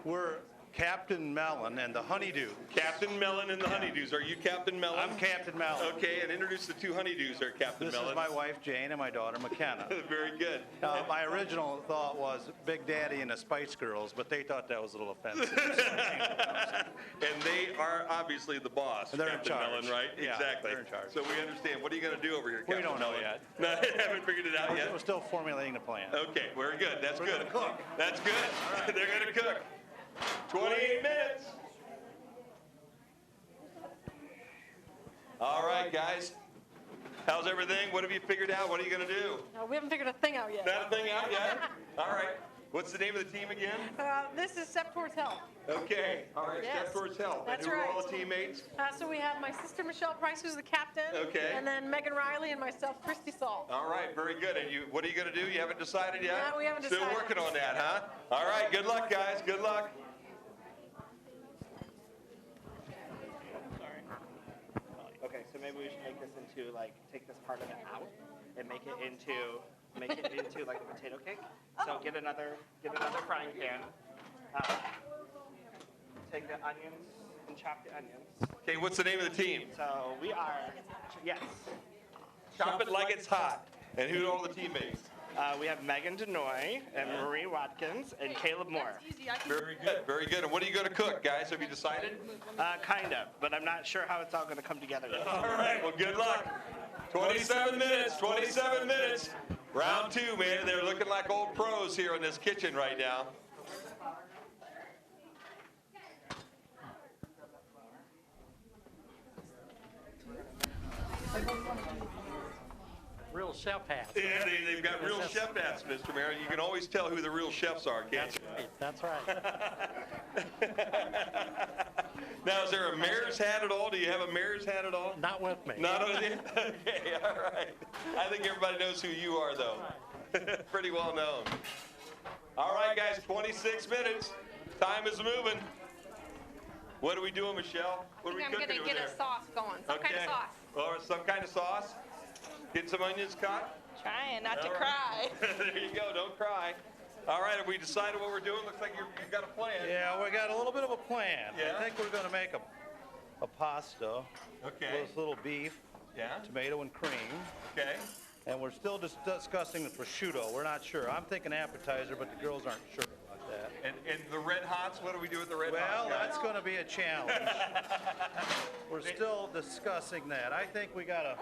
S8: We're Captain Melon and the Honeydew.
S2: Captain Melon and the Honeydews. Are you Captain Melon?
S8: I'm Captain Melon.
S2: Okay, and introduce the 2 Honeydews there, Captain
S8: This
S2: Melon.
S8: is my wife Jane and my daughter McKenna.
S2: Very good.
S8: My original thought was Big Daddy and the Spice Girls, but they thought that was a little offensive.
S2: And they are obviously the boss,
S8: They're in
S2: Captain
S8: charge.
S2: Melon, right?
S8: Yeah,
S2: Exactly.
S8: they're in charge.
S2: So we understand. What are you going to do over here,
S8: We
S2: Captain
S8: don't know
S2: Melon?
S8: yet.
S2: No, haven't figured it out yet.
S8: We're still formulating the plan.
S2: Okay, very good. That's
S8: We're
S2: good.
S8: gonna cook.
S2: That's good. They're going to cook. 28 minutes. All right, guys. How's everything? What have you figured out? What are you going to do?
S14: No, we haven't figured a thing out yet.
S2: Not a thing out yet? All right. What's the name of the team again?
S14: This is Step Towards Health.
S2: Okay. All right.
S14: Yes.
S2: Step Towards Health.
S14: That's
S2: and who
S14: right.
S2: are all the teammates?
S14: So we have my sister Michelle Price, who's the captain.
S2: Okay.
S14: And then Megan Riley and myself, Christy Salt.
S2: All right. Very good. And you, what are you going to do? You haven't decided yet?
S14: No, we haven't
S2: Still
S14: decided.
S2: working on that, huh? All right. Good luck, guys. Good luck.
S16: Okay, so maybe we should make this into like take this part of it out and make it into like a potato cake. So get another frying pan. Take the onions and chop the onions.
S2: Okay. What's the name of the team?
S16: So we are yes.
S2: Chop it like it's hot. And who are all the teammates?
S16: We have Megan Denoy and Marie Watkins and Caleb Moore.
S2: Very good. Very good. And what are you going to cook, guys? Have you decided?
S16: Kind of, but I'm not sure how it's all going to come together yet.
S2: All right. Well, good luck. 27 minutes. 27 minutes. Round 2, man. They're looking like old pros here in this kitchen right now.
S12: Real chef hat.
S2: Yeah, they've got real chef hats, Mr. Mayor. You can always tell who the real chefs are, can't you?
S12: That's right.
S2: Now, is there a mayor's hat at all? Do you have a mayor's hat at all?
S12: Not with me.
S2: Not with you? Okay, all right. I think everybody knows who you are, though. Pretty well known. All right, guys, 26 minutes. Time is moving. What are we doing, Michelle? What are we
S6: I'm
S2: cooking
S6: gonna
S2: over
S6: get
S2: there?
S6: a sauce going, some kind of sauce.
S2: Or some kind of sauce? Get some onions cut?
S6: Trying not to
S2: All
S6: cry.
S2: right. There you go. Don't cry. All right, have we decided what we're doing? Looks like you've got a plan.
S8: Yeah, we got a little bit of a plan.
S2: Yeah?
S8: I think we're going to make a pasta.
S2: Okay.
S8: With a little beef, tomato and cream.
S2: Okay.
S8: And we're still discussing the prosciutto. We're not sure. I'm thinking appetizer, but the girls aren't sure about that.
S2: And the red hots, what do we do with the red hots?
S8: Well,
S2: guys?
S8: that's going to be a challenge. We're still discussing that. I think we got to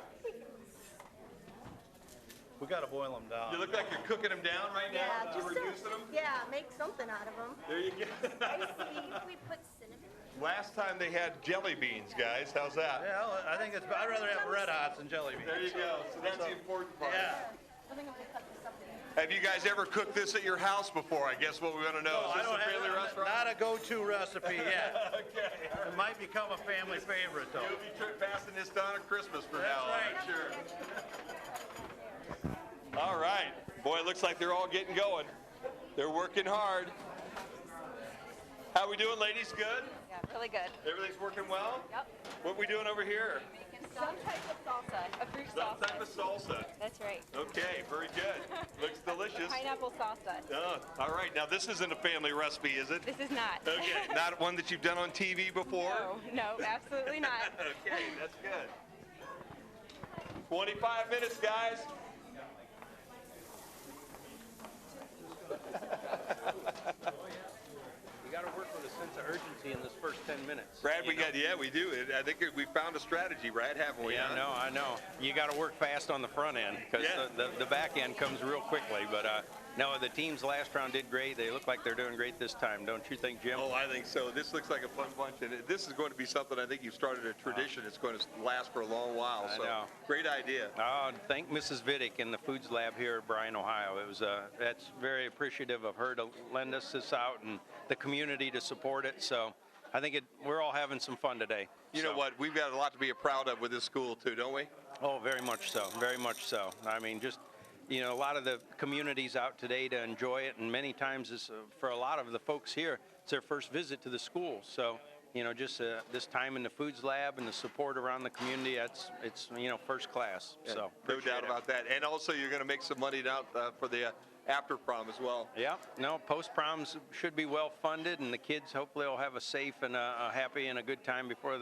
S8: We got to boil them down.
S2: You look like you're cooking them down right now.
S9: Yeah, just
S2: reducing them.
S9: yeah, make something out of them.
S2: There you go.
S9: We put cinnamon.
S2: Last time they had jelly beans, guys. How's that?
S8: Yeah, I think it's. I'd rather have Red Hots than jelly beans.
S2: There you go. So that's the important part.
S8: Yeah.
S9: I think I'm gonna cut this up.
S2: Have you guys ever cooked this at your house before? I guess what we want to know.
S8: No,
S2: Is
S8: I
S2: this
S8: don't
S2: a family
S8: have
S2: restaurant?
S8: not a go-to recipe yet.
S2: Okay.
S8: It might become a family favorite though.
S2: You'll be passing this down at Christmas for now,
S8: right.
S2: I'm sure. All right. Boy, it looks like they're all getting going. They're working hard. How we doing, ladies? Good?
S23: Yeah, really good.
S2: Everything's working well?
S23: Yep.
S2: What we doing over here?
S23: Some type of salsa, a fruit
S2: Some
S23: salsa.
S2: type of salsa.
S23: That's right.
S2: Okay, very good. Looks delicious.
S23: Pineapple salsa.
S2: Oh, all right. Now, this isn't a family recipe, is it?
S23: This is not.
S2: Okay, not one that you've done on TV before?
S23: No, absolutely not.
S2: Okay, that's good. 25 minutes, guys.
S13: You got to work with a sense of urgency in this first 10 minutes.
S2: Brad, we do. I think we found a strategy, Brad, haven't we?
S13: Yeah,
S2: huh?
S13: I know. You got to work fast on the front end because the back end comes real quickly. But no, the teams last round did great. They look like they're doing great this time, don't you think, Jim?
S2: Oh, I think so. This looks like a fun bunch, and this is going to be something I think you've started a tradition. It's going to last for a long while.
S13: I
S2: So
S13: know.
S2: great idea.
S13: Thank Mrs. Vidic in the Foods Lab here at Bryan, Ohio. It was that's very appreciative of her to lend us this out and the community to support it. So I think we're all having some fun today.
S2: You know what? We've got a lot to be proud of with this school too, don't we?
S13: Oh, very much so. Very much so. I mean, just, you know, a lot of the communities out today to enjoy it, and many times for a lot of the folks here, it's their first visit to the school. So, you know, just this time in the Foods Lab and the support around the community, it's you know, first class.
S2: Yeah,
S13: So
S2: no doubt about that. And also, you're going to make some money now for the after prom as well.
S13: Yeah, no, post proms should be well funded, and the kids hopefully will have a safe and a happy and a good time before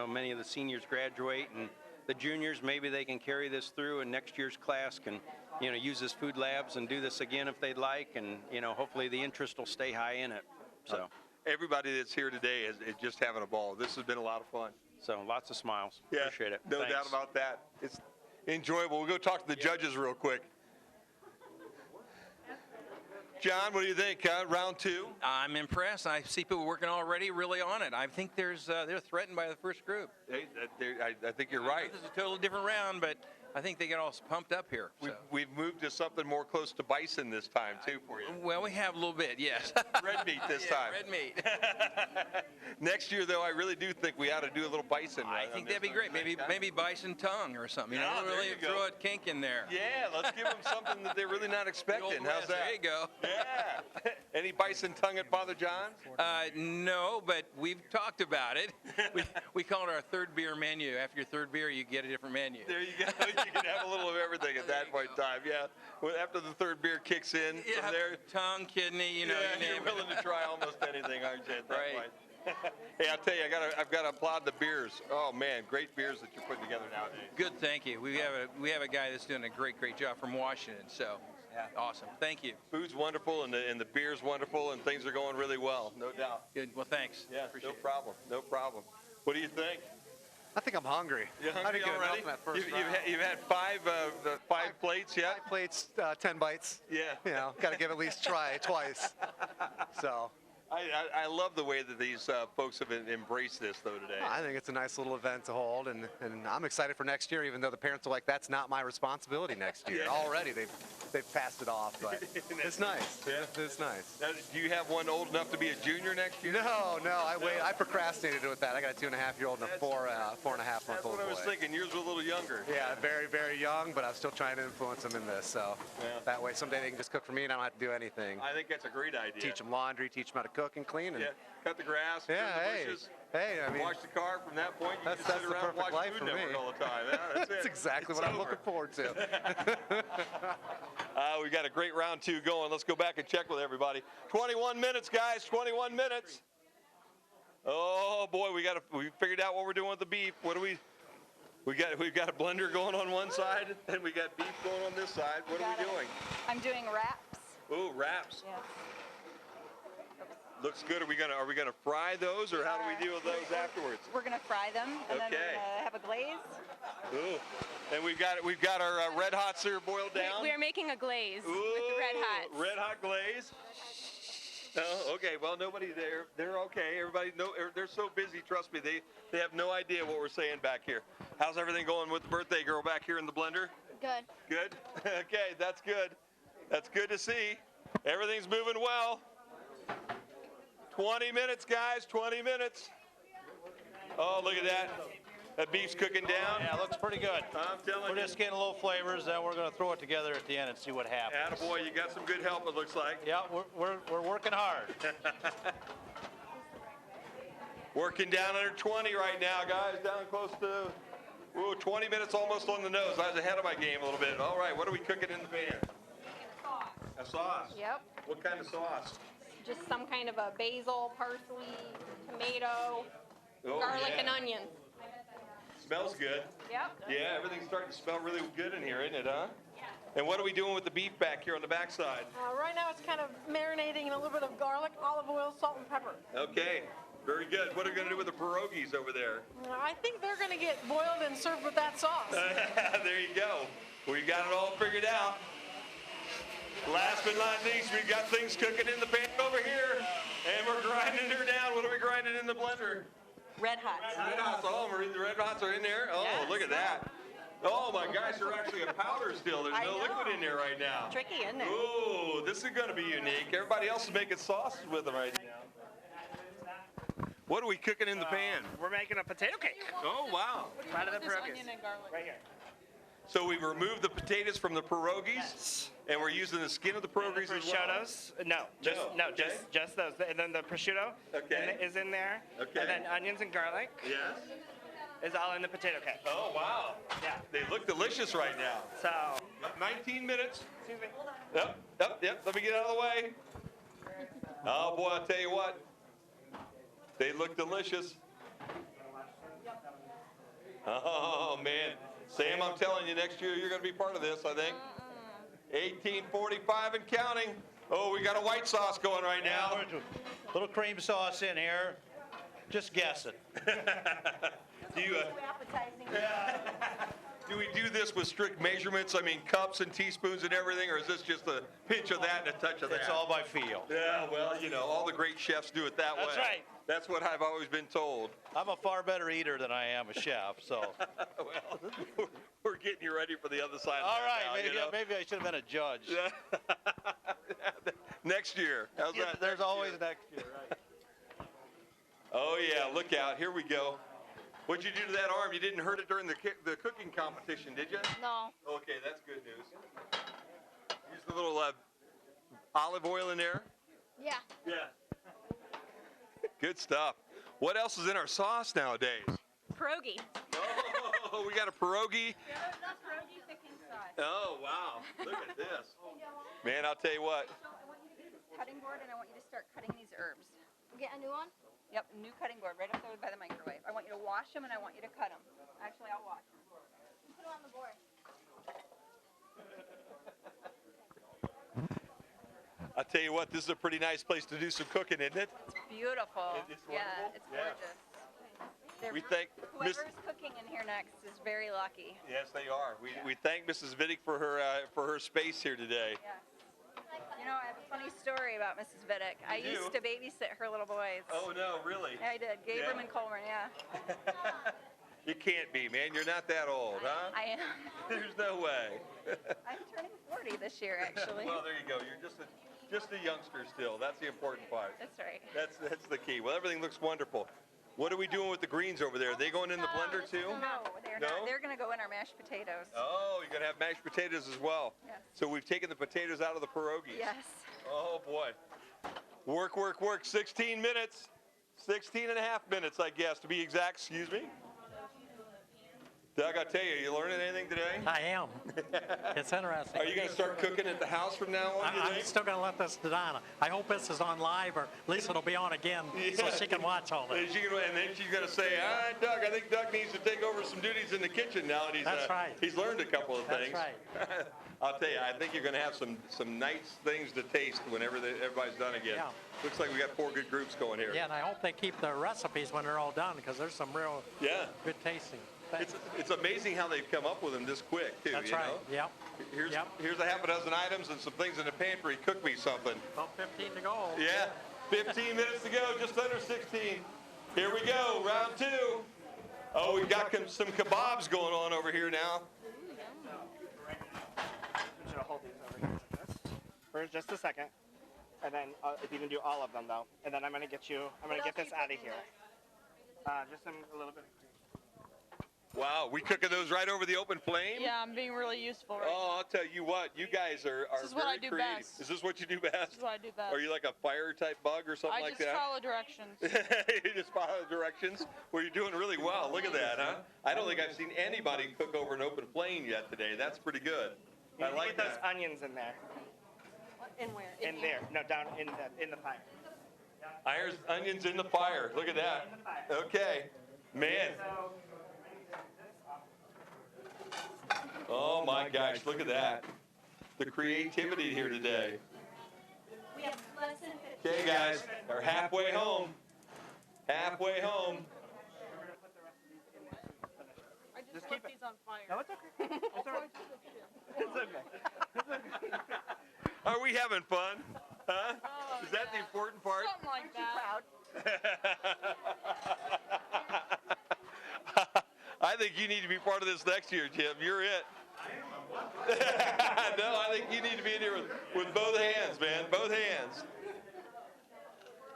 S13: many of the seniors graduate, and the juniors, maybe they can carry this through, and next year's class can, you know, use this food labs and do this again if they'd like, and, you know, hopefully the interest will stay high in it. So
S2: everybody that's here today is just having a ball. This has been a lot of fun.
S13: So lots of smiles.
S2: Yeah,
S13: Appreciate it.
S2: No
S13: Thanks.
S2: doubt about that. It's enjoyable. We'll go talk to the judges real quick. John, what do you think? Round two?
S17: I'm impressed. I see people working already really on it. I think they're threatened by the first group.
S2: I think you're right.
S17: This is a totally different round, but I think they get all pumped up here. So.
S2: We've moved to something more close to bison this time, too, for you.
S17: Well, we have a little bit, yes.
S2: Red meat this
S17: Yeah,
S2: time.
S17: red meat.
S2: Next year, though, I really do think we ought to do a little bison.
S17: I think that'd be great. Maybe bison tongue or something.
S2: Yeah,
S17: You know,
S2: there
S17: really
S2: you go.
S17: throw a kink in there.
S2: Yeah, let's give them something that they're really not expecting. How's that?
S17: There you go.
S2: Yeah. Any bison tongue at Father John's?
S17: No, but we've talked about it. We call it our third beer menu. After your third beer, you get a different menu.
S2: There you go. You can have a little of everything at that point in time. Yeah. Well, after the third beer kicks in,
S17: Yeah,
S2: from there,
S17: tongue, kidney, you know.
S2: yeah,
S17: you name
S2: you're
S17: it.
S2: willing to try almost anything, aren't you? At that
S17: Right.
S2: point? Hey, I'll tell you, I've got to applaud the beers. Oh man, great beers that you're putting together nowadays.
S17: Good, thank you. We have a guy that's doing a great job from Washington. So, awesome. Thank you.
S2: Food's wonderful, and the beer's wonderful, and things are going really well, no doubt.
S17: Good. Well, thanks.
S2: Yeah, no problem. No problem. What do you think?
S21: I think I'm hungry.
S2: You
S21: I
S2: hungry
S21: didn't get
S2: already?
S21: enough in that first
S2: You've had five plates yet?
S21: 5 plates, 10 bites.
S2: Yeah.
S21: You know, got to give it at least try twice. So.
S2: I love the way that these folks have embraced this, though, today.
S21: I think it's a nice little event to hold, and I'm excited for next year, even though the parents are like, that's not my responsibility next year.
S2: Yeah.
S21: Already they've passed it off, but it's nice.
S2: Yeah.
S21: It's nice.
S2: Now, do you have one old enough to be a junior next year?
S21: No, I procrastinated with that. I got a 2.5-year-old and a 4.5-month-old
S2: That's what I was
S21: boy.
S2: thinking. Yours were a little younger.
S21: Yeah, very, very young, but I'm still trying to influence them in this. So that way someday they can just cook for me and I don't have to do anything.
S2: I think that's a great idea.
S21: Teach them laundry, teach them how to cook and clean. And
S2: cut the grass,
S21: Yeah,
S2: trim the
S21: hey.
S2: bushes,
S21: Hey, I mean,
S2: wash the car. From that point, you
S21: that's
S2: can sit
S21: the
S2: around and
S21: perfect
S2: watch
S21: life
S2: Food
S21: for me.
S2: Network all the time. Yeah, that's
S21: That's
S2: it.
S21: exactly
S2: It's
S21: what I'm
S2: over.
S21: looking forward to.
S2: We got a great round two going. Let's go back and check with everybody. 21 minutes, guys. 21 minutes. Oh boy, we figured out what we're doing with the beef. What do we've got a blender going on one side, and we got beef going on this side. What are we doing?
S23: I'm doing wraps.
S2: Ooh, wraps.
S23: Yeah.
S2: Looks good. Are we gonna fry those, or how do we deal with those afterwards?
S23: We're gonna fry them, and then we're
S2: Okay.
S23: gonna have a glaze.
S2: Ooh. And we've got our red hots here boiled down.
S9: We are making a glaze with the red hots.
S2: Red hot glaze. Oh, okay. Well, nobody there. They're okay. Everybody, they're so busy. Trust me, they have no idea what we're saying back here. How's everything going with the birthday girl back here in the blender?
S9: Good.
S2: Good. Okay, that's good. That's good to see. Everything's moving well. 20 minutes, guys. 20 minutes. Oh, look at that. That beef's cooking down.
S8: Yeah, it looks pretty good.
S2: I'm telling you.
S8: We're just getting a little flavors, then we're going to throw it together at the end and see what happens.
S2: Attaboy, you got some good help, it looks like.
S8: Yeah, we're working hard.
S2: Working down under 20 right now, guys. Down close to 20 minutes almost on the nose. I was ahead of my game a little bit. All right, what are we cooking in the pan? A sauce.
S9: Yep.
S2: What kind of sauce?
S9: Just some kind of a basil, parsley, tomato,
S2: Oh,
S9: garlic,
S2: yeah.
S9: and onions.
S2: Smells good.
S9: Yep.
S2: Yeah, everything's starting to smell really good in here, isn't it, huh? And what are we doing with the beef back here on the backside?
S14: Right now it's kind of marinating in a little bit of garlic, olive oil, salt, and pepper.
S2: Okay, very good. What are we going to do with the pierogies over there?
S14: I think they're going to get boiled and served with that sauce.
S2: There you go. We've got it all figured out. Last but not least, we've got things cooking in the pan over here, and we're grinding her down. What are we grinding in the blender?
S11: Red hots.
S2: Red hots. Oh, Marie, the red hots are in there. Oh,
S11: Yes.
S2: Look at that. Oh my gosh, they're actually a powder still. There's no liquid in there right now.
S11: Tricky, isn't it?
S2: Ooh, this is going to be unique. Everybody else is making sauces with them right now. What are we cooking in the pan?
S16: We're making a potato cake.
S2: Oh, wow.
S16: Out of the pierogies.
S14: Onion and garlic.
S16: Right here.
S2: So we removed the potatoes from the pierogies, and we're using the skin of the pierogies as well.
S16: Prosciuttos? No, just those. And then the prosciutto is in there.
S2: Okay.
S16: And then onions and garlic
S2: Yes.
S16: is all in the potato cake.
S2: Oh, wow.
S16: Yeah.
S2: They look delicious right now.
S16: So,
S2: 19 minutes.
S16: excuse me.
S2: Yep. Let me get out of the way. Oh, boy, I'll tell you what. They look delicious. Oh, man. Sam, I'm telling you, next year you're going to be part of this, I think. 1845 and counting. Oh, we got a white sauce going right now.
S8: Little cream sauce in here. Just guess it.
S2: Do you, do we do this with strict measurements? I mean, cups and teaspoons and everything, or is this just a pinch of that and a touch of that?
S8: It's all by feel.
S2: Yeah, well, you know, all the great chefs do it that way.
S8: That's right.
S2: That's what I've always been told.
S8: I'm a far better eater than I am a chef, so.
S2: Well, we're getting you ready for the other side of
S8: All
S2: that
S8: right,
S2: now,
S8: maybe,
S2: you know?
S8: maybe I should have been a judge.
S2: Next year. How's that?
S8: There's always next year, right?
S2: Oh, yeah, look out. Here we go. What'd you do to that arm? You didn't hurt it during the cooking competition, did you?
S9: No.
S2: Okay, that's good news. Use the little olive oil in there.
S9: Yeah.
S2: Yeah. Good stuff. What else is in our sauce nowadays?
S9: Pierogi.
S2: Oh, we got a pierogi.
S9: That's pierogi thickening sauce.
S2: Oh, wow. Look at this. Man, I'll tell you what.
S7: Cutting board, and I want you to start cutting these herbs.
S9: Get a new one?
S7: Yep, new cutting board right up there by the microwave. I want you to wash them, and I want you to cut them. Actually, I'll wash them.
S9: Put them on the board.
S2: I'll tell you what, this is a pretty nice place to do some cooking, isn't it?
S7: It's beautiful.
S2: It's
S7: yeah,
S2: wonderful?
S7: it's
S2: Yeah.
S7: gorgeous. They're
S2: We thank Miss.
S7: Whoever's cooking in here next is very lucky.
S2: Yes, they are. We thank Mrs. Vidic for her space here today.
S7: Yes. You know, I have a funny story about Mrs. Vidic. I
S2: You do?
S7: used to babysit her little boys.
S2: Oh no, really?
S7: Yeah, I did. Gabriel
S2: Yeah.
S7: and Coleman, yeah.
S2: You can't be, man. You're not that old, huh?
S7: I am.
S2: There's no way.
S7: I'm turning 40 this year, actually.
S2: Well, there you go. You're just a youngster still. That's the important part.
S7: That's right.
S2: That's the key. Well, everything looks wonderful. What are we doing with the greens over there? Are they going in the blender too?
S7: No, they're
S2: No?
S7: not. They're going to go in our mashed potatoes.
S2: Oh, you're gonna have mashed potatoes as well.
S7: Yes.
S2: So we've taken the potatoes out of the pierogies.
S7: Yes.
S2: Oh boy. Work. 16 minutes. 16 and a half minutes, I guess, to be exact. Excuse me. Doug, I tell you learning anything today?
S12: I am. It's interesting.
S2: Are you going to start cooking at the house from now on?
S12: I'm still going to let this to Donna. I hope this is on live, or at least it'll be on again, so she can watch all this.
S2: And then she's going to say, Doug, I think Doug needs to take over some duties in the kitchen now that
S12: That's right.
S2: he's learned a couple of things.
S12: That's right.
S2: I'll tell you, I think you're going to have some nice things to taste whenever everybody's done again.
S12: Yeah.
S2: Looks like we got 4 good groups going here.
S12: Yeah, and I hope they keep the recipes when they're all done, because there's some real good tasting.
S2: It's amazing how they've come up with them this quick, too.
S12: That's
S2: you
S12: right.
S2: know?
S12: Yep.
S2: Here's a half a dozen items and some things in the pantry. Cook me something.
S12: About 15 to go.
S2: Yeah, 15 minutes to go, just under 16. Here we go, round 2. Oh, we've got some kebabs going on over here now.
S16: I'm just gonna hold these over here like this for just a second, and then if you can do all of them though, and then I'm gonna get this out of here. Just a little bit.
S2: Wow, we cooking those right over the open flame?
S10: Yeah, I'm being really useful right
S2: Oh, I'll tell you what, you guys are
S10: This is what
S2: very
S10: I do
S2: creative.
S10: best.
S2: Is this what you do best?
S10: This is what I do best.
S2: Are you like a fire type bug or something
S10: I
S2: like
S10: just
S2: that?
S10: follow directions.
S2: You just follow the directions? Well, you're doing really well. Look at that, huh? I don't think I've seen anybody cook over an open flame yet today. That's pretty good.
S16: You
S2: I
S16: need
S2: like
S16: to get those
S2: that.
S16: onions in there.
S6: In where?
S16: In there. No, down in the fire.
S2: There's onions in the fire. Look at that. Okay. Man. Oh my gosh, look at that. The creativity here today.
S6: We have less than 50.
S2: Okay, guys, we're halfway home. Halfway home.
S10: I just keep these on fire.
S16: No, it's okay. It's all right. It's okay.
S2: Are we having fun? Huh? Is that the important part?
S10: Something like that.
S2: I think you need to be part of this next year, Jim. You're it. No, I think you need to be in here with both hands, man. Both hands.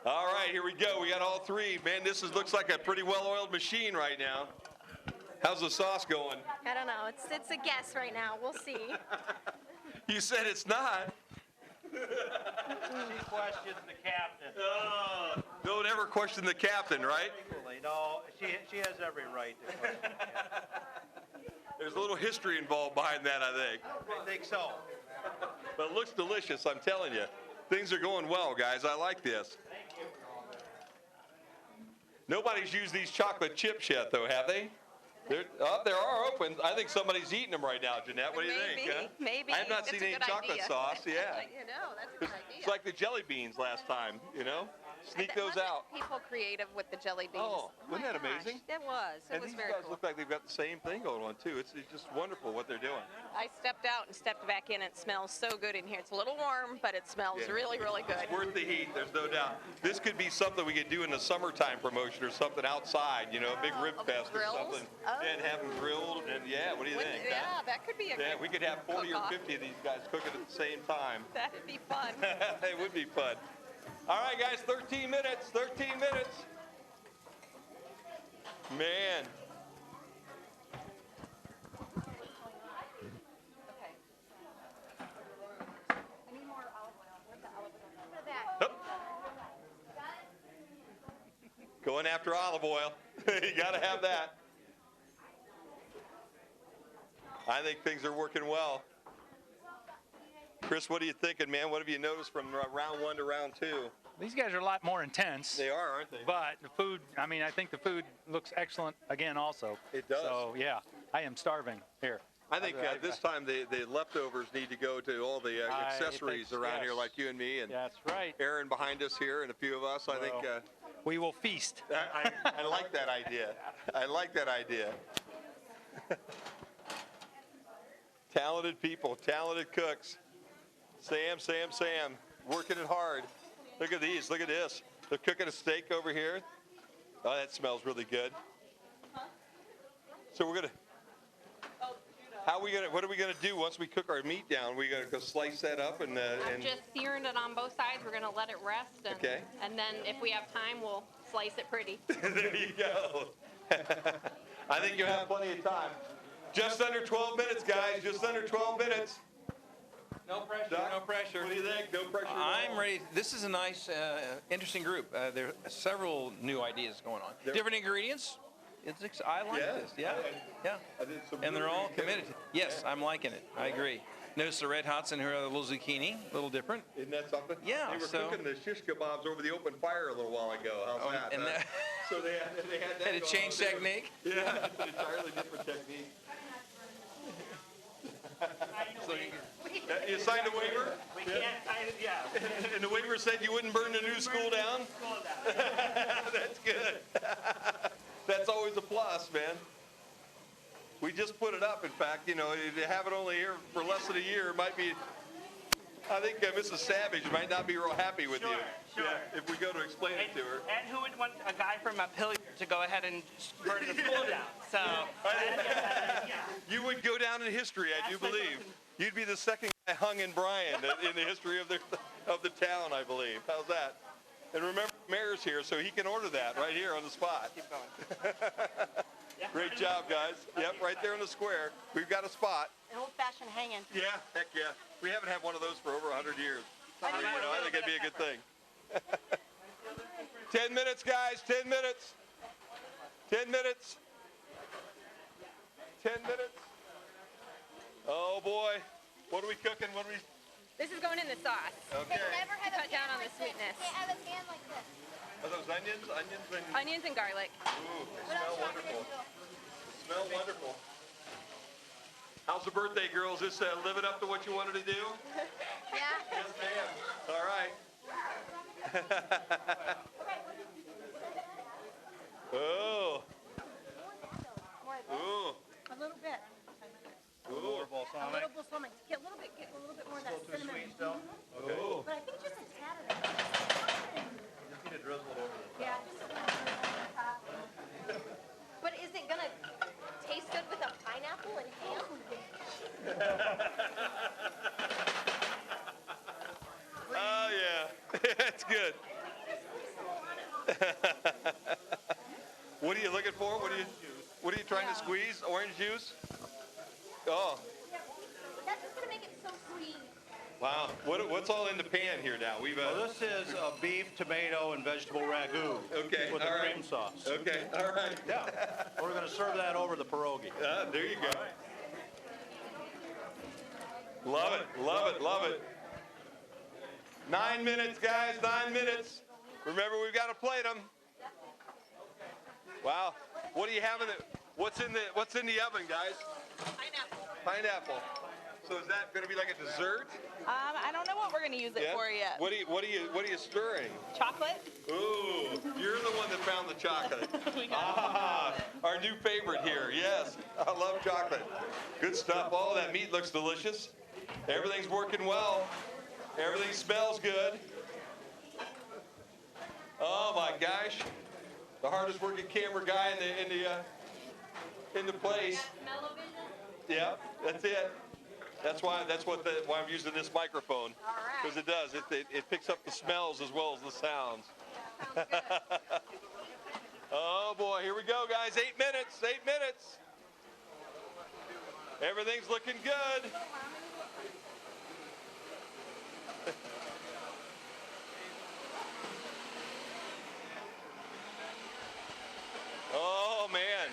S2: All right, here we go. We got all 3. Man, looks like a pretty well-oiled machine right now. How's the sauce going?
S6: I don't know. It's a guess right now. We'll see.
S2: You said it's not.
S8: She questions the captain.
S2: Don't ever question the captain, right?
S8: No, she has every right to question the captain.
S2: There's a little history involved behind that, I think.
S8: I think so.
S2: But it looks delicious, I'm telling you. Things are going well, guys. I like this. Nobody's used these chocolate chips yet, though, have they? There are open. I think somebody's eating them right now, Jeanette. What do you think? Huh?
S6: Maybe.
S2: I have not
S6: That's
S2: seen
S6: a
S2: any
S6: good
S2: chocolate
S6: idea.
S2: sauce. Yeah.
S6: You know, that's a good idea.
S2: It's like the jelly beans last time, you know? Sneak those
S9: Wasn't
S2: out.
S9: People creative with the jelly beans.
S2: Oh, wasn't that amazing?
S9: It was. It
S2: And
S9: was
S2: these
S9: very
S2: guys
S9: cool.
S2: look like they've got the same thing going on, too. It's just wonderful what they're doing.
S9: I stepped out and stepped back in. It smells so good in here. It's a little warm, but it smells
S2: Yeah.
S9: really, really good.
S2: It's worth the heat, there's no doubt. This could be something we could do in the summertime promotion or something outside, you know, a big rib fest or
S9: grills?
S2: something.
S9: Oh.
S2: And have them grilled, and yeah, what do you think?
S9: Yeah, that could be a
S2: Yeah,
S9: good
S2: we could have 40 or
S9: cook-off.
S2: 50 of these guys cooking at the same time.
S9: That'd be fun.
S2: It would be fun. All right, guys, 13 minutes, 13 minutes. Man. Going after olive oil. You got to have that. I think things are working well. Chris, what are you thinking, man? What have you noticed from round 1 to round 2?
S19: These guys are a lot more intense.
S2: They are, aren't they?
S19: But the food, I mean, I think the food looks excellent again also.
S2: It does.
S19: So, yeah, I am starving here.
S2: I think this time the leftovers need to go to all the accessories around here, like you and me, and
S19: that's right.
S2: Aaron behind us here, and a few of us. I think
S19: we will feast.
S2: I like that idea. I like that idea. Talented people, talented cooks. Sam, working it hard. Look at these. Look at this. They're cooking a steak over here. Oh, that smells really good. So we're gonna. What are we gonna do once we cook our meat down? We're gonna go slice that up and.
S9: I'm just searing it on both sides. We're going to let it rest. And,
S2: Okay.
S9: And then if we have time, we'll slice it pretty.
S2: There you go. I think you have plenty of time. Just under 12 minutes, guys. Just under 12 minutes.
S17: No pressure,
S2: Doc,
S17: no pressure.
S2: What do you think? No pressure at all?
S17: I'm ready. This is a nice, interesting group. There are several new ideas going on. Different ingredients. I like this. Yeah. And they're all committed. Yes, I'm liking it. I agree. Notice the red hots in here are a little zucchini, a little different.
S2: Isn't that something?
S17: Yeah.
S2: They were cooking the shish kebabs over the open fire a little while ago. How's that?
S17: and that-
S2: So they had that.
S17: Had to change technique.
S2: Yeah, it's an entirely different technique. So you signed a waiver?
S16: We can't, yeah.
S2: And the waiver said you wouldn't burn the new school down? That's good. That's always a plus, man. We just put it up. In fact, to have it only here for less than a year might be. I think Mrs. Savage might not be real happy with you.
S16: Sure.
S2: Yeah, if we go to explain it to her.
S16: And who would want a guy from Montpelier to go ahead and burn the school down? So,
S2: You would go down in history, I do believe. You'd be the second guy hung in Bryan in the history of the town, I believe. How's that? And remember, the mayor's here, so he can order that right here on the spot.
S16: keep going.
S2: Great job, guys. Yep, right there in the square. We've got a spot.
S14: An old-fashioned hanging.
S2: Yeah, heck yeah. We haven't had one of those for over 100 years. So, I think it'd be a good thing. 10 minutes, guys. 10 minutes. 10 minutes. 10 minutes. Oh, boy. What are we cooking?
S9: This is going in the sauce.
S2: Okay.
S9: Cut down on the sweetness.
S2: Are those onions?
S9: Onions and garlic.
S2: Ooh, they smell wonderful. They smell wonderful. How's the birthday, girls? Is this living up to what you wanted to do?
S9: Yeah.
S2: Yes, ma'am. All right. Oh. Ooh.
S14: A little bit.
S2: Ooh.
S14: A little balsamic. Get a little bit more of that cinnamon.
S2: Sweet still? Oh.
S14: But I think just a tad of it.
S8: Just need to drizzle it over the
S14: Yeah, just a little bit on top.
S6: But is it gonna taste good with a pineapple and ham?
S2: Oh, yeah. That's good. What are you looking for? What are you trying to squeeze? Orange juice? Oh,
S6: That's just gonna make it so sweet.
S2: wow. What's all in the pan here now?
S8: Well, this is a beef, tomato, and vegetable ragu.
S2: Okay,
S8: With
S2: all
S8: a
S2: right.
S8: cream sauce.
S2: Okay, all right.
S8: Yeah. We're going to serve that over the pierogi.
S2: There you go. Love it, love it, love it. 9 minutes, guys, 9 minutes. Remember, we've got to plate them. Wow. What do you have in it? What's in the oven, guys?
S9: Pineapple.
S2: Pineapple. So is that going to be like a dessert?
S9: I don't know what we're going to use it for yet.
S2: What are you stirring?
S9: Chocolate?
S2: Ooh, you're the one that found the chocolate. Our new favorite here. Yes, I love chocolate. Good stuff. All that meat looks delicious. Everything's working well. Everything smells good. Oh my gosh, the hardest working camera guy in the place. Yeah, that's it. That's why I'm using this microphone, because it does. It picks up the smells as well as the sounds. Oh boy, here we go, guys. 8 minutes. 8 minutes. Everything's looking good. Oh man.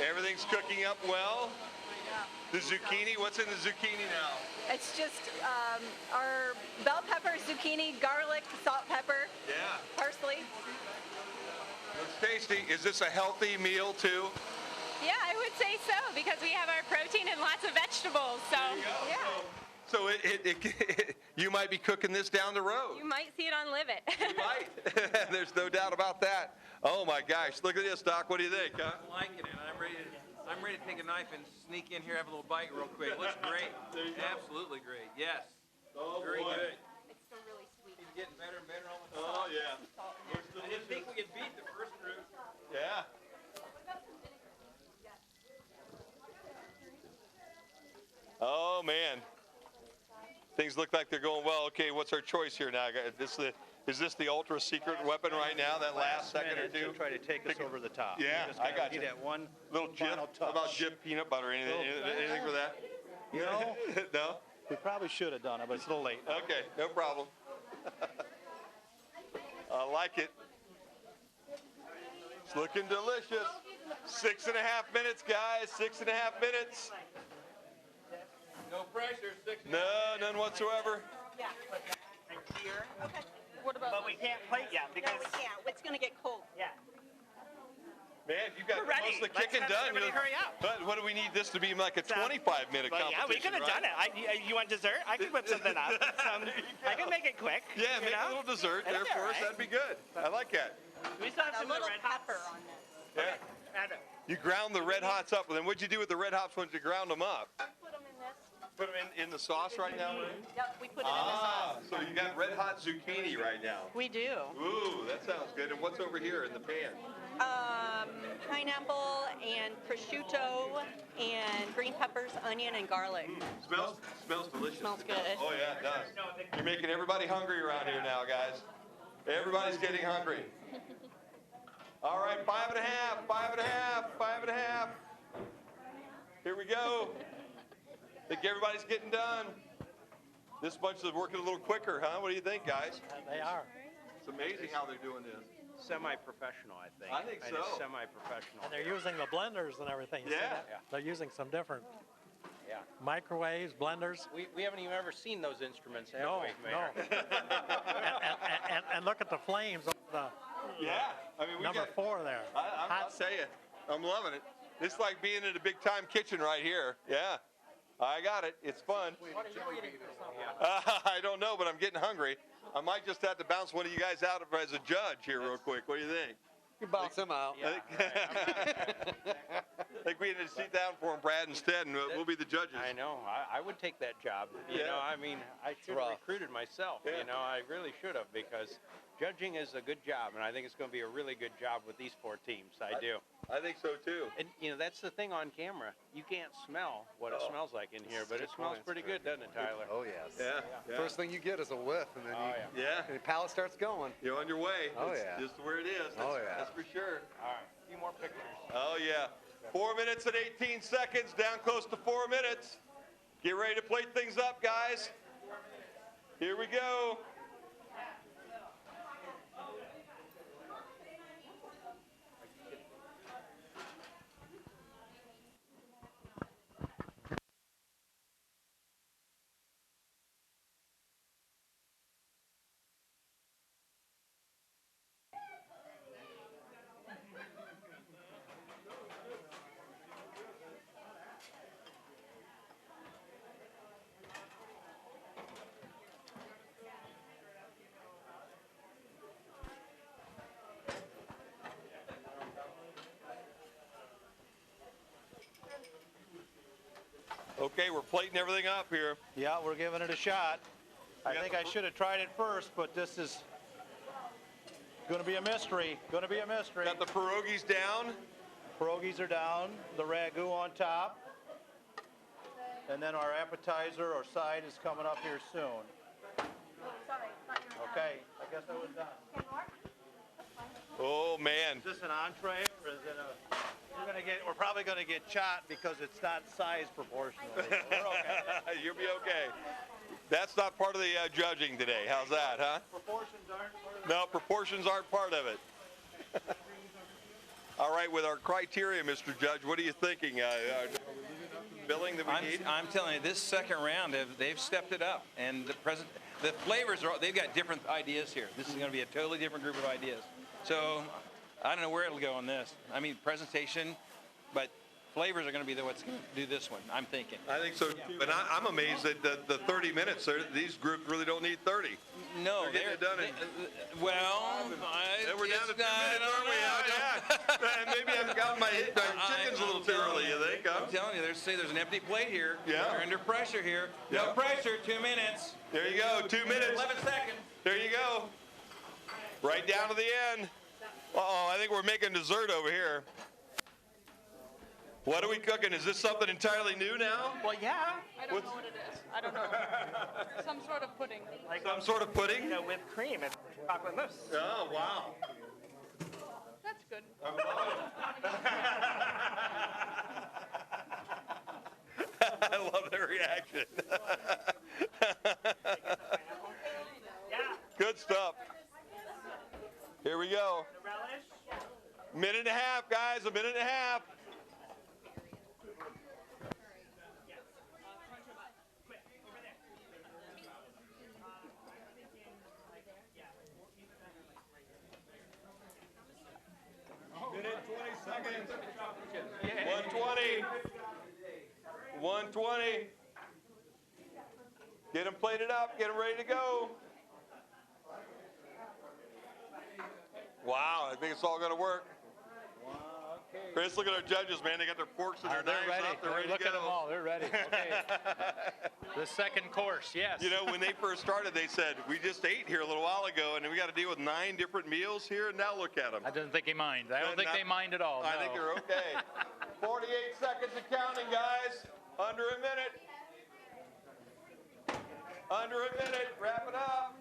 S2: Everything's cooking up well. The zucchini, what's in the zucchini now?
S11: It's just our bell pepper, zucchini, garlic, salt, pepper,
S2: Yeah.
S11: parsley.
S2: Looks tasty. Is this a healthy meal too?
S23: Yeah, I would say so because we have our protein and lots of vegetables. So, yeah.
S2: So you might be cooking this down the road.
S9: You might see it on Live It.
S2: You might. There's no doubt about that. Oh my gosh, look at this, Doc. What do you think, huh?
S17: I'm liking it, and I'm ready to take a knife and sneak in here, have a little bite real quick. It looks great. Absolutely great. Yes.
S2: Oh,
S17: very
S2: boy.
S17: good.
S6: It's still really sweet.
S17: It's getting better and better all the time.
S2: Oh yeah.
S17: I didn't think we could beat the first group.
S2: Yeah. Oh man. Things look like they're going well. Okay, what's our choice here now? Is this the ultra secret weapon right now? That last second or two?
S8: To try to take us over the top.
S2: Yeah,
S8: just
S2: I
S8: gotta
S2: got
S8: need
S2: you.
S8: that one
S2: Little Jif.
S8: final
S2: How about
S8: touch.
S2: Jif peanut butter? Anything for that?
S8: No.
S2: No?
S8: We probably should have done it, but it's a little late.
S2: Okay, no problem. I like it. It's looking delicious. 6.5 minutes, guys. 6.5 minutes.
S17: No pressure.
S2: No, none whatsoever.
S14: Yeah. Here. Okay.
S9: What about
S16: But we can't plate yet because.
S14: No, we can't. It's going to get cold.
S16: Yeah.
S2: Man, you got
S16: We're ready.
S2: most of the
S16: Let's
S2: kicking
S16: have
S2: done.
S16: everybody hurry up.
S2: But what do we need this to be like a 25-minute
S16: But
S2: competition?
S16: yeah, we could have
S2: right?
S16: done it. You want dessert? I could whip something up. I can make it quick.
S2: Yeah,
S16: you
S2: make
S16: know?
S2: a little dessert
S16: That'd
S2: there
S16: be all
S2: for us.
S16: right.
S2: That'd be good. I like that.
S16: We still have some
S14: A little
S16: red
S14: pepper
S16: hots.
S14: on
S2: You ground the red hots up, and then what'd you do with the red hots once you ground them up?
S6: Put them in this.
S2: Put them in the sauce right now, Marie?
S6: Yep, we put it in the sauce.
S2: So you got red hot zucchini right now.
S6: We do.
S2: Ooh, that sounds good. And what's over here in the pan?
S6: Pineapple and prosciutto and green peppers, onion, and garlic.
S2: Smells delicious.
S6: Smells good.
S2: Oh yeah, it does. You're making everybody hungry around here now, guys. Everybody's getting hungry. All right, 5 1/2, 5 1/2, 5 1/2. Here we go. Think everybody's getting done. This bunch is working a little quicker, huh? What do you think, guys?
S12: They are.
S2: It's amazing how they're doing this.
S13: Semi-professional, I think.
S2: I think so.
S13: Semi-professional.
S12: And they're using the blenders and everything. You see
S2: Yeah.
S12: that?
S13: Yeah.
S12: They're using some different
S13: Yeah.
S12: microwaves, blenders.
S13: We haven't even ever seen those instruments, have
S12: No,
S13: we,
S12: no.
S13: Mayor?
S12: And look at the flames of the
S2: Yeah. I mean, we
S12: number
S2: got,
S12: 4 there.
S2: I'll tell you, I'm loving it. It's like being in a big time kitchen right here. Yeah. I got it. It's fun.
S12: What are you eating?
S2: I don't know, but I'm getting hungry. I might just have to bounce one of you guys out as a judge here real quick. What do you think?
S21: You bounce him out.
S2: I think we need to sit down for him, Brad, instead, and we'll be the judges.
S13: I know. I would take that job. You
S2: Yeah.
S13: know, I mean, I should have
S21: rough.
S13: recruited myself.
S2: Yeah.
S13: You know, I really should have, because judging is a good job, and I think it's going to be a really good job with these 4 teams. I do.
S2: I think so too.
S13: And, you know, that's the thing on camera. You can't smell what it smells like in here, but it smells pretty good, doesn't it, Tyler?
S21: Oh, yes.
S2: Yeah.
S21: First thing you get is a whiff, and then
S2: Yeah.
S21: the palate starts going.
S2: You're on your way.
S21: Oh,
S2: It's
S21: yeah.
S2: just where it is.
S21: Oh,
S2: That's,
S21: yeah.
S2: That's for sure.
S13: All right, a few more pictures.
S2: Oh, yeah. 4 minutes and 18 seconds, down close to 4 minutes. Get ready to plate things up, guys. Here we go. Okay, we're plating everything up here.
S8: Yeah, we're giving it a shot. I think I should have tried it first, but this is going to be a mystery. Going to be a mystery.
S2: Got the pierogies down.
S8: Pierogies are down. The ragu on top. And then our appetizer or side is coming up here soon. Okay, I guess I was done.
S2: Oh, man.
S8: Is this an entree or is it a... We're probably going to get shot because it's not size proportional. We're okay.
S2: You'll be okay. That's not part of the judging today. How's that, huh?
S8: Proportions aren't part of
S2: No, proportions aren't part of it. All right, with our criteria, Mr. Judge, what are you thinking? Billing that we need?
S17: I'm telling you, this second round, they've stepped it up. And the flavors, they've got different ideas here. This is going to be a totally different group of ideas. So I don't know where it'll go on this. I mean, presentation, but flavors are going to be what's going to do this one, I'm thinking.
S2: I think so, too. But I'm amazed that the 30 minutes, these groups really don't need 30.
S17: No,
S2: they're getting it done in...
S17: And
S2: we're down to 2 minutes, aren't we? Yeah. Maybe I've got my chickens a little too early, you think?
S17: I'm telling you, there's an empty plate here.
S2: Yeah.
S17: You're under pressure here.
S2: Yeah.
S17: No pressure, 2 minutes.
S2: There you go, 2 minutes.
S17: 11 seconds.
S2: There you go. Right down to the end. Uh-oh, I think we're making dessert over here. What are we cooking? Is this something entirely new now?
S10: Well, yeah.
S14: I don't know what it is. I don't know. Some sort of pudding.
S16: Like
S2: some sort of pudding?
S16: You know, with cream and chocolate mousse.
S2: Oh, wow.
S14: That's good.
S2: I love their reaction. Good stuff. Here we go. Minute and a half, guys, a minute and a half. Minute 20 seconds. 120. 120. Get them plated up. Get them ready to go. Wow, I think it's all going to work. Chris, look at our judges, man. They got their forks and their
S19: They're
S2: knives
S19: ready.
S2: up. They're ready
S19: Look
S2: to go.
S19: at them all. They're ready. Okay. The second course, yes.
S2: You know, when they first started, they said, we just ate here a little while ago, and we got to deal with 9 different meals here, and now look at them.
S19: I don't think he minds. I don't think they mind at all.
S2: I
S19: no.
S2: think they're okay. 48 seconds of counting, guys. Under a minute. Under a minute. Wrap it up.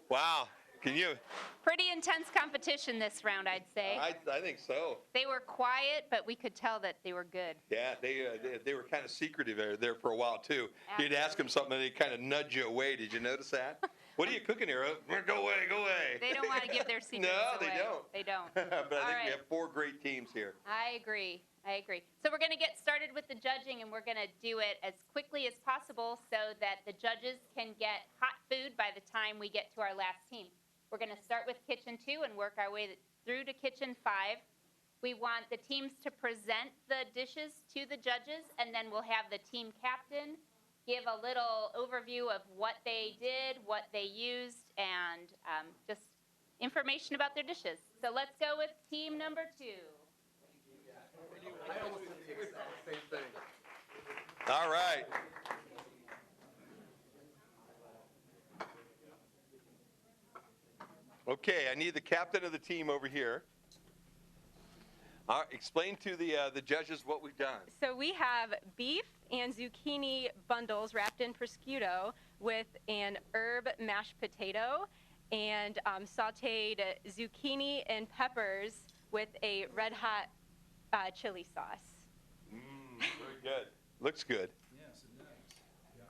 S2: Wow. Can you?
S1: Pretty intense competition this round, I'd say.
S2: I think so.
S1: They were quiet, but we could tell that they were good.
S2: Yeah, they were kind of secretive there for a while, too. You'd ask them something, and they'd kind of nudge you away. Did you notice that? What are you cooking here? Go away, go away.
S1: They don't want to give their secrets
S2: No,
S1: away.
S2: they don't.
S1: They don't.
S2: But I
S1: All
S2: think
S1: right.
S2: we have 4 great teams here.
S1: I agree. So we're going to get started with the judging, and we're going to do it as quickly as possible so that the judges can get hot food by the time we get to our last team. We're going to start with kitchen 2 and work our way through to kitchen 5. We want the teams to present the dishes to the judges, and then we'll have the team captain give a little overview of what they did, what they used, and just information about their dishes. So let's go with team number 2.
S21: I almost did the exact same thing.
S2: All right. Okay, I need the captain of the team over here. Explain to the judges what we've done.
S6: So we have beef and zucchini bundles wrapped in prosciutto with an herb mashed potato and sauteed zucchini and peppers with a red hot chili sauce.
S2: Very good. Looks good.
S22: Yes, it does. Yeah.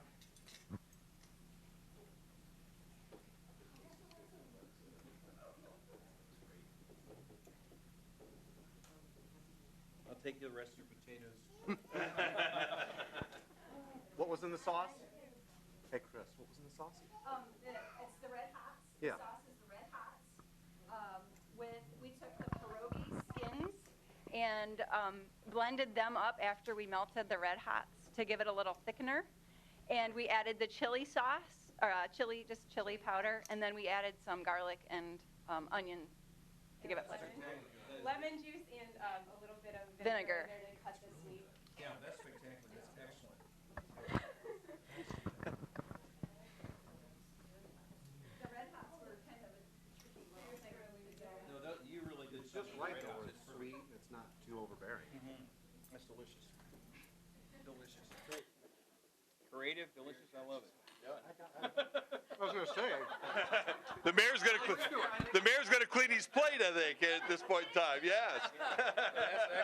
S22: I'll take the rest of your potatoes.
S21: What was in the sauce? Hey, Chris, what was in the sauce?
S7: It's the red hots.
S21: Yeah.
S7: The sauce is the red hots. We took the pierogi skins and blended them up after we melted the red hots to give it a little thickener. And we added the chili sauce, or just chili powder, and then we added some garlic and onion to give it flavor. Lemon juice and a little bit of vinegar to cut the sweet.
S22: Yeah, that's spectacular. That's excellent.
S7: The red hots were kind of a tricky one.
S22: No, you really did
S21: It's just
S22: something
S21: right
S22: great
S21: though.
S22: out.
S21: It's sweet. It's not too overbearing.
S22: That's delicious. Delicious. Great. Creative, delicious. I love it.
S21: I was going to say.
S2: The mayor's going to clean his plate, I think, at this point in time. Yes.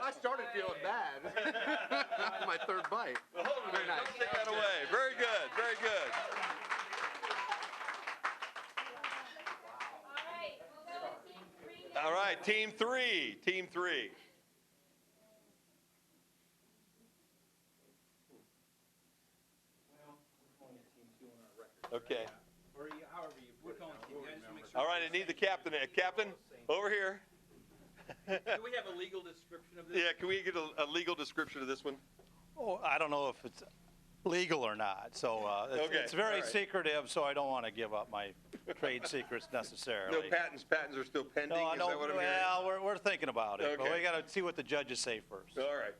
S21: I started feeling bad. My 3rd bite. Very nice.
S2: Don't take that away. Very good. Very good. All right, team 3. Team 3. Okay.
S22: Or however we're calling team. Guys, make sure.
S2: All right, I need the captain. Captain, over here.
S22: Do we have a legal description of this?
S2: Yeah, can we get a legal description of this one?
S8: Oh, I don't know if it's legal or not, so it's very
S2: all right.
S8: secretive, so I don't want to give up my trade secrets necessarily.
S2: No patents. Patents are still pending.
S8: No,
S2: Is that what I'm hearing?
S8: well, we're thinking about it, but
S2: Okay.
S8: we got to see what the judges say first.
S2: All right.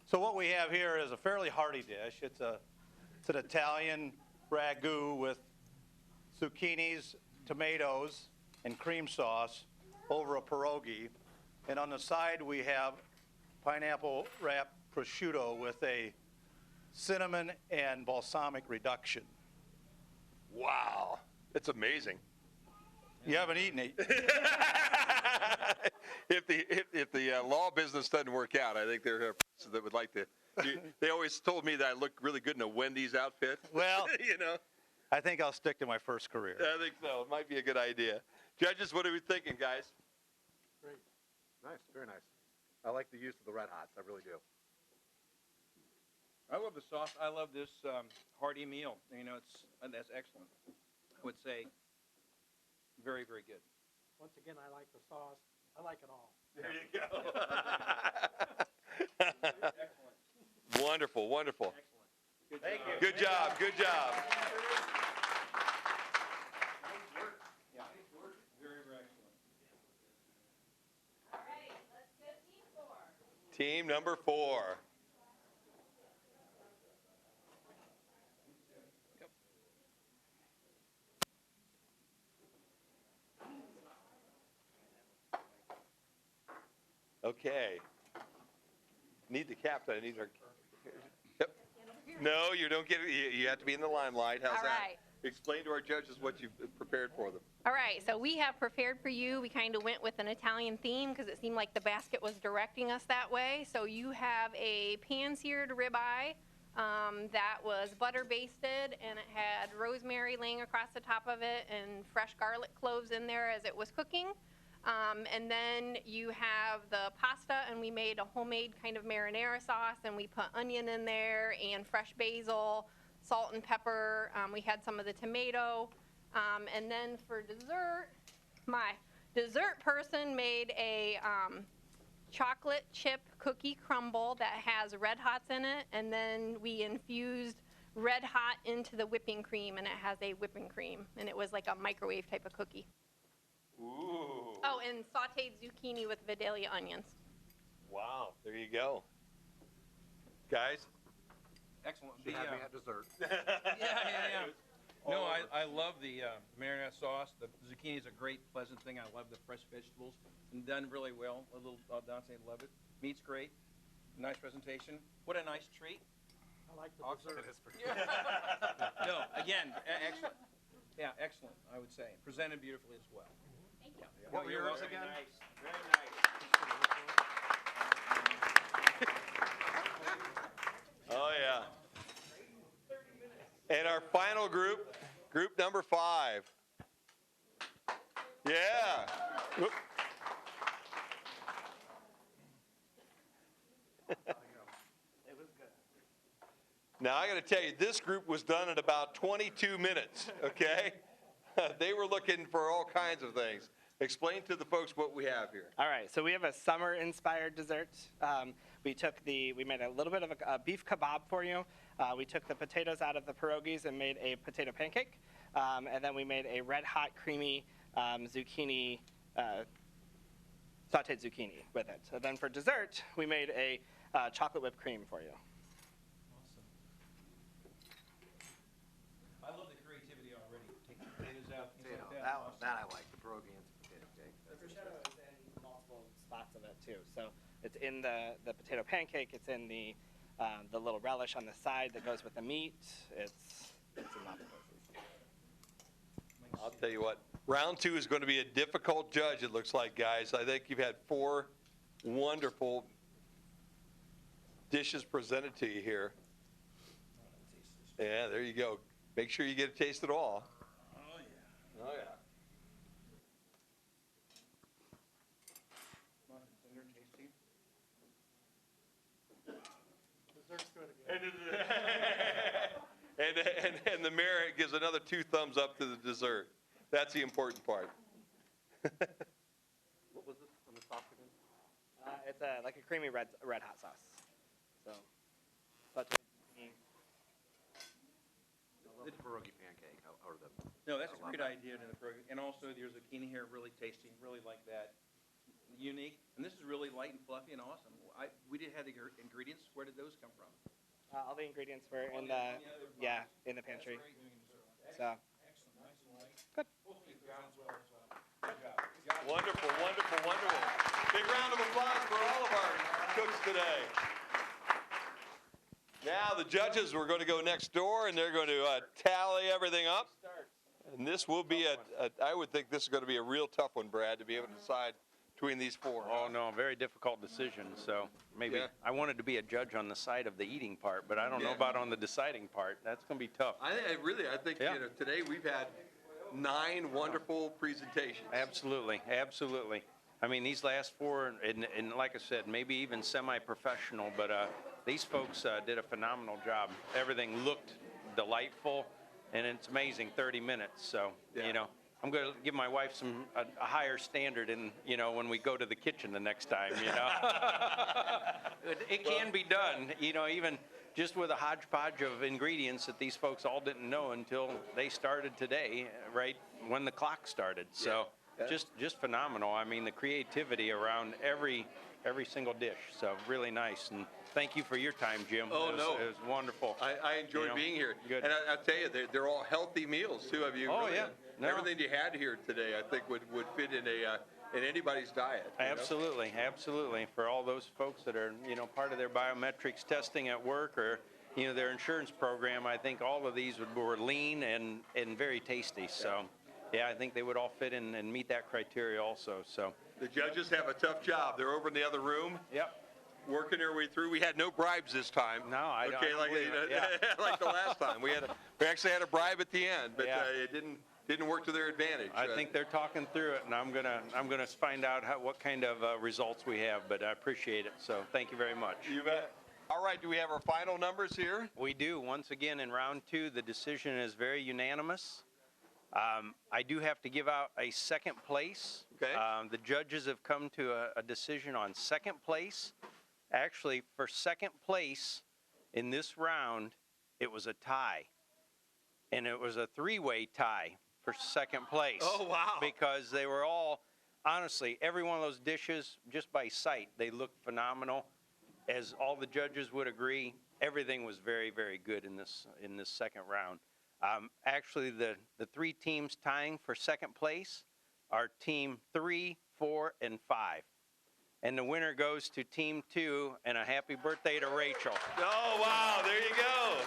S8: So what we have here is a fairly hearty dish. It's an Italian ragu with zucchinis, tomatoes, and cream sauce over a pierogi. And on the side we have pineapple wrapped prosciutto with a cinnamon and balsamic reduction.
S2: Wow, that's amazing.
S8: You haven't eaten it.
S2: If the law business doesn't work out, I think there are persons that would like to. They always told me that I look really good in a Wendy's outfit.
S8: Well,
S2: you know,
S8: I think I'll stick to my first career.
S2: I think so. It might be a good idea. Judges, what are we thinking, guys?
S21: Great. Nice, very nice. I like the use of the red hots. I really do.
S22: I love the sauce. I love this hearty meal. You know, that's excellent. I would say very, very good.
S12: Once again, I like the sauce. I like it all.
S2: There you go. Wonderful, wonderful.
S22: Excellent.
S2: Thank you. Good job, good job.
S22: Yeah, very, very excellent.
S1: All right, let's go team 4.
S2: Team number 4. Okay. Need the captain. I need our. Yep. No, you don't get it. You have to be in the limelight. How's
S18: All
S2: that?
S18: right.
S2: Explain to our judges what you've prepared for them.
S18: All right, so we have prepared for you. We kind of went with an Italian theme because it seemed like the basket was directing us that way. So you have a pan-seared ribeye that was butter basted, and it had rosemary laying across the top of it and fresh garlic cloves in there as it was cooking. And then you have the pasta, and we made a homemade kind of marinara sauce, and we put onion in there and fresh basil, salt and pepper. We had some of the tomato. And then for dessert, my dessert person made a chocolate chip cookie crumble that has Red Hots in it, and then we infused Red Hot into the whipping cream, and it has a whipping cream, and it was like a microwave type of cookie.
S2: Ooh.
S18: Oh, and sauteed zucchini with Vidalia onions.
S2: Wow, there you go. Guys?
S22: Excellent.
S21: Should have me at dessert.
S22: Yeah. No, I love the marinara sauce. The zucchini is a great, pleasant thing. I love the fresh vegetables and done really well. A little Dante, love it. Meat's great. Nice presentation. What a nice treat.
S12: I like the
S22: Awesome.
S12: dessert.
S21: It is pretty
S22: Yeah. No, again, excellent. Yeah, excellent, I would say. Presented beautifully as well.
S1: Thank you.
S22: Yeah.
S21: What were
S22: You're
S21: yours
S22: welcome.
S21: again?
S22: Very nice. Very nice.
S2: Oh, yeah. And our final group, group number 5. Yeah. Whoop.
S16: It was good.
S2: Now, I got to tell you, this group was done in about 22 minutes, okay? They were looking for all kinds of things. Explain to the folks what we have here.
S16: All right, so we have a summer-inspired dessert. We made a little bit of a beef kebab for you. We took the potatoes out of the pierogies and made a potato pancake. And then we made a red-hot, creamy zucchini, sauteed zucchini with it. And then for dessert, we made a chocolate whipped cream for you.
S22: I love the creativity already. Take the potatoes out, things
S21: Potato.
S22: like that.
S21: That I like, the pierogi and potato cake.
S16: The prosciutto is in multiple spots of it too. So it's in the potato pancake. It's in the little relish on the side that goes with the meat. It's in multiple places.
S2: I'll tell you what, round 2 is going to be a difficult judge, it looks like, guys. I think you've had 4 wonderful dishes presented to you here. Yeah, there you go. Make sure you get a taste of it all.
S22: Oh, yeah.
S2: Oh, yeah.
S22: Nice, tender, tasty.
S12: Dessert's good again.
S2: And the mayor gives another 2 thumbs up to the dessert. That's the important part.
S21: What was this on the sauce again?
S16: It's like a creamy red hot sauce. So, but
S21: I love the pierogi pancake, or the.
S22: No, that's
S21: I
S22: a
S21: love
S22: great
S21: that.
S22: idea in the program. And also, there's zucchini here, really tasty, really like that. Unique. And this is really light and fluffy and awesome. We did have the ingredients. Where did those come from?
S16: all the ingredients were in in the pantry. So. Good.
S2: Wonderful, wonderful, wonderful. Big round of applause for all of our cooks today. Now the judges, we're going to go next door, and they're going to tally everything up. And this will be I would think this is going to be a real tough one, Brad, to be able to decide between these four.
S13: Oh, no, very difficult decision. So maybe I wanted to be a judge on the side of the eating part, but I don't know about on the deciding part. That's going to be tough.
S2: I think you know, today we've had 9 wonderful presentations.
S13: Absolutely, absolutely. I mean, these last 4, and like I said, maybe even semi-professional, but these folks did a phenomenal job. Everything looked delightful, and it's amazing, 30 minutes. So, you know, I'm going to give my wife a higher standard when we go to the kitchen the next time, you know. It can be done, you know, even just with a hodgepodge of ingredients that these folks all didn't know until they started today, right when the clock started. So just phenomenal. I mean, the creativity around every single dish. So really nice. And thank you for your time, Jim.
S2: Oh,
S13: It was wonderful.
S2: I enjoyed being here.
S13: Good.
S2: And I'll tell you, they're all healthy meals, too. Have you really,
S13: No.
S2: everything you had here today, I think, would fit in anybody's diet.
S13: Absolutely, absolutely. For all those folks that are, you know, part of their biometrics testing at work or, you know, their insurance program, I think all of these were lean and very tasty. So, yeah, I think they would all fit in and meet that criteria also. So
S2: the judges have a tough job. They're over in the other room.
S13: Yep.
S2: Working their way through. We had no bribes this time.
S13: No, I don't.
S2: Okay, like the last time. We actually had a bribe at the end, but it didn't work to their advantage.
S13: I think they're talking through it, and I'm gonna find out what kind of results we have. But I appreciate it. So thank you very much.
S2: You bet. All right, do we have our final numbers here?
S13: We do. Once again, in round 2, the decision is very unanimous. I do have to give out a second place.
S2: Okay.
S13: The judges have come to a decision on second place. Actually, for second place in this round, it was a tie. And it was a 3-way tie for second place.
S2: Oh, wow.
S13: Because they were all, honestly, every one of those dishes, just by sight, they looked phenomenal. As all the judges would agree, everything was very, very good in this second round. Actually, the 3 teams tying for second place are team 3, 4, and 5. And the winner goes to team 2, and a happy birthday to Rachel.
S2: Oh, wow, there you go.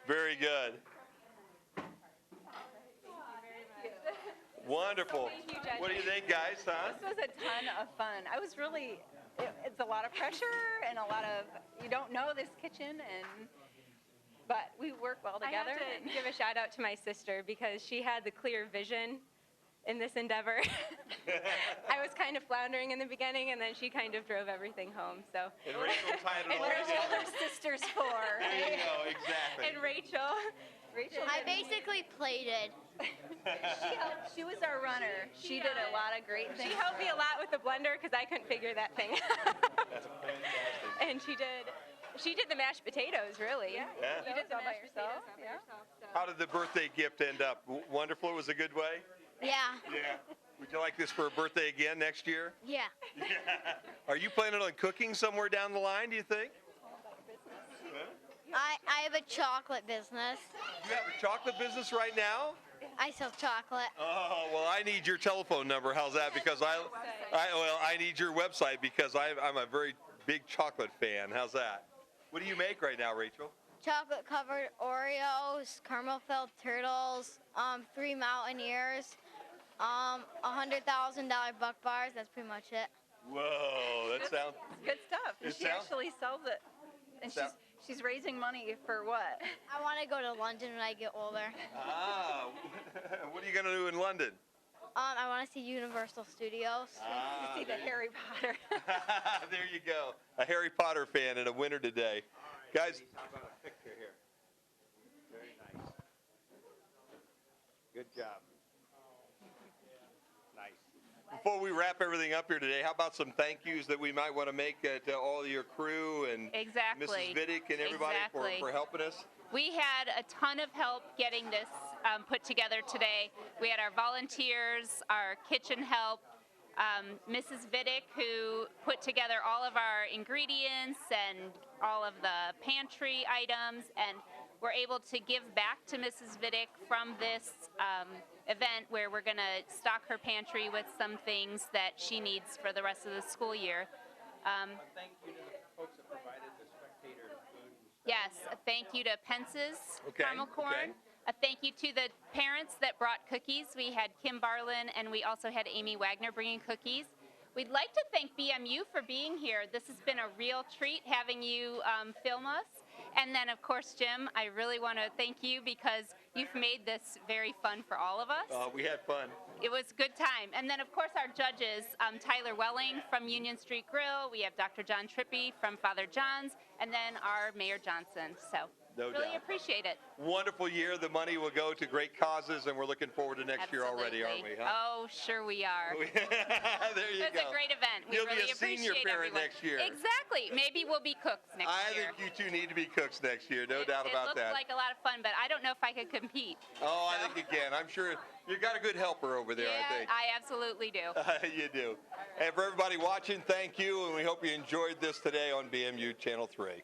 S2: Very good. Wwonderful.
S6: Thank you, judges.
S2: What do you think, guys? Huh?
S11: This was a ton of fun. I was really, it's a lot of pressure and a lot of, you don't know this kitchen, but we work well together.
S6: I have to give a shout out to my sister because she had the clear vision in this endeavor. I was kind of floundering in the beginning, and then she kind of drove everything home. So.
S2: And Rachel tied it all
S11: Rachel,
S2: together.
S11: their sisters for.
S2: There you go, exactly.
S6: And Rachel.
S15: I basically plated.
S11: She was our runner. She did a lot of great things.
S6: She helped me a lot with the blender because I couldn't figure that thing out.
S2: That's fantastic.
S6: And she did the mashed potatoes, really.
S11: Yeah.
S2: Yeah.
S11: You did all by yourself. Yeah.
S2: How did the birthday gift end up? Wonderful? It was a good way?
S15: Yeah.
S2: Yeah. Would you like this for a birthday again next year?
S15: Yeah.
S2: Are you planning on cooking somewhere down the line, do you think?
S15: I have a chocolate business.
S2: You have a chocolate business right now?
S15: I sell chocolate.
S2: Oh, well, I need your telephone number. How's that? Because I need your website because I'm a very big chocolate fan. How's that? What do you make right now, Rachel?
S15: Chocolate covered Oreos, caramel filled turtles, 3 Mountaineers, $100,000 buck bars. That's pretty much it.
S2: Whoa, that sounds
S11: Good stuff. And
S2: It
S11: she
S2: sounds-
S11: actually sells it. And she's raising money for what?
S15: I want to go to London when I get older.
S2: Ah, what are you going to do in London?
S15: I want to see Universal Studios.
S2: Ah,
S11: See the Harry Potter.
S2: there you go. A Harry Potter fan and a winner today. Guys,
S13: How about a picture here? Very nice. Good job. Nice.
S2: before we wrap everything up here today, how about some thank yous that we might want to make to all of your crew and
S1: Exactly.
S2: Mrs. Vidic and everybody
S1: Exactly.
S2: for helping us?
S1: We had a ton of help getting this put together today. We had our volunteers, our kitchen help, Mrs. Vidic, who put together all of our ingredients and all of the pantry items, and we're able to give back to Mrs. Vidic from this event where we're going to stock her pantry with some things that she needs for the rest of the school year.
S22: Thank you to the folks that provided the spectator food.
S1: Yes, a thank you to Pence's
S2: Okay,
S1: Caramel Corn.
S2: okay.
S1: A thank you to the parents that brought cookies. We had Kim Barlin and we also had Amy Wagner bringing cookies. We'd like to thank BMU for being here. This has been a real treat having you film us. And then, of course, Jim, I really want to thank you because you've made this very fun for all of us.
S2: We had fun.
S1: It was a good time. And then, of course, our judges, Tyler Welling from Union Street Grill. We have Dr. John Trippy from Father John's. And then our Mayor Johnson. So
S2: No
S1: really
S2: doubt.
S1: appreciate it.
S2: Wonderful year. The money will go to great causes, and we're looking forward to next year already, aren't we? Huh?
S1: Oh, sure we are.
S2: There you
S1: It's
S2: go.
S1: a great event. We
S2: You'll
S1: really
S2: be a senior
S1: appreciate
S2: parent
S1: everyone.
S2: next year.
S1: Exactly. Maybe we'll be cooks next
S2: I
S1: year.
S2: think you two need to be cooks next year, no doubt about
S1: It
S2: that.
S1: looks like a lot of fun, but I don't know if I could compete.
S2: Oh, I think you can. I'm sure you got a good helper over there,
S1: Yeah,
S2: I think.
S1: I absolutely do.
S2: You do. And for everybody watching, thank you, and we hope you enjoyed this today on BMU Channel 3.